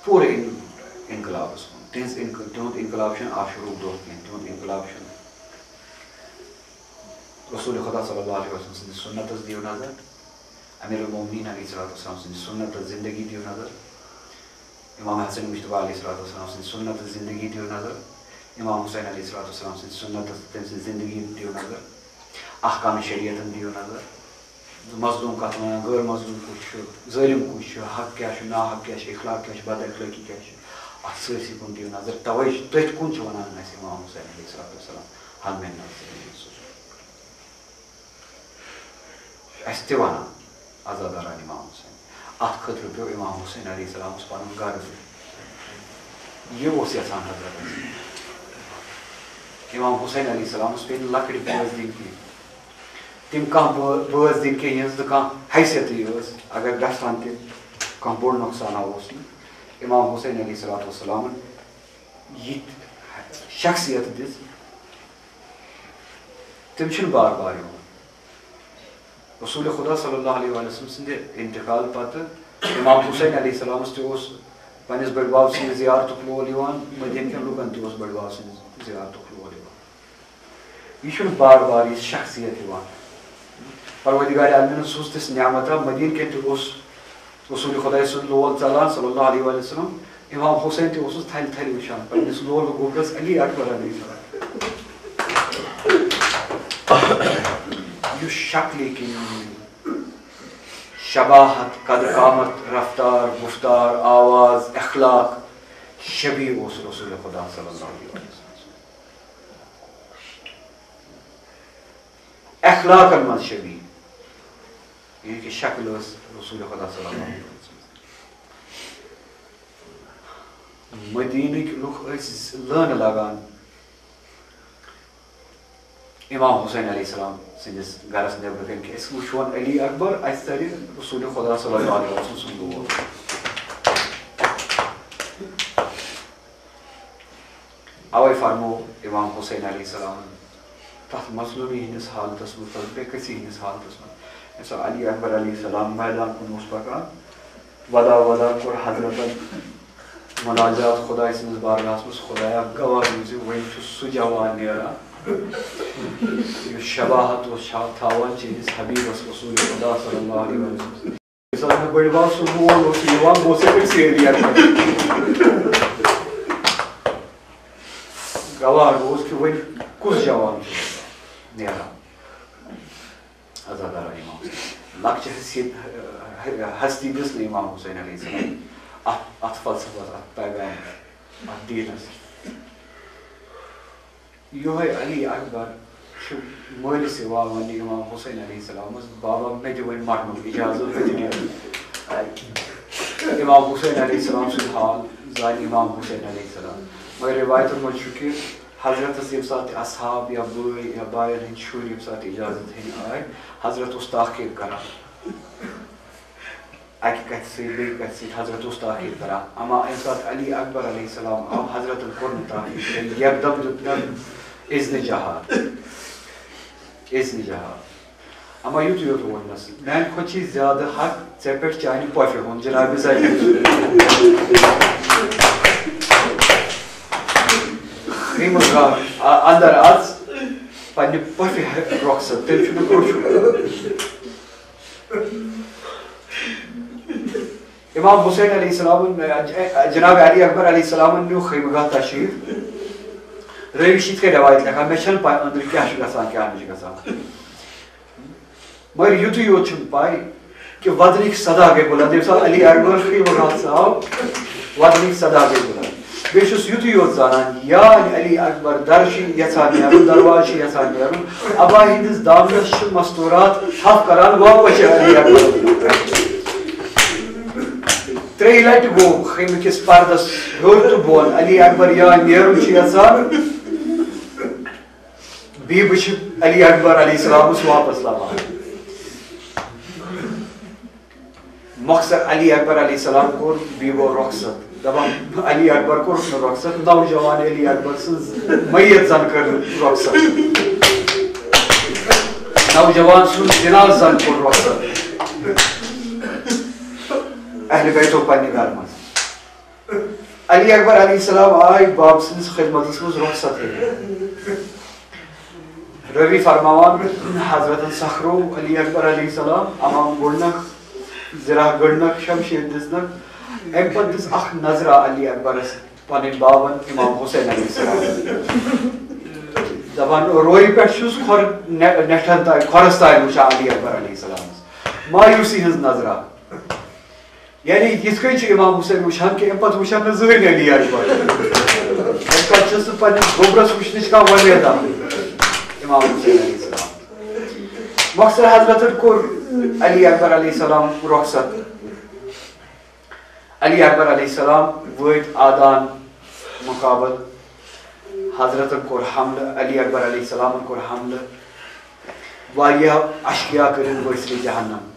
پوٗرٕ اِنقلابَس منٛز تِہُنٛد اِنقلاب چھُنہٕ آشوٗرُک دۄہ کینٛہہ تِہُنٛد اِنقلاب چھُنہٕ رسوٗلِ خۄدا صلی اللہ علیہ وسلم سٕنٛدِس سُنتَس دِیِو نظر امیٖر المومنیٖن علیہ الصلوۃ والسلام سٕنٛدِس سُنتَس زندگی دِیِو نظر امام حسن مُشتبہ علیہ الصلوۃ والسلام سٕنٛدِس سُنتَس زندگی دِیِو نظر امام حُسین علیہ الصلوۃ والسلام سٕنٛدِس سُنتَس تٔمۍ سٕنٛز زندگی دِیِو نظر احکامِ شریعتن دِیِو نظر مظلوٗم کَتھ وَنان غٲر مظلوٗم کُس چھُ ظٲلِم کُس چھُ حق کیٛاہ چھُ ناحق کیٛاہ چھُ اخلاق کیٛاہ چھُ بد اخلٲقی کیٛاہ چھُ اَتھ سٲرسٕے کُن دِیِو نظر تَوَے چھُ تٔتھۍ کُن چھُ وَنان اَسہِ اِمام حُسین علیہ الصلوۃ والسلام حل مِن ناصِرٍ اَسہِ تہِ وَنان عزاداران اِمام حُسین اَتھ خٲطرٕ پیوٚو اِمام حُسین علیہ السلامَس پَنُن گرٕ یہِ اوس یَژھان حضرت اِمام حُسین علیہ السلامَس پیٚیہِ نہٕ لۄکٕٹۍ بٲژ دِنۍ کینٛہہ تِم کانٛہہ بٲژ دِنۍ کینٛہہ یِہٕنٛز نہٕ کانٛہہ حیثیتٕے ٲس اگر گژھان تہِ کانٛہہ بوٚڑ نۄقصانا اوس نہٕ اِمام حُسین علیہ الصلوۃ والسلامن یِتھ شخصیت دِژ تِم چھِنہٕ بار بار یِوان رسوٗلِ خۄدا صلی اللہ علیہ وسلم سٕنٛدِ اِنتِقال پتہٕ اِمام حُسین علیہ السلامَس تہِ اوس پنٛنِس بٔڈِ بب سٕنٛدِ زیارتُک لول یِوان مدیٖنہٕ کٮ۪ن لُکن تہِ اوس بٔڈِ بب سٕنٛدِ زیارتُک لول یِوان یہِ چھُنہٕ بار بار یہِ شخصیت یِوان پروردِگارِ عالمیٖنَن سوٗز تِژھ نعمتا مدیٖنہٕ کٮ۪ن تہِ اوس رسوٗلِ خۄداے سُنٛد لول ژلان صلی اللہ علیہ وسلم اِمام حُسین تہِ اوسُس تھلہِ تھلہِ وٕچھان پنٛنِس لولہٕ گوٚبرَس علی اکبر علیہ السلام یُس شکلہِ کِنۍ شباہت قد قامت رفتار گفتار آواز اخلاق شبیہ اوس رسول خدا صلی اللہ علیہ وسلم اخلاقن منٛز شبیہ یعنی کہ شکل ٲس رسول خدا صلی اللہ علیہ وسلم مدینٕکۍ لُکھ ٲسۍ لٲنہٕ لاگان امام حسین علیہ السلام سٕنٛدِس گرس نیٚبرٕ کَنۍ کہِ أسۍ وٕچھون علی اکبر اَسہِ ترِ رسول خدا صلی اللہ علیہ وسلم سُنٛد لول اوے فرمو امام حسین علیہ السلام تتھ مظلومی ہٕنٛدِس حالتس منٛز تتھ بے کسی ہٕنٛدِس حالتس منٛز ییٚمہِ ساتہٕ علی اکبر علیہ السلام میدان کُن اوس پکان ودا ودا کوٚر حضرتن مناجات خۄداے سٕنٛدِس بارگاہس منٛز خۄدایا گواہ روٗزِ وۄنۍ چھُ سُہ جوان نیران یُس شباہت اوس تھاوان چٲنِس حبیٖبس رسول خدا صلی اللہ علیہ وسلم ییٚمہِ ساتہٕ مےٚ بٔڑۍ بب سُنٛد مول اوس یِوان بہٕ اوسُس أکسٕے علی اکبر گواہ گوٚوُس کہِ وۄنۍ کُس جوان چھُ نیران عزادارا امام لۄکچہِ ہستی دِژ نہٕ امام حسین علیہ السلام اتھ فلسفس اتھ پیغام اتھ دیٖنس یِہوے علی اکبر چھُ مٲلِس یِوان وننہِ امام حسین علیہ السلامس بابا مےٚ دِ وۄنۍ مرنُک اجازت بہٕ تہِ نیرٕ امام حسین علیہ السلام سُنٛد حال زانہِ امام حسین علیہ السلام مگر رِوایتن منٛز چھُ کہِ حضرتس ییٚمہِ ساتہٕ اصحاب یا بٲے یا باین ہٕنٛدۍ شُرۍ ییٚمہِ ساتہٕ اجازت ہٮ۪نہِ آے حضرت اوس تاخیر کران اکہِ کتھِ سۭتۍ بیٚیہِ کتھِ سۭتۍ حضرت اوس تاخیر کران اما ییٚمہِ ساتہٕ علی اکبر علیہ السلام آو حضرتن کوٚر نہٕ تاخیر کینٛہہ یکدم دیُت نہٕ اذنِ جہاد اما یُتُے یوت ووٚننس میانہِ کھۄتہٕ چھُے زیادٕ حق ژےٚ پٮ۪ٹھ چانہِ پۄفہِ ہُنٛد جنابِ زَنہِ اندر اژ پننہِ پۄفہِ رۄخصت تیٚلہِ چھُنہٕ کٲشُر امام حسین علیہ السلام جناب علی اکبر علیہ السلامن نیوٗ خیمہٕ گاہ تشریٖف رٲوی چھِ یِتھ کٔنۍ رٮ۪وایت لیکھان مےٚ چھَنہٕ پاے أنٛدرٕ کیٛاہ چھُ گژھان کیٛاہ نہٕ چھُ گژھان مگر یُتُے یوت چھُم پاے کہِ وَدنٕکۍ صدا گٔے بُلند ییٚمہِ ساتہٕ علی اکبر خیمہٕ گاہس آو وَدنٕکۍ صدا گٔے بُلند بیٚیہِ چھُس یُتُے یوت زانان یانہِ علی اکبر در چھِ یژھان نیرُن دروازٕ چھِ یژھان نیرُن ابا ہٕنٛدِس دامنس چھِ مستوٗرات تھپھ کران واپس چھِ علی اکبر ترٛیٚیہِ لٹہِ گوٚو خیمہٕ کِس پردس ہیوٚر تہٕ بۄن علی اکبر یا نیرُن چھُ یژھان بیٚیہِ چھِ علی اکبر علیہ السلامس واپس لبان مۄخصر علی اکبر علیہ السلام کوٚر بیٚیہِ گوٚو رۄخصت دپان علی اکبر کوٚرُکھ نہٕ رۄخصت نوجوان علی اکبر سٕنٛز میت زن کٔر رۄخصت نوجوان سُنٛد جناز زن کوٚر رۄخصت اہلِ بیتو پننہِ گرٕ منٛز علی اکبر علیہ السلام آے باب سٕنٛدِس خدمتس منٛز رۄخصت ہیٚنہِ رٲوی فرماوان حضرتن سکھرو علی اکبر علیہ السلام امام گۄڈنکھ زِراہ گٔنڈنکھ شمشیر دِژنکھ امہِ پتہٕ دِژ اکھ نظرا علی اکبرس پنٕنۍ بابن امام حسین علیہ السلام دپان رویہِ پٮ۪ٹھ چھُس نٮ۪ٹھن تانۍ کھۄرس تانۍ وٕچھان علی اکبر علیہ السلامس مایوٗسی ہٕنٛز نظرا یعنی یِتھ کٔنۍ چھُ امام حسین وٕچھان کہِ امہِ پتہٕ وٕچھن نہٕ زٕہٕنۍ علی اکبر امہِ پتہٕ چھُس نہٕ پننِس گوٚبرس وٕچھنٕچ کانٛہہ وۄمید امام حسین علیہ السلام مۄخصر حضرتن کوٚر علی اکبر علیہ السلام رۄخصت علی اکبر علیہ السلام وٲتۍ آدان مُقابل حضرتن کوٚر حملہٕ علی اکبر علیہ السلامن کوٚر حملہٕ واریاہ اشکیا کٔرِتھ ؤسرِ جہنم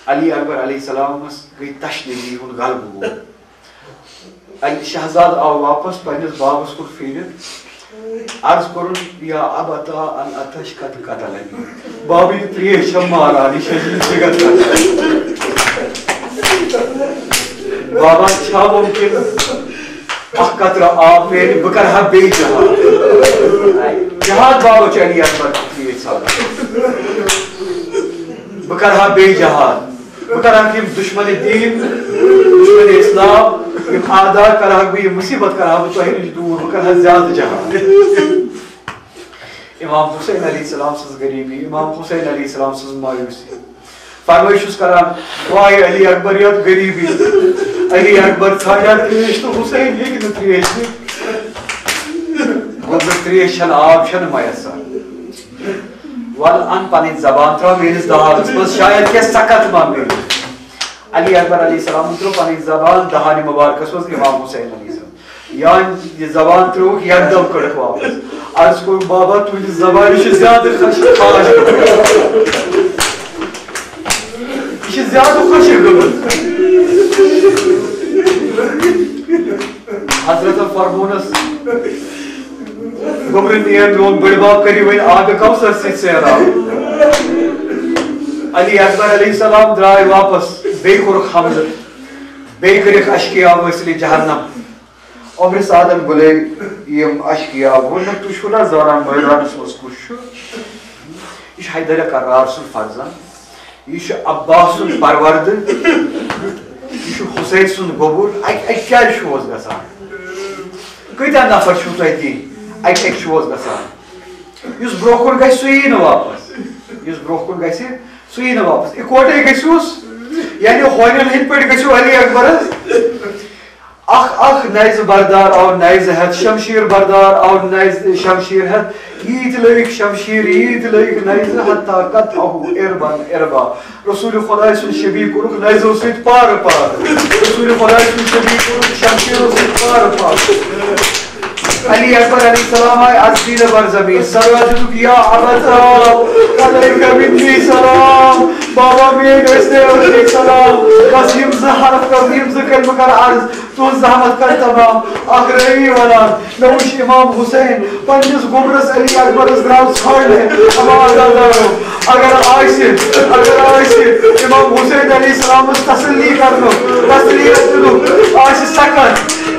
علی اکبر علیہ السلامس گٔے تشنگی ہُنٛد غلبہٕ گوٚو شہزاد آو واپس پننِس بابس کُن پھیٖرِتھ عرض کوٚرُن یا ابتا ان اتش قد قتلنی بابا یہِ ترٛیش چھم ماران یہِ چھِ سِگت بابا چھا مُمکِن اکھ قطرٕ آب نیرِ بہٕ کرٕ ہا بیٚیہِ جہاد بابا چھُ علی اکبر ترٛیش ژھانڈان بہٕ کرٕ ہا بیٚیہِ جہاد بہٕ کرہاکھ یِم دُشمنِ دیٖن دُشمنِ اسلام یِم آدا کرہاکھ بہٕ یہِ مُصیبت کرہا بہٕ تۄہہِ نِش دوٗر بہٕ کرٕ ہا زیادٕ جہاد امام حسین علیہ السلام سز غریبی امام حسین علیہ السلام سز مایوسی فرمائش کران وای علی اکبر یت غریبی علی اکبر ژھانڈان تریش تو حسین ہیٚکہِ نہٕ تریش دِتھ گوٚبُر تریش چھنہٕ آب چھنہٕ میسر ول ان پنٕنۍ زبان ترٛاو میٲنِس دہانس منٛز شاید کینٛہہ سخت ما میلہِ علی اکبر علیہ السلام ترٛوو پنٕنۍ زبان دہانہِ مبارکس منٛز امام حسین علیہ السلام یان یہ زبان ترٛووُکھ یکدم کٔڑٕکھ واپس عرض کوٚر بابا تُہنٛدِ زبانہِ چھِ زیادٕ خۄشک یہ چھِ زیادٕ خۄشک گٔمٕژ حضرتن فرمونس گوٚبرٕ نیر میون بٔڑبب کٔرِو وۄنۍ آبِ کوثر سۭتۍ سیراب علی اکبر علیہ السلام درٛاے واپس بیٚیہِ کوٚرُکھ حملہٕ بیٚیہِ کٔرِکھ اشکیا وٲصلِ جہنم عمر سعدن بُلے یم اشکیا ووٚنُکھ تُہۍ چھِو نا زانان مٲدانس منٛز کُس چھُ یہ چھُ حیدر کرار سُنٛد فرزند یہ چھُ عباس سُنٛد پروردٕ یہ چھُ حسین سُنٛد گوٚبُر اکہِ کیازِ چھُ حظ گژھان کۭتیاہ نفر چھُو تۄہہِ دِنۍ اکہِ اکہِ چھُ حظ گژھان یُس برونٛہہ کُن گژھِ سُہ یی نہٕ واپس یُس برونٛہہ کُن گژھِ سُہ یی نہٕ واپس اِکوٹے گٔژھِوُس یعنی ہونٮ۪ن ہٕنٛدۍ پٲٹھۍ گٔژھِو علی اکبرس اخ نیزٕ بردار آو نیزٕ ہٮ۪تھ شمشیر بردار آو نیزٕ شمشیر ہٮ۪تھ ییٖتۍ لٲگِکھ شمشیر ییٖتۍ لٲگِکھ نیزٕ حتا قطعہُ اربن اربا رسول خۄداے سُنٛد شبیٖح کوٚرُکھ نیزو سۭتۍ پارٕ پارٕ رسول خۄداے سُنٛد شبیٖح کوٚرُکھ شمشیرو سۭتۍ پارٕ پارٕ علی اکبر علیہ السلام آئے از زین بر زمین سروا دِتُکھ یا علیہ علیکہ منی سلام بابا میٲنۍ ٲسۍ سلام بس یِم زٕ حرف کر یِم زٕ کلمہٕ کر عرض تُہنٛز زحمت کر تمام اکھ رٲوی ونان مےٚ وٕچھ امام حسین پننِس گوٚبرس علی اکبرس درٛاو ژھانڈنہِ آواز دارو اگر آسہِ امام حسین علیہ السلامس تسلی کرنُک تسلیت دِنُک آسہِ سخت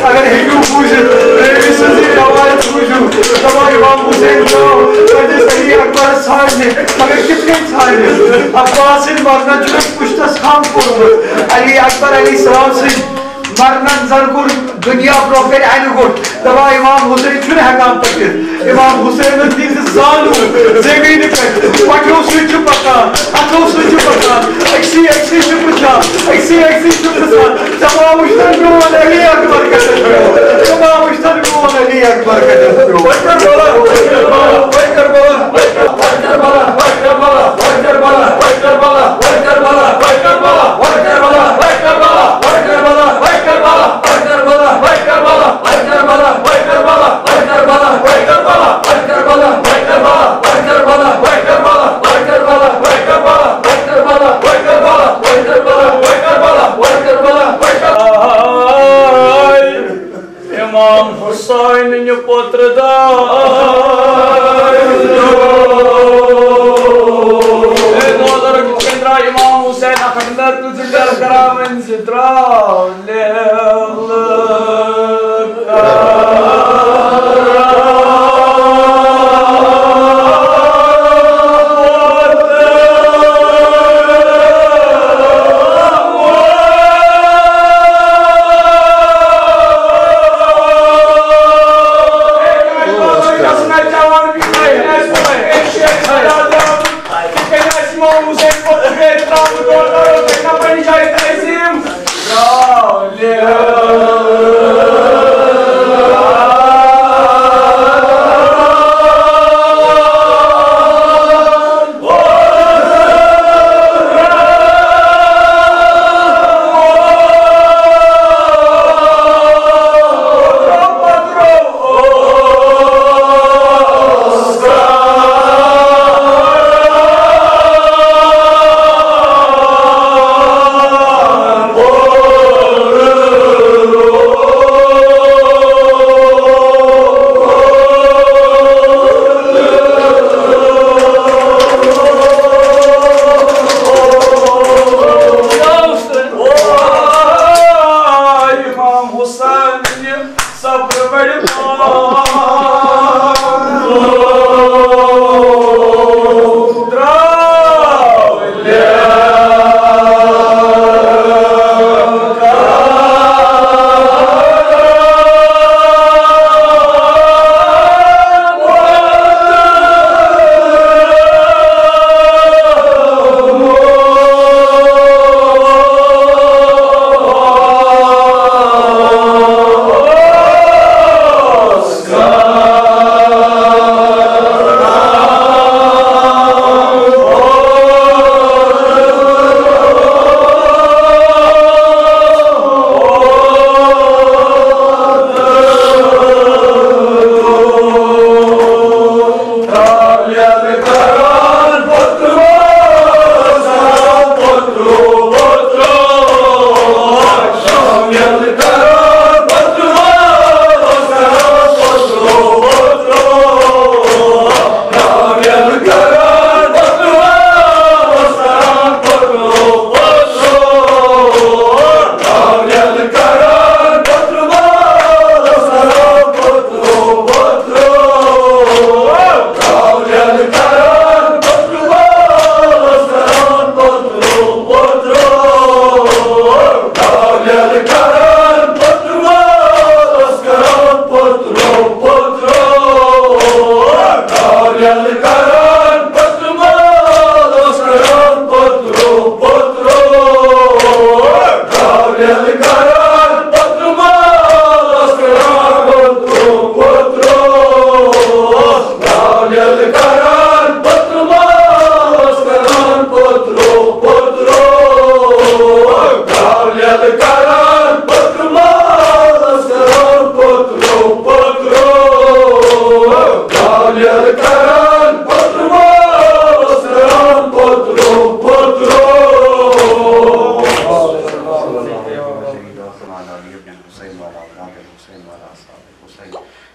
اگر ہیٚکِو بوٗزِتھ رٲوی سٕنٛزٕے روایت بوٗزِو دپان امام حسین درٛاو پننِس علی اکبرس ژھانڈنہِ مگر کِتھ کٔنۍ ژھانڈِ عباس سٕنٛدۍ مرنن چھُ پُشتس خم کوٚرمُت علی اکبر علیہ السلام سٕنٛدۍ مرنن زن کوٚر دُنیا برونٛہہ کنہِ انہِ گوٚٹ دپان امام حسین چھُنہٕ ہٮ۪کان پٔکِتھ امام حسینن دِتۍ زانوٗ زمیٖنہِ پٮ۪ٹھ پٹھیو سۭتۍ چھُ پکان اتھو سۭتۍ چھُ پکان أکسٕے چھُ پرٕٛژھان أکسٕے چھُ پرٕٛژھان دپان وٕچھتن میون علی اکبر کتٮ۪ن پیوٚو دپان وٕچھتن میون علی اکبر کتٮ۪ن امام حسین پتر امام حسین اخندر تجھے کرامن سترا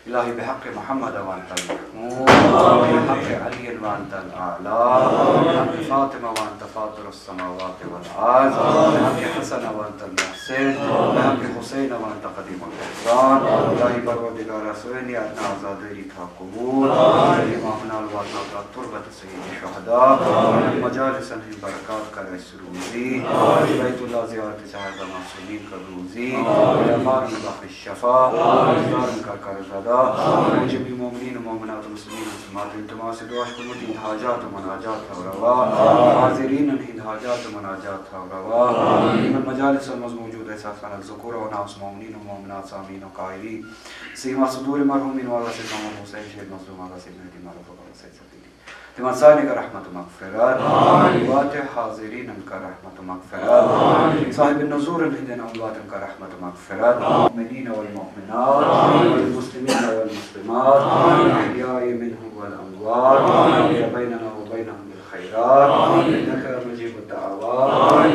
إلهي بحق محمد وأنت المحمود بحق علي وأنت الأعلى بحق فاطمة وأنت فاطر السماوات والأرض بحق حسن وأنت المحسن بحق حسين وأنت قديم الإحسان إلهي پروردگار سويني أدنى عزادري قبول إمامنا الوالد تربة سيد الشهداء مجالس بركات كرئيس روزي بيت الله زيارة سعد المعصومين كروزي الأمار من بحر الشفاء إزدار من كرزدا جميع المؤمنين والمؤمنات المسلمين والمسلمات التماس دعاش كل حاجات ومناجات وروا حاضرين الهند حاجات ومناجات وروا من المجالس الموجودة سافنا الذكور وناس مؤمنين ومؤمنات سامين وقائلين سيما صدور مرحومين والله سيدنا محمد حسين شهيد مظلوم على سيدنا الدين مرفوع على سيد سيدنا تمام سالك رحمة مغفرات أموات حاضرين كرحمة مغفرات صاحب النزور الهدن أموات كرحمة مغفرات المؤمنين والمؤمنات والمسلمين والمسلمات الأحياء منهم والأموات بيننا وبينهم بالخيرات إنك مجيب الدعوات